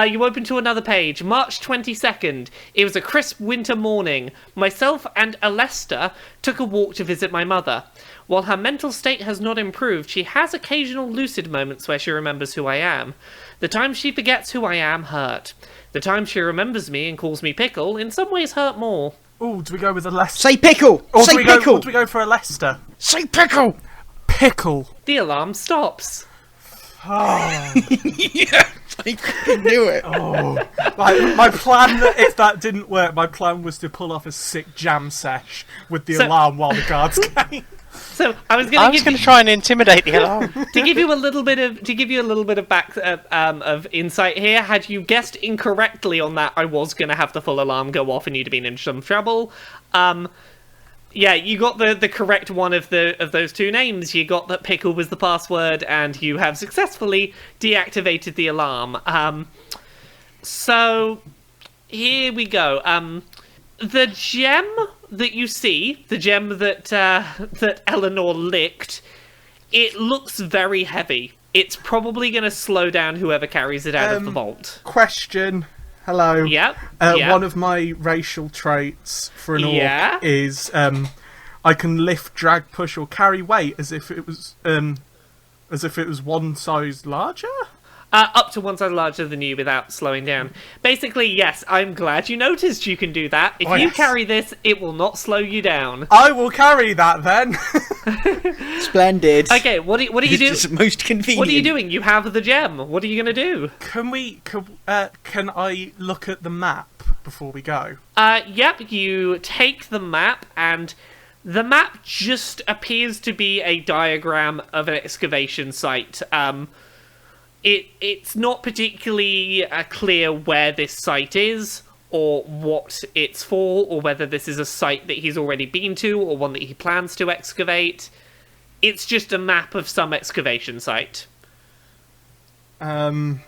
You open to another page. March 22nd. It was a crisp winter morning. Myself and Alesta took a walk to visit my mother. While her mental state has not improved, she has occasional lucid moments where she remembers who I am. The times she forgets who I am hurt. The times she remembers me and calls me Pickle in some ways hurt more. Oh, do we go with a Leicester? Say pickle. Or Say pickle. Or do we go for a Leicester? Say pickle. Pickle. The alarm stops. Yeah, I fucking knew it. Oh, my plan, if that didn't work, my plan was to pull off a sick jam sesh with the alarm while the guards came. So I was going to try and intimidate the alarm. to give you a little bit of back of insight here. Had you guessed incorrectly on that, I was going to have the full alarm go off and you'd have been in some trouble. Yeah, you got the correct one of those two names. You got that Pickle was the password, and you have successfully deactivated the alarm. So here we go. The gem that you see, the gem that Ellenor licked, it looks very heavy. It's probably going to slow down whoever carries it out of the vault. Question. Hello. Yep. One of my racial traits for an orc is I can lift, drag, push, or carry weight as if it was one size larger. Up to one size larger than you without slowing down. Basically, yes, I'm glad you noticed you can do that. If you carry this, it will not slow you down. I will carry that then. Splendid. Okay, what are you doing? It's most convenient. What are you doing? You have the gem. What are you going to do? Can I look at the map before we go? Yep, you take the map, and the map just appears to be a diagram of an excavation site. It's not particularly clear where this site is, or what it's for, or whether this is a site that he's already been to, or one that he plans to excavate. It's just a map of some excavation site. I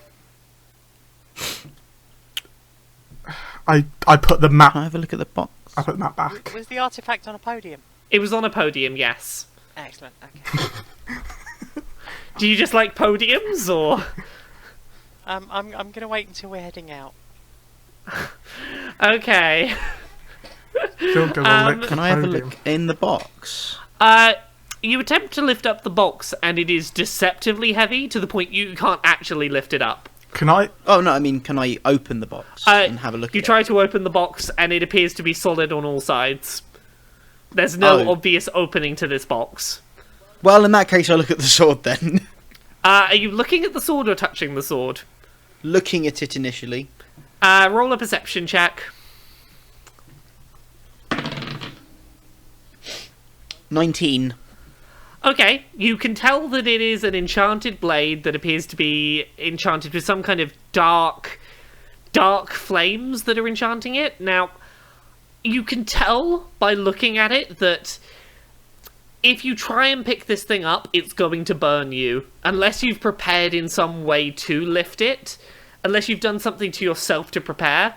put the map. Can I have a look at the box? I put the map back. Was the artifact on a podium? It was on a podium, yes. Excellent. Okay. Do you just like podiums, or...? I'm going to wait until we're heading out. Okay. Don't go and lick the Can I have a podium. look in the box? You attempt to lift up the box, and it is deceptively heavy to the point you can't actually lift it up. Can I? Oh no, I mean, can I open the box and have a look? You at try it? to open the box, and it appears to be solid on all sides. There's no obvious opening to this box. Well, in that case, I look at the sword then. Are you looking at the sword or touching the sword? Looking at it initially. Roll a perception check. 19. Okay, you can tell that it is an enchanted blade that appears to be enchanted with some kind of dark flames that are enchanting it. Now, you can tell by looking at it that if you try and pick this thing up, it's going to burn you. Unless you've prepared in some way to lift it. Unless you've done something to yourself to prepare.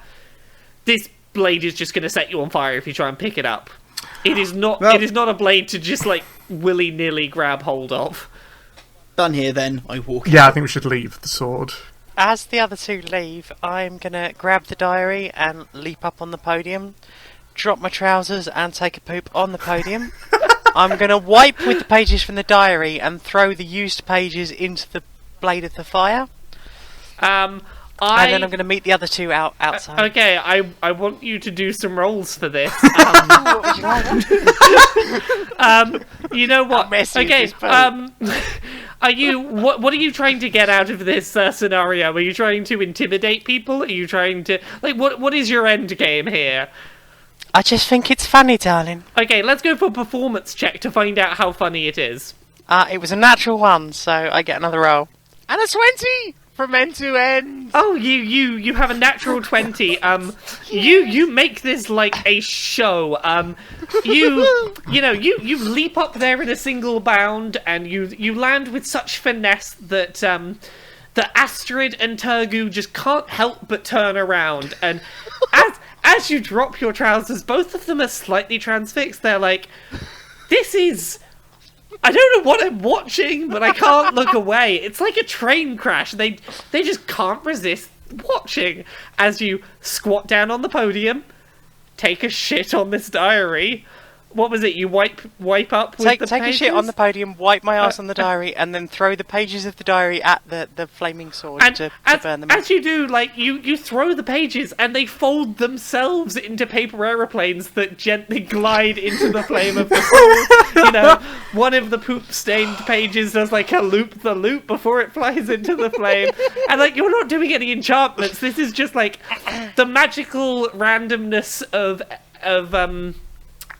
This blade is just going to set you on fire if you try and pick it up. It is not. Well, it is not a blade to just like willy-nilly grab hold of. Done here then. I walk Yeah, out. I think we should leave the sword. As the other two leave, I'm gonna grab the diary and leap up on the podium, drop my trousers and take a poop on the podium. I'm gonna wipe with the pages from the diary and throw the used pages into the blade of the fire. And then I'm going to meet the other two outside. Okay, I want you to do some rolls for this. What would you like? You know what? How messy is Okay, this boat? are you what are you trying to get out of this scenario? Are you trying to intimidate people? Are you trying to what is your end game here? I just think it's funny, darling. Okay, let's go for a performance check to find out how funny it is. It was a natural one, so I get another roll. And a 20 from end to end. Oh, you have a natural 20. You make this like a show. You leap up there in a single bound, and you land with such finesse that that Astrid and Tergu just can't help but turn around. And as you drop your trousers, both of them are slightly transfixed. They're like, this is... I don't know what I'm watching, but I can't look away. It's like a train crash. They just can't resist watching as you squat down on the podium, take a shit on this diary. What was it? You wipe up with the Take pages? a shit on the podium, wipe my ass on the diary, and then throw the pages of the diary at the flaming sword to burn them. As you do, like, you throw the pages, and they fold themselves into paper aeroplanes that gently glide into the flame of the sword. You know, one of the poop-stained pages does, like, a loop-the-loop before it flies into the flame. And, like, you're not doing any enchantments. This is just, like, the magical randomness of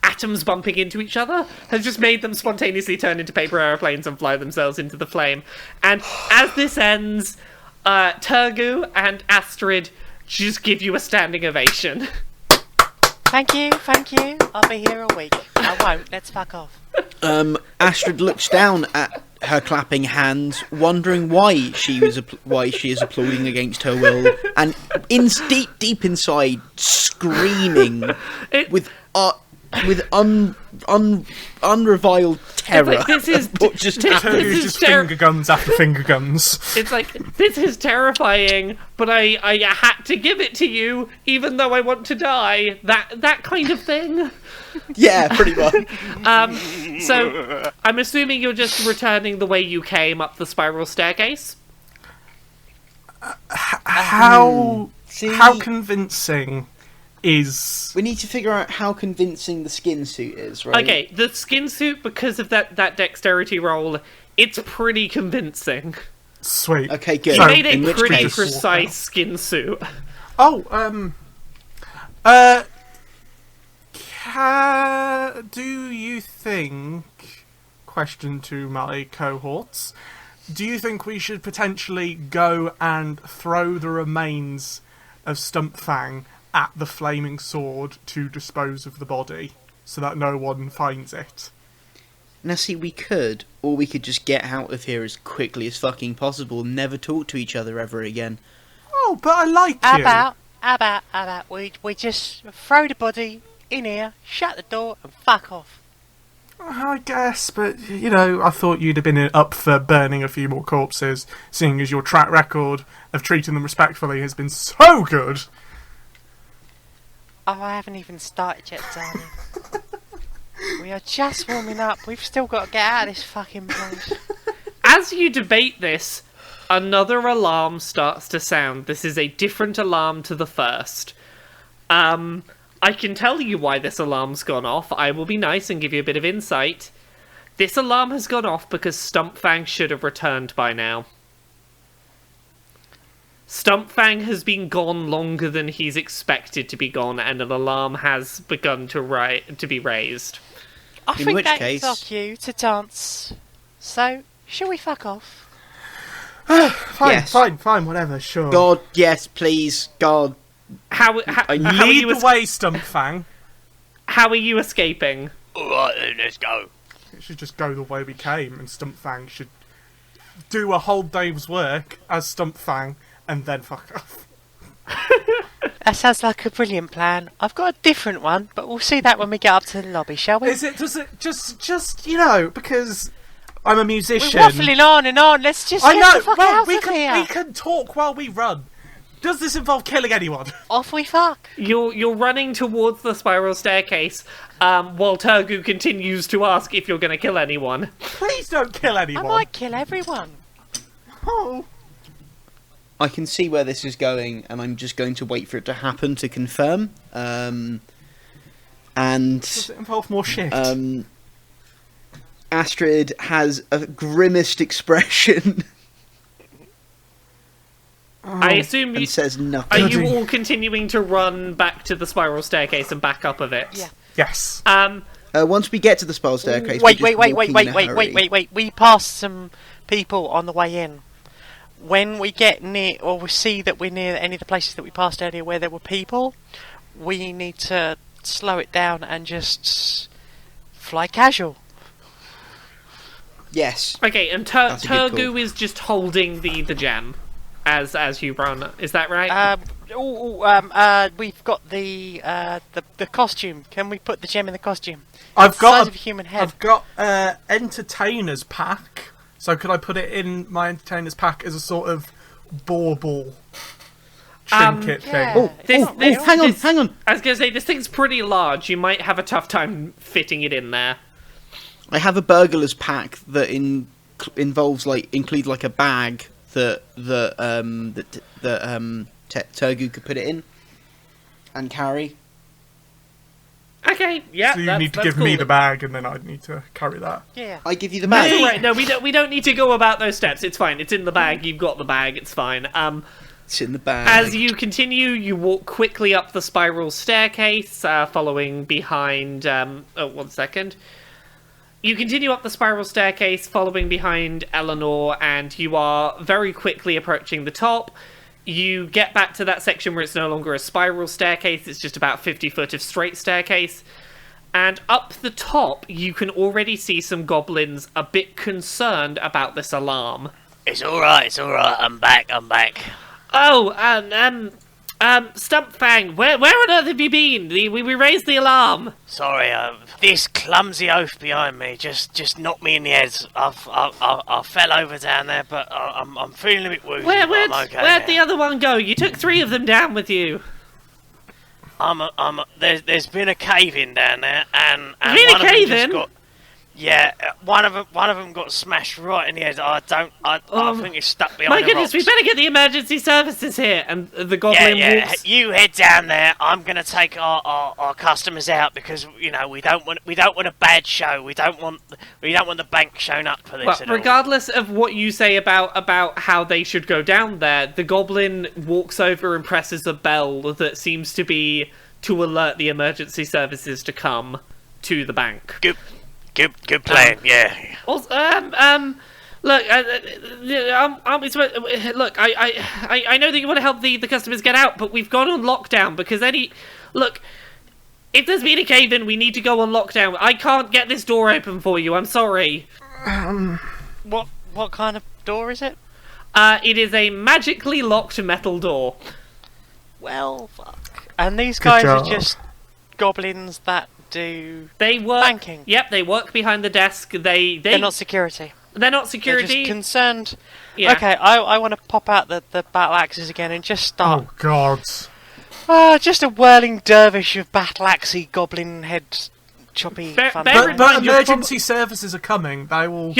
atoms bumping into each other has just made them spontaneously turn into paper aeroplanes and fly themselves into the flame. And as this ends, Tergu and Astrid just give you a standing ovation. Thank you. I'll be here all week. I won't. Let's fuck off. Astrid looks down at her clapping hands, wondering why she is applauding against her will, and deep inside, screaming with unreviled terror. Like, this is what just happened. Tergu's just finger guns after finger guns. It's like, this is terrifying, but I had to give it to you, even though I want to die. That kind of thing. Yeah, pretty much. So, I'm assuming you're just returning the way you came up the spiral staircase? How convincing is... We need to figure out how convincing the skin suit is, right? Okay, the skin suit, because of that dexterity roll, it's pretty convincing. Sweet. Okay, good. You made a In which pretty case- precise skin suit. Do you think... Question to my cohorts. Do you think we should potentially go and throw the remains of Stumpfang at the flaming sword to dispose of the body, so that no one finds it? Now see, we could, or we could just get out of here as quickly as fucking possible and never talk to each other ever again. Oh, but I like How you. about we just throw the body in here, shut the door, and fuck off. I guess, but, you know, I thought you'd have been up for burning a few more corpses, seeing as your track record of treating them respectfully has been so good. Oh, I haven't even started yet, darling. We are just warming up. We've still got to get out of this fucking place. As you debate this, another alarm starts to sound. This is a different alarm to the first. I can tell you why this alarm's gone off. I will be nice and give you a bit of insight. This alarm has gone off because Stumpfang should have returned by now. Stumpfang has been gone longer than he's expected to be gone, and an alarm has begun to be raised. I In think which that case- is our cue to dance. So, shall we fuck off? Fine, Yes. fine, whatever, sure. God, yes, please, God. How are Lead you the way, Stumpfang. how are you escaping? Alright then, let's go. It should just go the way we came, and Stumpfang should do a whole day's work as Stumpfang, and then fuck off. That sounds like a brilliant plan. I've got a different one, but we'll see that when we get up to the lobby, shall we? Does it just because I'm a We're musician. waffling on and on. Let's just I get know. the fuck Well, out we of can here. we can talk while we run. Does this involve killing anyone? Off we fuck. You're running towards the spiral staircase, while Tergu continues to ask if you're going to kill anyone. Please don't kill I anyone. might kill everyone. Oh. I can see where this is going, and I'm just going to wait for it to happen to confirm. And Does it involve more shit? Astrid has a grimaced expression I assume you... and says Are nothing. you all continuing to run back to the spiral staircase and back up of it? Yeah. Yes. Once we get to the spiral staircase, Wait. we're just walking in a hurry. We passed some people on the way in. When we get near, or we see that we're near any of the places that we passed earlier where there were people, we need to slow it down and just fly casual. Yes. Okay, and That's a good Tergu call. is just holding the gem as you run. Is that right? We've got the costume. Can we put the gem in the costume? I've It's the size got of a human head. I've got entertainer's pack. So could I put it in my entertainer's pack as a sort of bauble trinket yeah. thing? Hang on. I was going to say, this thing's pretty large. You might have a tough time fitting it in there. I have a burglar's pack that involves include a bag that Tergu could put it in and carry. Okay, yeah. So you that's, need to that's give cool. me the bag, and then I need to carry that. Yeah. I give you the That's bag. all right. No, we don't need to go about those steps. It's fine. It's in the bag. You've got the bag. It's fine. It's in the bag. As you continue, you walk quickly up the spiral staircase, following behind... one second. You continue up the spiral staircase, following behind Ellenor, and you are very quickly approaching the top. You get back to that section where it's no longer a spiral staircase, it's just about 50 foot of straight staircase. And up the top, you can already see some goblins a bit concerned about this alarm. It's alright, I'm back. Oh, Stumpfang, where on earth have you been? We raised the alarm. Sorry, this clumsy oaf behind me just knocked me in the head. I fell over down there, but I'm feeling a bit wounded. but I'm okay Where'd now. the other one go? You took 3 of them down with you. There's been a cave in down there, and Been a one of them just cave-in? got. Yeah, one of them got smashed right in the head. I think it's stuck behind My the goodness, rocks. we better get the emergency services here. And the goblin walks... You head down there. I'm gonna take our customers out because we don't want a bad show. We don't want the bank showing up for this. Well, at all. regardless of what you say about how they should go down there, the goblin walks over and presses a bell that seems to be to alert the emergency services to come to the bank. Good plan. Yeah. Also, look, look, I know that you want to help the customers get out, but we've gone on lockdown because if there's been a cave-in, we need to go on lockdown. I can't get this door open for you. I'm sorry. What kind of door is it? It is a magically locked metal door. Well, fuck. And these guys job. are just goblins that do... They work. Banking. Yep, they work behind the desk. They're not security. They're not They're security. just concerned. Yeah. Okay, I want to pop out the battle axes again and just start Oh God! Just a whirling dervish of battle-axey goblin head choppy fun. But emergency services are coming. They will...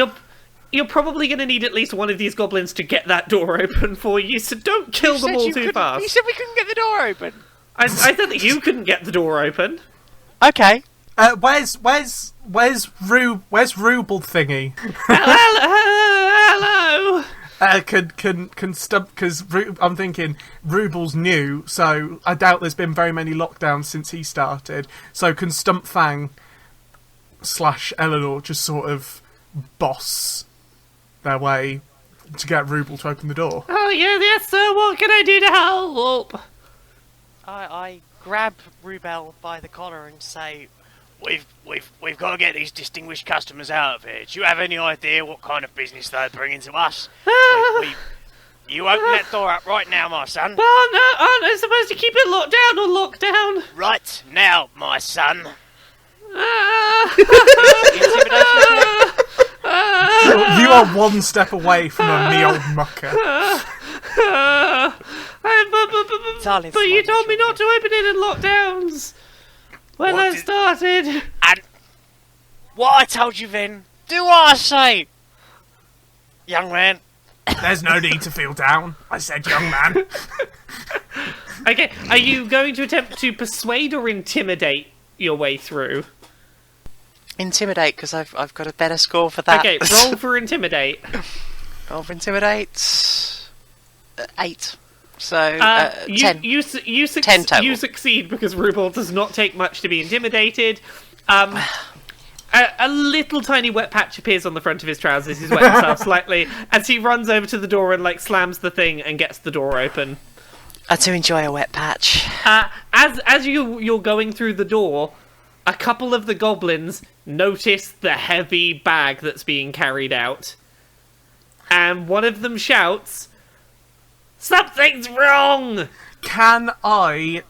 You're probably going to need at least one of these goblins to get that door open for you, so don't kill them all too fast. You said we couldn't get the door open. I said that you couldn't get the door open. Okay. Where's Ruble thingy? Hello. Can stump, because I'm thinking Ruble's new, so I doubt there's been very many lockdowns since he started. So can Stump Fang / Ellenor just sort of boss their way to get Ruble to open the door? Oh yeah, yes sir. What can I do to help? I grab Rubel by the collar and say, We've got to get these distinguished customers out of here. Do you have any idea what kind of business they're bringing to us? You open that door up right now, my son. Oh no, aren't I supposed to keep it locked down or locked down? Right now, my son. You are one step away from a me old mucker. But you told me not to open it in lockdowns when I started. And what I told you then, do what I say, young man. There's no need to feel down. I said young man. Okay, are you going to attempt to persuade or intimidate your way through? intimidate, because I've got a better score for that. Okay, roll for intimidate. Roll for intimidate. 8. So, 10. You 10 total. You succeed because Ruble does not take much to be intimidated. A little tiny wet patch appears on the front of his trousers. He's wet himself slightly as he runs over to the door and slams the thing and gets the door open. I do enjoy a wet patch. As you're going through the door, a couple of the goblins notice the heavy bag that's being carried out, and one of them shouts, "Something's wrong!" Can I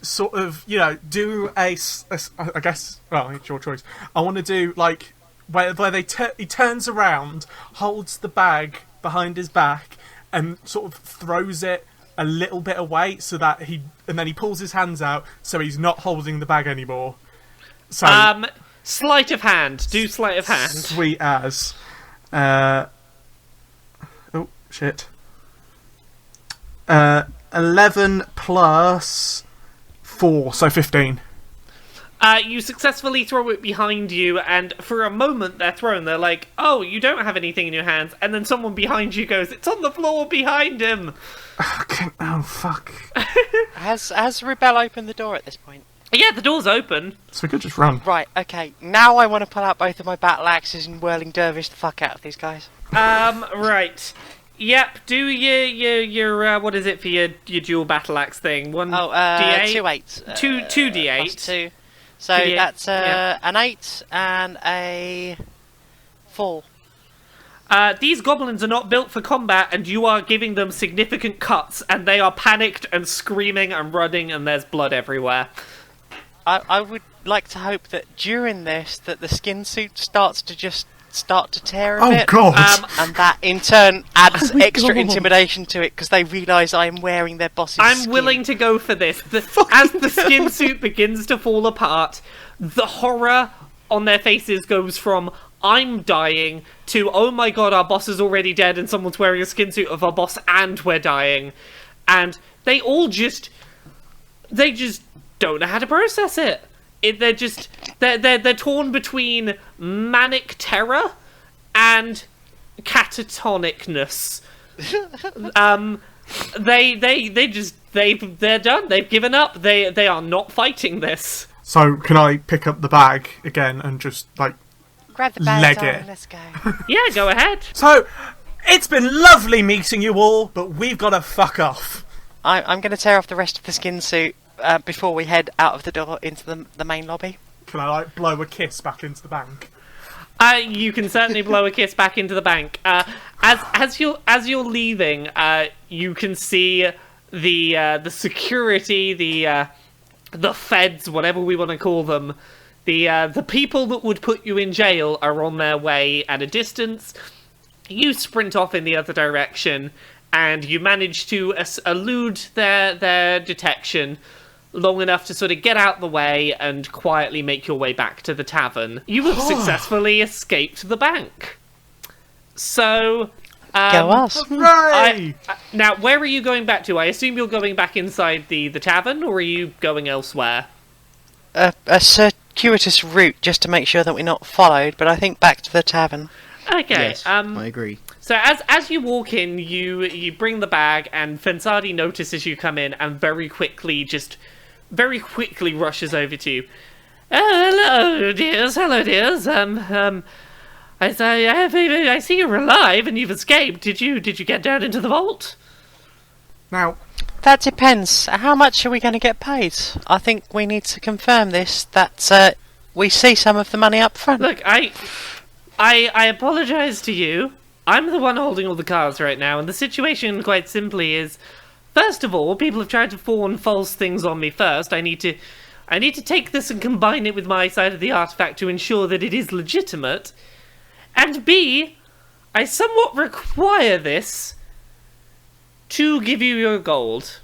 sort of, do I guess, well, it's your choice. I want to do, where he turns around, holds the bag behind his back, and sort of throws it a little bit away and then he pulls his hands out so he's not holding the bag anymore. So, sleight of hand. Do sleight of hand. Sweet as. Oh, shit. 11 plus 4, so 15. You successfully throw it behind you, and for a moment they're thrown. They're like, "Oh, you don't have anything in your hands," and then someone behind you goes, "It's on the floor behind him." Oh, fuck. Has Rebel opened the door at this point? Yeah, the door's open. So we could just run. Right, okay. Now I want to pull out both of my battle axes and whirling dervish the fuck out of these guys. Right. Yep, do your what is it for your dual battle axe thing? D8? 2 8. 2 D8. Plus 2. So that's an 8 and a 4. These goblins are not built for combat, and you are giving them significant cuts, and they are panicked and screaming and running, and there's blood everywhere. I would like to hope that during this, that the skin suit starts to tear a bit. Oh, God! And that, in turn, adds extra intimidation to it, because they realise I am wearing their boss's skin. Willing to go for this. As the skin suit begins to fall apart, the horror on their faces goes from, "I'm dying," to, "Oh my god, our boss is already dead and someone's wearing a skin suit of our boss and we're dying." And they all just don't know how to process it. They're torn between manic terror and catatonicness. They're done. They've given up. They are not fighting this. So can I pick up the bag again and just grab the bag, leg darling, it? let's go. Yeah, go ahead. So it's been lovely meeting you all, but we've got to fuck off. I'm going to tear off the rest of the skin suit before we head out of the door into the main lobby. Can I blow a kiss back into the bank? You can certainly blow a kiss back into the bank. As you're leaving, you can see the security, the feds, whatever we want to call them, the people that would put you in jail are on their way at a distance. You sprint off in the other direction, and you manage to elude their detection long enough to sort of get out the way and quietly make your way back to the tavern. You have successfully escaped the bank. So, Go us. Hooray! now, where are you going back to? I assume you're going back inside the tavern, or are you going elsewhere? A circuitous route just to make sure that we're not followed, but I think back to the tavern. Okay. Yes, I agree. So as you walk in, you bring the bag, and Fensadi notices you come in, and very quickly rushes over to you. Hello, dears. I see you're alive and you've escaped. Did you get down into the vault? Now, That depends. How much are we going to get paid? I think we need to confirm this, that we see some of the money up front. Look, I apologise to you. I'm the one holding all the cards right now, and the situation, quite simply, is, first of all, people have tried to fawn false things on me first. I need to take this and combine it with my side of the artifact to ensure that it is legitimate. And B, I somewhat require this to give you your gold.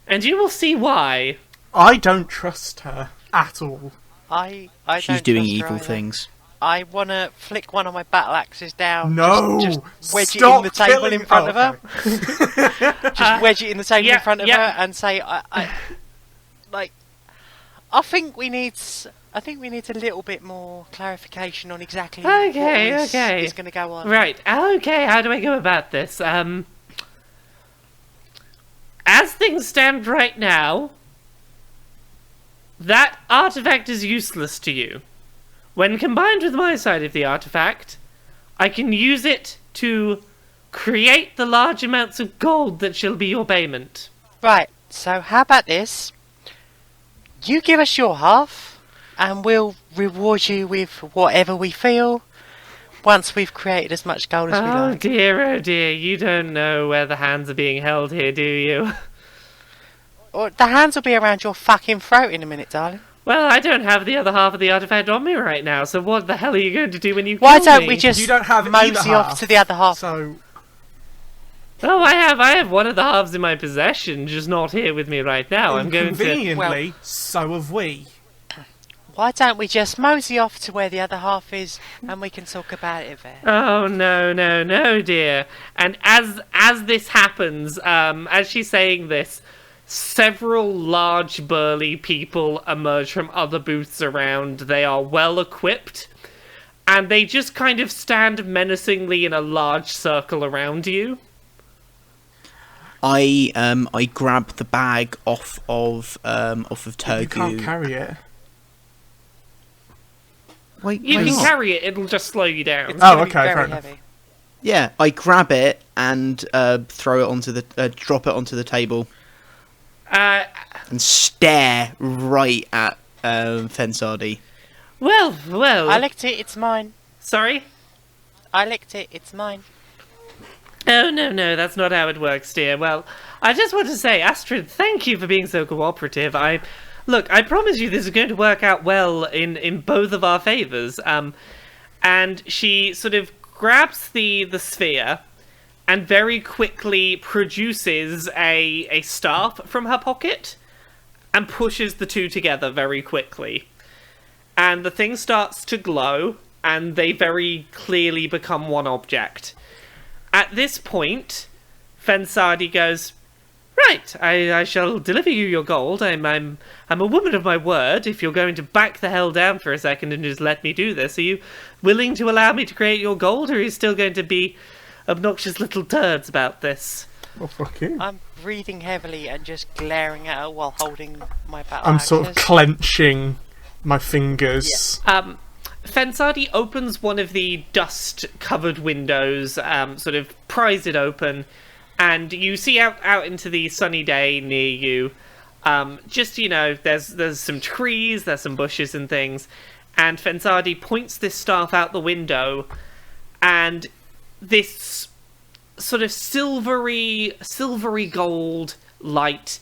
And you will see why. I don't trust her at all. I She's don't doing trust her evil either. things. I want to flick one of my battle axes down. No! Just wedge Stop it in the table killing- in front of her. okay. Just wedge it in the table yeah, in front of yeah. her and say, I think we need a little bit more clarification on exactly what is going to go on. Right, okay, how do I go about this? As things stand right now, that artifact is useless to you. When combined with my side of the artifact, I can use it to create the large amounts of gold that shall be your payment. Right, so how about this? You give us your half, and we'll reward you with whatever we feel once we've created as much gold as we like. Oh dear, you don't know where the hands are being held here, do you? Or the hands will be around your fucking throat in a minute, darling. Well, I don't have the other half of the artifact on me right now, so what the hell are you going to do when you Why kill don't me? we just You don't have either mosey half. off to the other half? So, Oh, I have one of the halves in my possession, just not here with me right now. I'm going to... conveniently, so have we. Why don't we just mosey off to where the other half is, and we can talk about it there? Oh, no, dear. And as this happens, as she's saying this, several large burly people emerge from other booths around. They are well equipped, and they just kind of stand menacingly in a large circle around you. I grab the bag off of Tergu. You can't carry it. Wait, You why can not? carry it, it'll just slow you down. It's Oh, gonna be okay, fair very enough. heavy. Yeah, I grab it and throw it onto the drop it onto the table and stare right at Fensadi. Well, I licked it, it's mine. sorry? I licked it, it's mine. Oh, no, that's not how it works, dear. Well, I just want to say, Astrid, thank you for being so cooperative. Look, I promise you this is going to work out well in both of our favours. And she sort of grabs the sphere and very quickly produces a staff from her pocket and pushes the two together very quickly. And the thing starts to glow, and they very clearly become one object. At this point, Fensadi goes, "Right, I shall deliver you your gold. I'm a woman of my word. If you're going to back the hell down for a second and just let me do this, are you willing to allow me to create your gold, or are you still going to be obnoxious little turds about this?" Oh, fuck you. I'm breathing heavily and just glaring at her while holding my battle I'm sort of axes. clenching my fingers. Fensadi opens one of the dust-covered windows, sort of pries it open, and you see out into the sunny day near you, there's some trees, there's some bushes and things, and Fensadi points this staff out the window, and this sort of silvery gold light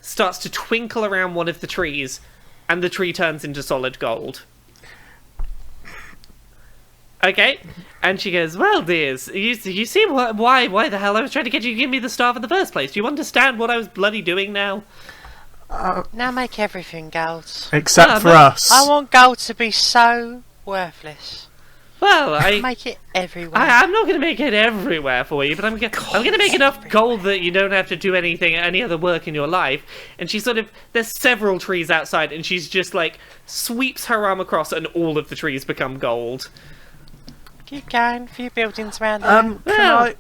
starts to twinkle around one of the trees, and the tree turns into solid gold. Okay, and she goes, well, dears, you see why the hell I was trying to get you to give me the staff in the first place? Do you understand what I was bloody doing now? Now make everything gold. Except for us. I want gold to be so worthless. Well, Make it everywhere. I'm not going to make it everywhere for you, but I'm going to make enough gold that you don't have to do any other work in your life. And she there's several trees outside, and she's just like, sweeps her arm across, and all of the trees become gold. Keep going. A few buildings around there.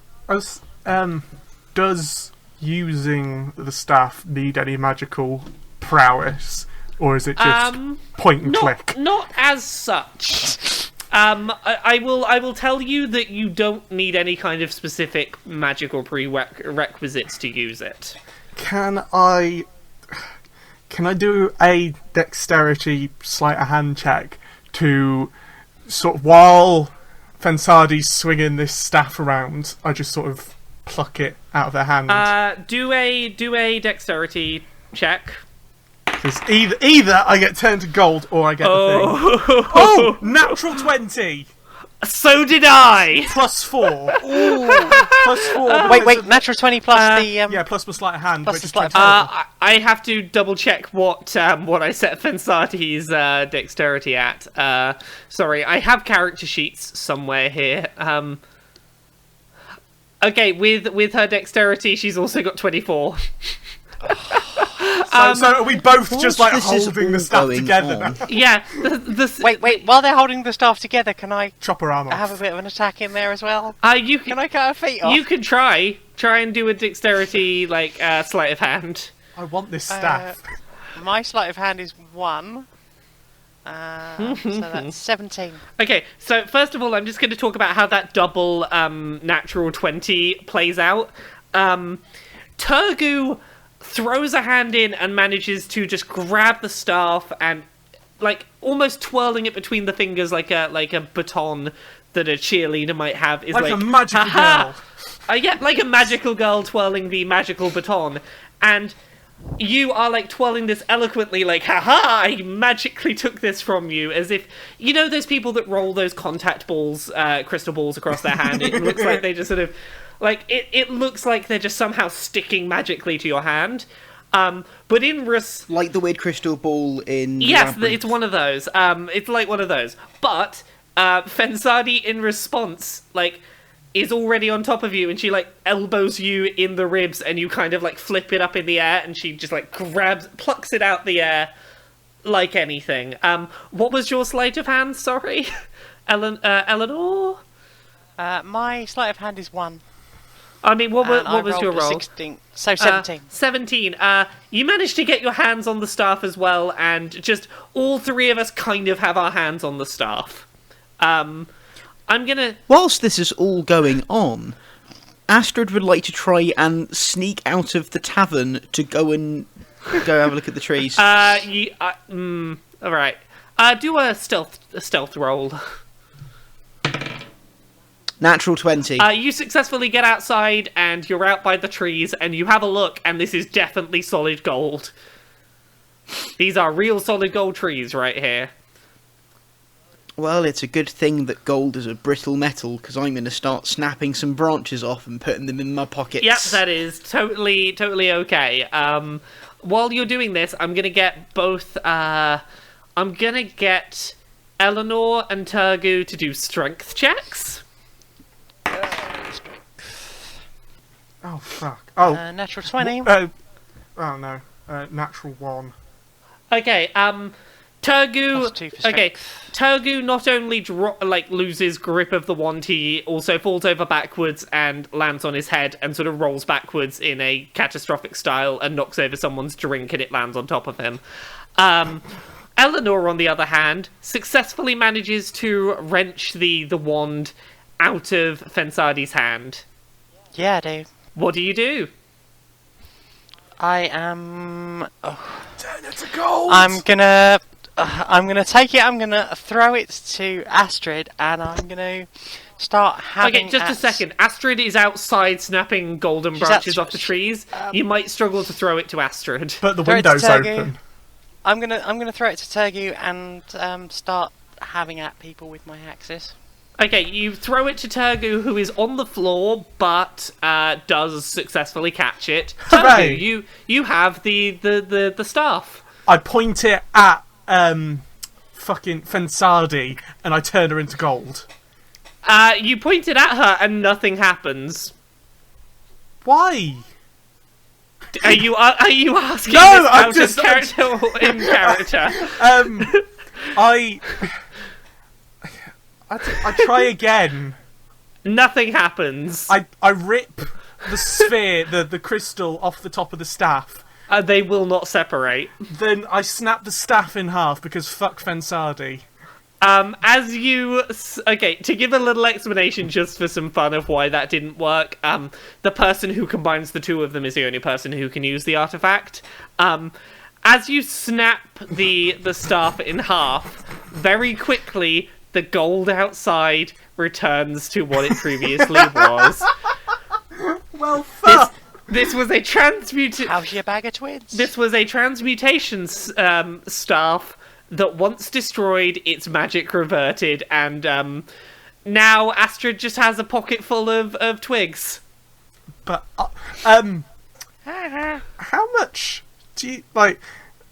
Does using the staff need any magical prowess, or is it just point and click? Not as such. I will tell you that you don't need any kind of specific magical prerequisites to use it. Can I do a dexterity sleight of hand check to sort of, while Fensardi's swinging this staff around, I just sort of pluck it out of her hand? Do a dexterity check. Because either I get turned to gold or I get the thing. Oh, natural 20! So did I! Plus 4. Ooh, plus 4. Wait, natural 20 plus the... Yeah, plus my sleight of hand. Plus which the is sleight of 24. I have to double check what I set Fensardi's dexterity at. Sorry, I have character sheets somewhere here. Okay, with her dexterity, she's also got 24. So are we both just like holding the staff together now? Yeah. Wait, while they're holding the staff together, can I Chop her arm off. have a bit of an attack in there as well? Can I cut her feet off? You can try and do a dexterity sleight of hand. I want this staff. My sleight of hand is 1. So that's 17. Okay, so first of all, I'm just going to talk about how that double natural 20 plays out. Tergu throws a hand in and manages to just grab the staff and, like, almost twirling it between the fingers like a baton that a cheerleader might have. Is like a magical girl. Yeah, like a magical girl twirling the magical baton. And you are, like, twirling this eloquently, like, haha, I magically took this from you, as if, you know those people that roll those contact balls, crystal balls across their hand? It looks like they just sort of, like, it looks like they're just somehow sticking magically to your hand. But in like the weird crystal ball in Yes, Labyrinth. it's one of those. It's like one of those. But, Fensardi, in response, like, is already on top of you, and she, like, elbows you in the ribs, and you kind of, like, flip it up in the air, and she just, like, plucks it out the air like anything. What was your sleight of hand, sorry? Ellenor? My sleight of hand is 1. I mean, what was your roll? 16, so 17. 17. You managed to get your hands on the staff as well, and just all three of us kind of have our hands on the staff. I'm gonna... Whilst this is all going on, Astrid would like to try and sneak out of the tavern to go have a look at the trees. Alright. Do a stealth roll. Natural 20. You successfully get outside, and you're out by the trees, and you have a look, and this is definitely solid gold. These are real solid gold trees right here. Well, it's a good thing that gold is a brittle metal, because I'm going to start snapping some branches off and putting them in my pockets. Yep, that is totally okay. While you're doing this, I'm going to get both... I'm going to get Ellenor and Tergu to do strength checks. Oh, fuck. Oh. Natural 20. Oh, no. Natural 1. Okay, Tergu... +2 for strength. Okay, Tergu not only loses grip of the wand, he also falls over backwards and lands on his head and sort of rolls backwards in a catastrophic style and knocks over someone's drink, and it lands on top of him. Ellenor, on the other hand, successfully manages to wrench the wand out of Fensardi's hand. Yeah, I do. What do you do? I am... Turn it to gold! I'm gonna take it, I'm gonna throw it to Astrid, and I'm gonna start having... Okay, just a second. Astrid is outside snapping golden branches off the trees. You might struggle to throw it to Astrid. But the Throw it to window's Tergu. open. I'm gonna throw it to Tergu and start having at people with my axes. Okay, you throw it to Tergu, who is on the floor, but does successfully catch it. Hooray! Tergu, you have the staff. I point it at fucking Fensardi, and I turn her into gold. You point it at her, and nothing happens. Why? Are you asking No, this I'm out of just- character or in character? I try again. Nothing happens. I rip the sphere, the crystal off the top of the staff. They will not separate. Then I snap the staff in half because fuck Fensardi. As you... Okay, to give a little explanation just for some fun of why that didn't work, the person who combines the two of them is the only person who can use the artifact. As you snap the staff in half, very quickly, the gold outside returns to what it previously was. Well, fuck! This was a transmutation... How's your bag of twins? This was a transmutation staff that once destroyed, its magic reverted, and now Astrid just has a pocket full of twigs. But how much do you like?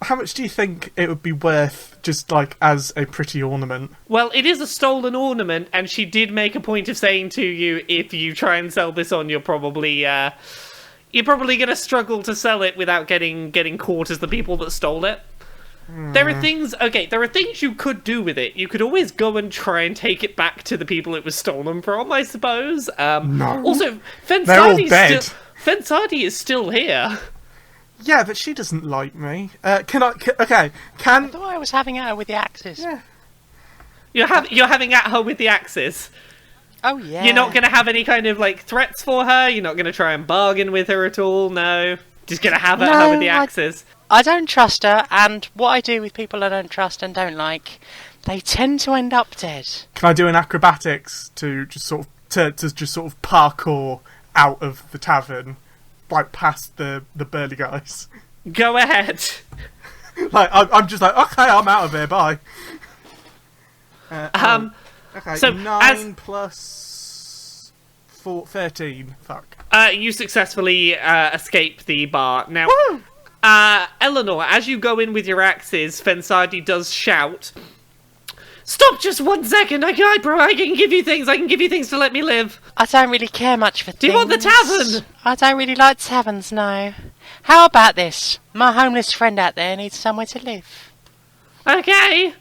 How much do you think it would be worth, just like as a pretty ornament? Well, it is a stolen ornament, and she did make a point of saying to you, if you try and sell this on, you're probably going to struggle to sell it without getting caught as the people that stole it. There are things you could do with it. You could always go and try and take it back to the people it was stolen from, I suppose. No. Also, They're all dead. Fensardi is still here. Yeah, but she doesn't like me. Can I thought I was having at her with the axes. Yeah. You're having at her with the axes. Oh, yeah. You're not going to have any kind of, like, threats for her? You're not going to try and bargain with her at all? No? Just going to have at her with the axes? I don't trust her, and what I do with people I don't trust and don't like, they tend to end up dead. Can I do an acrobatics to just sort of parkour out of the tavern, like past the burly guys? Go ahead. Like I'm just like, okay, I'm out of here. Bye. Okay. So 9 plus 4, 13. Fuck. You successfully escape the bar. Now, Woo! Ellenor, as you go in with your axes, Fensardi does shout, "Stop just 1 second! I can give you things. I can give you things to let me live." I don't really care much for things. Do you want the tavern? I don't really like taverns, no. How about this? My homeless friend out there needs somewhere to live. Okay.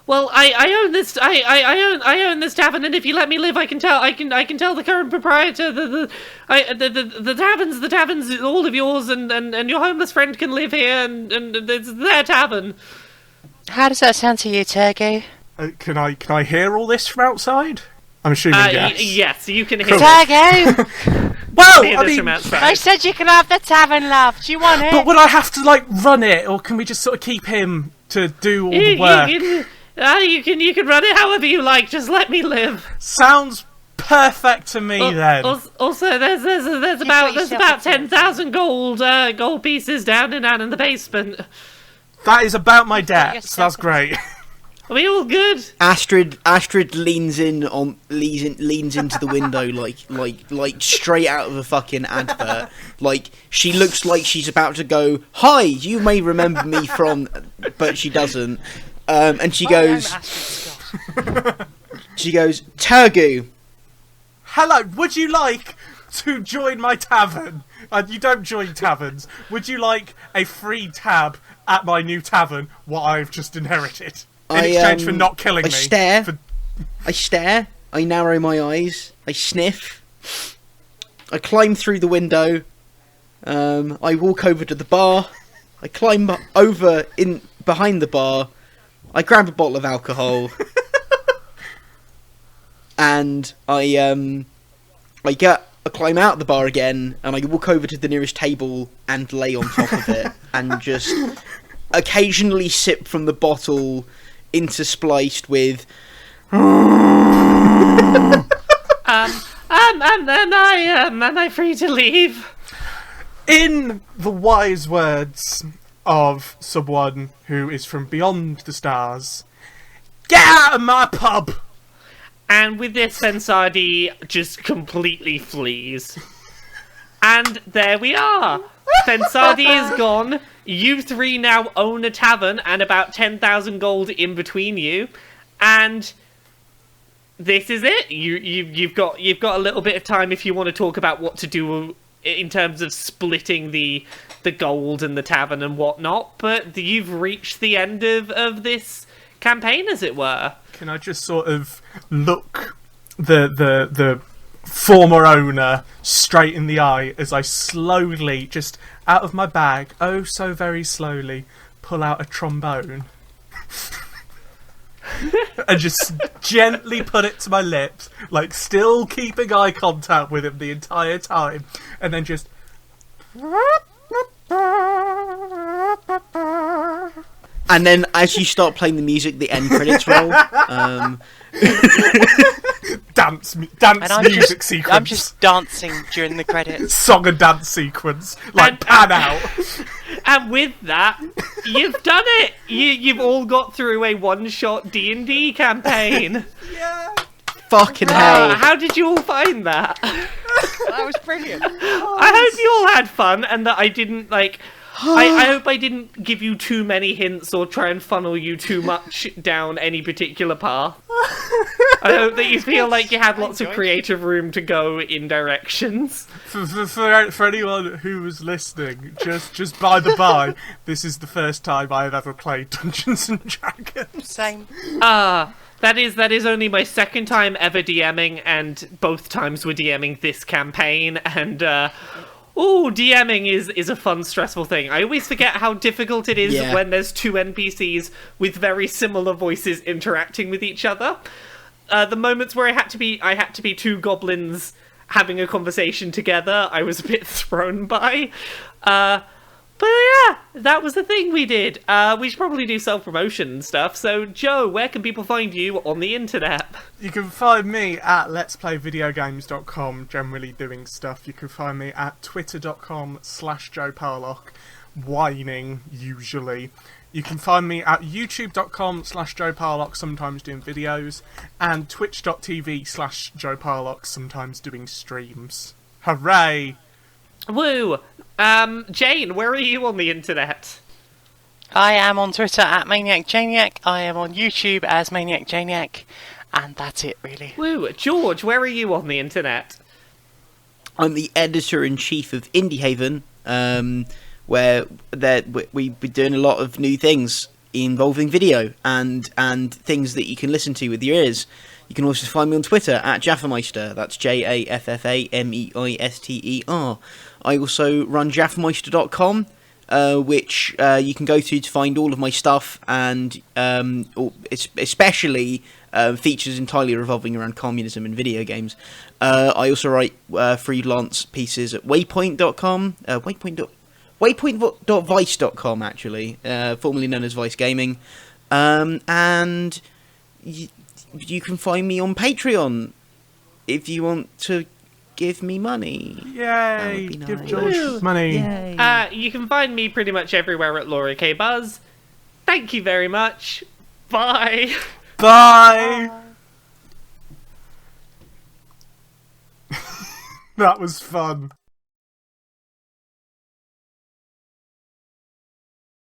Well, I own this. I own this tavern, and if you let me live, I can tell the current proprietor the tavern's all of yours, and your homeless friend can live here, and it's their tavern. How does that sound to you, Tergu? Can I hear all this from outside? I'm assuming yes. Yes, you can hear. Cool. Tergu! Well, Hear I this mean, from outside. I said you can have the tavern, love. Do you want it? but would I have to like run it, or can we just sort of keep him to do all the work? You can run it however you like. Just let me live. Sounds perfect to me then. Also, there's about 10,000 gold pieces down in the basement. That is about my debt, Yes, so that's great. Are we all good? Astrid leans into the window like straight out of a fucking advert. Like she looks like she's about to go, "Hi, you may remember me from," but she doesn't. And she goes, "Tergu, Hello, would you like to join my tavern? You don't join taverns. Would you like a free tab at my new tavern, what I've just inherited? In exchange for not killing me." I stare, I narrow my eyes, I sniff, I climb through the window, I walk over to the bar, I climb over in behind the bar, I grab a bottle of alcohol, and I climb out of the bar again, and I walk over to the nearest table and lay on top of it, and just occasionally sip from the bottle interspliced with Am I free to leave? In the wise words of someone who is from beyond the stars, get out of my pub! And with this, Fensardi just completely flees. And there we are. Fensardi is gone. You three now own a tavern and about 10,000 gold in between you. And this is it. You've got a little bit of time if you want to talk about what to do in terms of splitting the gold and the tavern and whatnot. But you've reached the end of this campaign, as it were. Can I just sort of look the former owner straight in the eye as I slowly, just out of my bag, oh so very slowly, pull out a trombone and just gently put it to my lips, like still keeping eye contact with him the entire time, and then just And then, as you start playing the music, the end credits roll. dance And I'm music just, sequence. I'm just dancing during the credits. Song and dance sequence, like pan out. And with that, you've done it. You've all got through a one-shot D&D campaign. Yeah. Fucking hell. How did you all find that? That was brilliant. I hope you all had fun, and that I didn't I hope I didn't give you too many hints or try and funnel you too much down any particular path. I hope that you feel like you had lots of creative room to go in directions. For anyone who was listening, just by the by, this is the first time I have ever played Dungeons and Dragons. Same. That is only my second time ever DMing, and both times we're DMing this campaign, and DMing is a fun, stressful thing. I always forget how difficult it is when there's two NPCs with very similar voices interacting with each other. The moments where I had to be two goblins having a conversation together, I was a bit thrown by. But yeah, that was the thing we did. We should probably do self-promotion and stuff. So, Joe, where can people find you on the internet? You can find me at letsplayvideogames.com, generally doing stuff. You can find me at twitter.com/Joe Parlock, whining, usually. You can find me at youtube.com/Joe Parlock, sometimes doing videos, and twitch.tv/Joe Parlock, sometimes doing streams. Hooray! Woo! Jane, where are you on the internet? I am on Twitter at ManiacJaniac. I am on YouTube as ManiacJaniac. And that's it, really. Woo! George, where are you on the internet? I'm the editor-in-chief of Indie Haven, where we've been doing a lot of new things involving video and things that you can listen to with your ears. You can also find me on Twitter at Jaffameister. That's JAFFAMEISTER. I also run jaffameister.com, which you can go to find all of my stuff, and especially features entirely revolving around communism and video games. I also write freelance pieces at waypoint.com, waypoint.vice.com, actually, formerly known as Vice Gaming. And you can find me on Patreon if you want to give me money. Yay! Nice. Give George money. Yay. You can find me pretty much everywhere at LauraKBuzz. Thank you very much. Bye. Bye! That was fun.